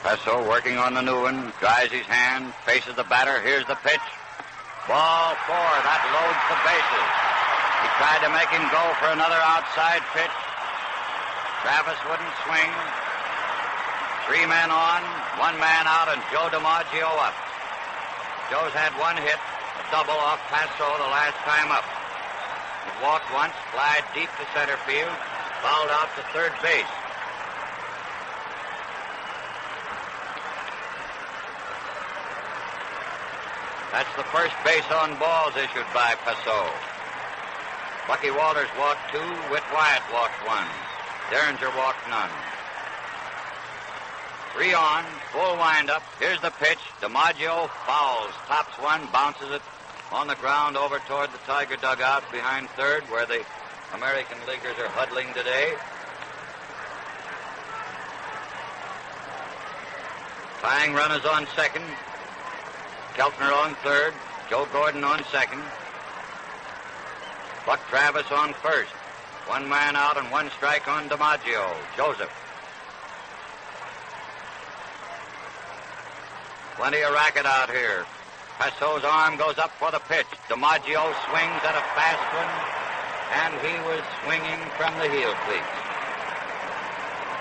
Passeau working on the new one, dries his hand, faces the batter. Here's the pitch. Ball 4. That loads the bases. He tried to make him go for another outside pitch. Travis wouldn't swing. 3 men on, 1 man out, and Joe DiMaggio up. Joe's had 1 hit, a double off Passeau the last time up. He walked once, flied deep to center field, fouled out to third base. That's the first base on balls issued by Passeau. Bucky Walters walked 2, Whit Wyatt walked 1. Derringer walked none. 3 on, full windup. Here's the pitch. DiMaggio fouls, tops 1, bounces it on the ground over toward the Tiger dugout behind third, where the American Leaguers are huddling today. Tying run is on second. Keltner on third. Joe Gordon on second. Buck Travis on first. 1 man out and 1 strike on DiMaggio. Joseph. Plenty of racket out here. Passeau's arm goes up for the pitch. DiMaggio swings at a fast one, and he was swinging from the heel cleats.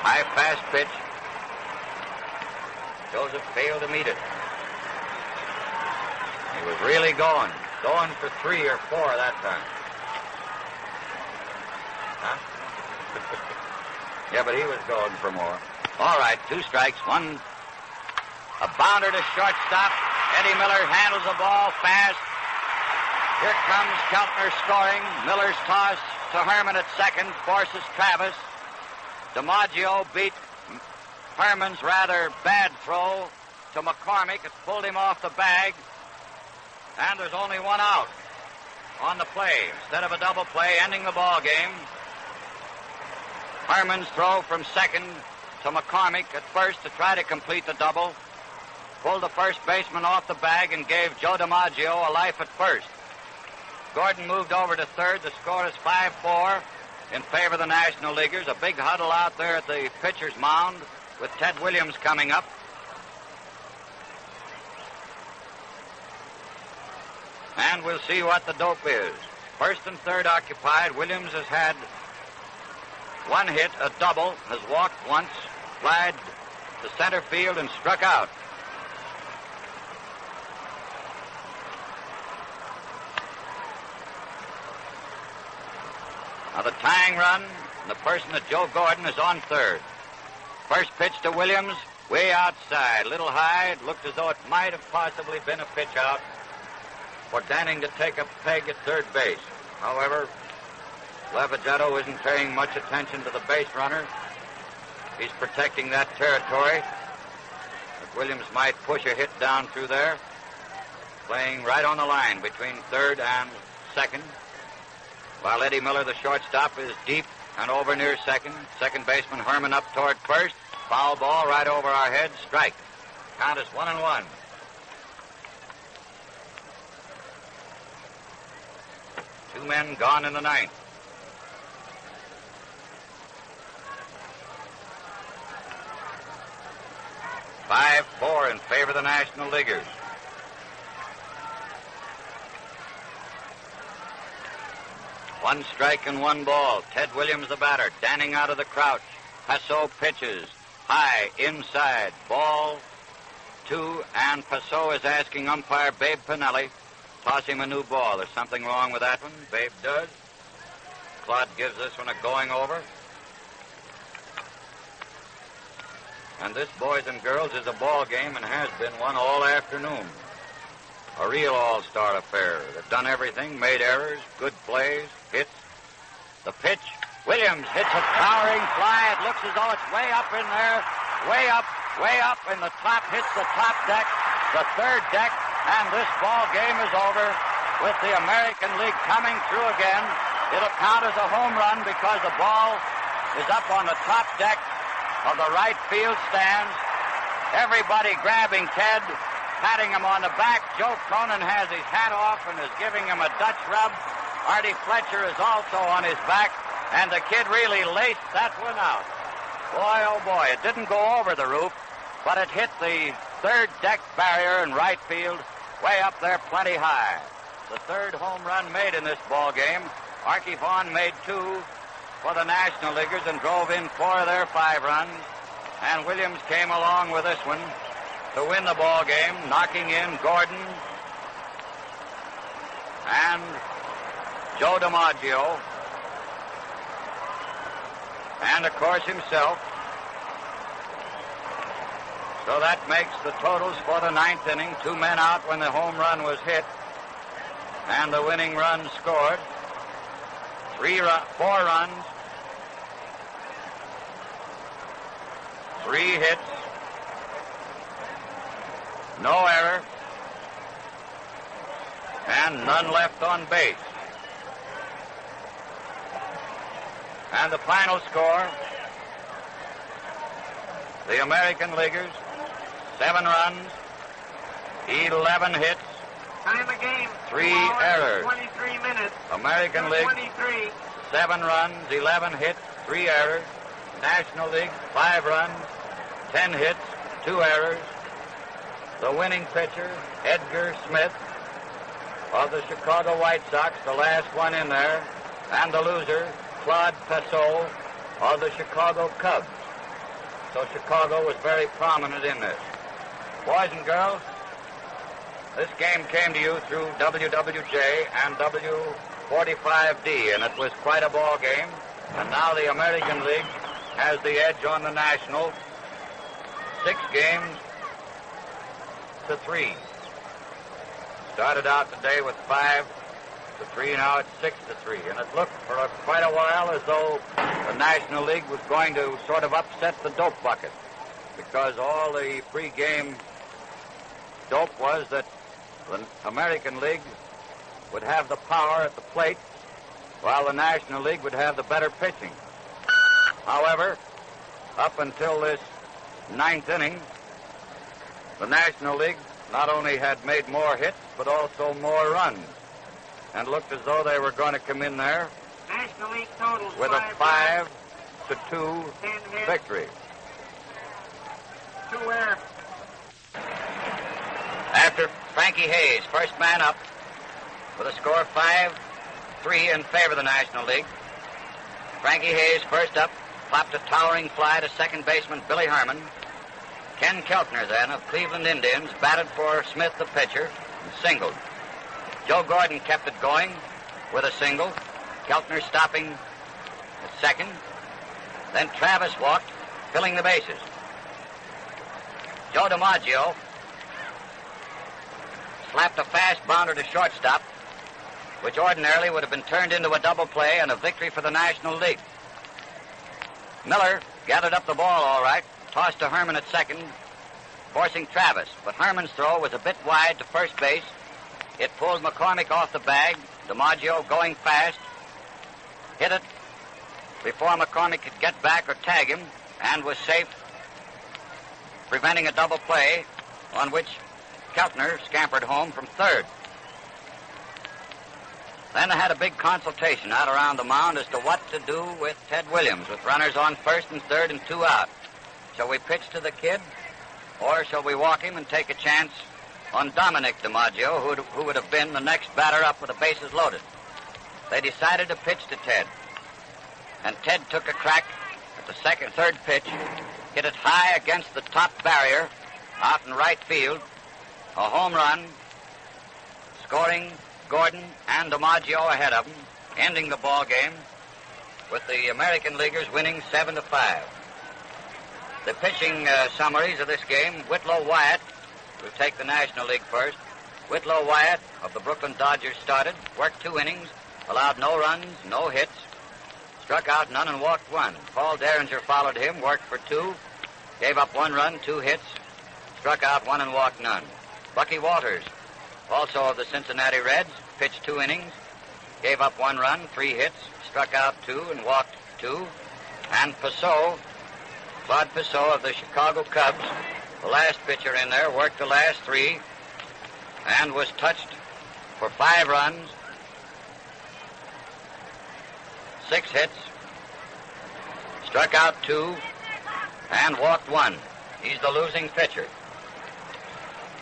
High fast pitch. Joseph failed to meet it. He was really going for 3 or 4 that time. Huh? Yeah, but he was going for more. All right, 2 strikes, 1. A bounder to shortstop. Eddie Miller handles the ball fast. Here comes Keltner scoring. Miller's toss to Herman at second forces Travis. DiMaggio beat Herman's rather bad throw to McCormick. It pulled him off the bag. And there's only 1 out on the play instead of a double play ending the ball game. Herman's throw from second to McCormick at first to try to complete the double. Pulled the first baseman off the bag and gave Joe DiMaggio a life at first. Gordon moved over to third. The score is 5-4 in favor of the National Leaguers. A big huddle out there at the pitcher's mound with Ted Williams coming up. And we'll see what the dope is. First and third occupied. Williams has had 1 hit, a double, has walked once, flied to center field, and struck out. Now the tying run, the person of Joe Gordon is on third. First pitch to Williams, way outside, little high. It looked as though it might have possibly been a pitch out for Danning to take a peg at third base. However, Lavagetto isn't paying much attention to the base runner. He's protecting that territory. But Williams might push a hit down through there, playing right on the line between third and second. While Eddie Miller, the shortstop, is deep and over near second. Second baseman Herman up toward first. Foul ball right over our heads. Strike. Count is 1-1. Two men gone in the ninth. Five, 4 in favor of the National Leaguers. One strike and 1 ball. Ted Williams, the batter. Danning out of the crouch. Passeau pitches. High, inside. Ball 2, and Passeau is asking umpire Babe Pinelli toss him a new ball. There's something wrong with that one. Babe does. Claude gives this one a going over. And this, boys and girls, is a ball game and has been one all afternoon. A real all-star affair. They've done everything, made errors, good plays, hits. The pitch, Williams hits a towering fly. It looks as though it's way up in there, way up, and the top hits the top deck, the third deck, and this ball game is over with the American League coming through again. It'll count as a home run because the ball is up on the top deck of the right field stands. Everybody grabbing Ted, patting him on the back. Joe Cronin has his hat off and is giving him a Dutch rub. Artie Fletcher is also on his back, and the kid really laced that one out. Boy, oh boy, it didn't go over the roof, but it hit the third deck barrier in right field, way up there plenty high. The third home run made in this ball game. Arky Vaughan made 2 for the National Leaguers and drove in 4 of their 5 runs. And Williams came along with this one to win the ball game, knocking in Gordon and Joe DiMaggio, and of course himself. So that makes the totals for the 9th inning. 2 men out when the home run was hit and the winning run scored. 4 runs, 3 hits, no error, and none left on base. And the final score, the American Leaguers, 7 runs, 11 hits, Time of game, 3 errors. 23 minutes. American League, 23. 7 runs, 11 hits, 3 errors. National League, 5 runs, 10 hits, 2 errors. The winning pitcher, Edgar Smith of the Chicago White Sox, the last one in there. And the loser, Claude Passeau of the Chicago Cubs. So Chicago was very prominent in this. Boys and girls, this game came to you through WWJ and W45D, and it was quite a ball game. And now the American League has the edge on the National, 6 games to 3. Started out today with 5 to 3, now it's 6 to 3. And it looked for quite a while as though the National League was going to sort of upset the dope bucket, because all the pre-game dope was that the American League would have the power at the plate, while the National League would have the better pitching. However, up until this 9th inning, the National League not only had made more hits, but also more runs, and looked as though they were going to come in there National League totals with a 5 to 2 victory. 2 errors. After Frankie Hayes, first man up, with a score of 5-3 in favor of the National League. Frankie Hayes, first up, popped a towering fly to second baseman Billy Herman. Ken Keltner, then, of Cleveland Indians, batted for Smith, the pitcher, and singled. Joe Gordon kept it going with a single. Keltner stopping at second. Then Travis walked, filling the bases. Joe DiMaggio slapped a fast bounder to shortstop, which ordinarily would have been turned into a double play and a victory for the National League. Miller gathered up the ball all right, tossed to Herman at second, forcing Travis, but Herman's throw was a bit wide to first base. It pulled McCormick off the bag. DiMaggio, going fast, hit it before McCormick could get back or tag him, and was safe, preventing a double play, on which Keltner scampered home from third. Then they had a big consultation out around the mound as to what to do with Ted Williams, with runners on first and third and 2 out. Shall we pitch to the kid, or shall we walk him and take a chance on Dominic DiMaggio, who would have been the next batter up with the bases loaded? They decided to pitch to Ted. And Ted took a crack at the third pitch, hit it high against the top barrier out in right field. A home run scoring Gordon and DiMaggio ahead of them, ending the ball game with the American Leaguers winning 7-5. The pitching summaries of this game: Whitlow Wyatt, who take the National League first. Whitlow Wyatt of the Brooklyn Dodgers started, worked 2 innings, allowed no runs, no hits, struck out none and walked 1. Paul Derringer followed him, worked for 2, gave up 1 run, 2 hits, struck out 1 and walked none. Bucky Walters, also of the Cincinnati Reds, pitched 2 innings, gave up 1 run, 3 hits, struck out 2 and walked 2. And Passeau, Claude Passeau of the Chicago Cubs, the last pitcher in there, worked the last 3 and was touched for 5 runs, 6 hits, struck out 2, and walked 1. He's the losing pitcher.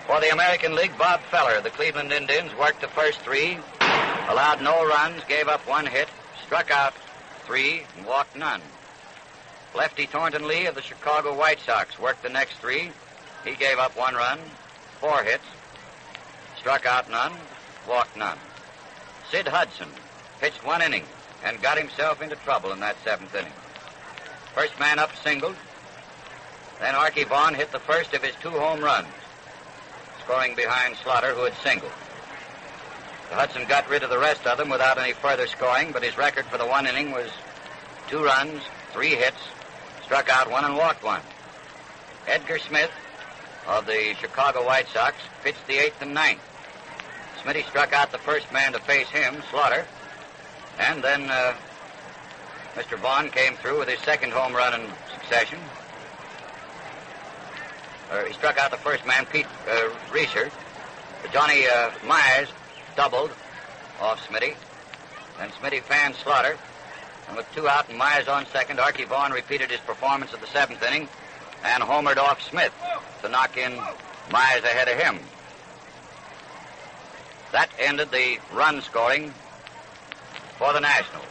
For the American League, Bob Feller of the Cleveland Indians worked the first 3, allowed no runs, gave up 1 hit, struck out 3, and walked none. Lefty Thornton Lee of the Chicago White Sox worked the next 3. He gave up 1 run, 4 hits, struck out none, walked none. Sid Hudson pitched 1 inning and got himself into trouble in that 7th inning. First man up singled. Then Arky Vaughan hit the first of his 2 home runs, scoring behind Slaughter, who had singled. Hudson got rid of the rest of them without any further scoring, but his record for the 1 inning was 2 runs, 3 hits, struck out 1 and walked 1. Edgar Smith of the Chicago White Sox pitched the 8th and 9th. Smitty struck out the first man to face him, Slaughter, and then Mr. Vaughan came through with his 2nd home run in succession. He struck out the first man, Pete Reeser. Johnny Myers doubled off Smitty, and Smitty fanned Slaughter. And with 2 out and Myers on second, Arky Vaughan repeated his performance of the 7th inning and homered off Smith to knock in Myers ahead of him. That ended the run scoring for the Nationals.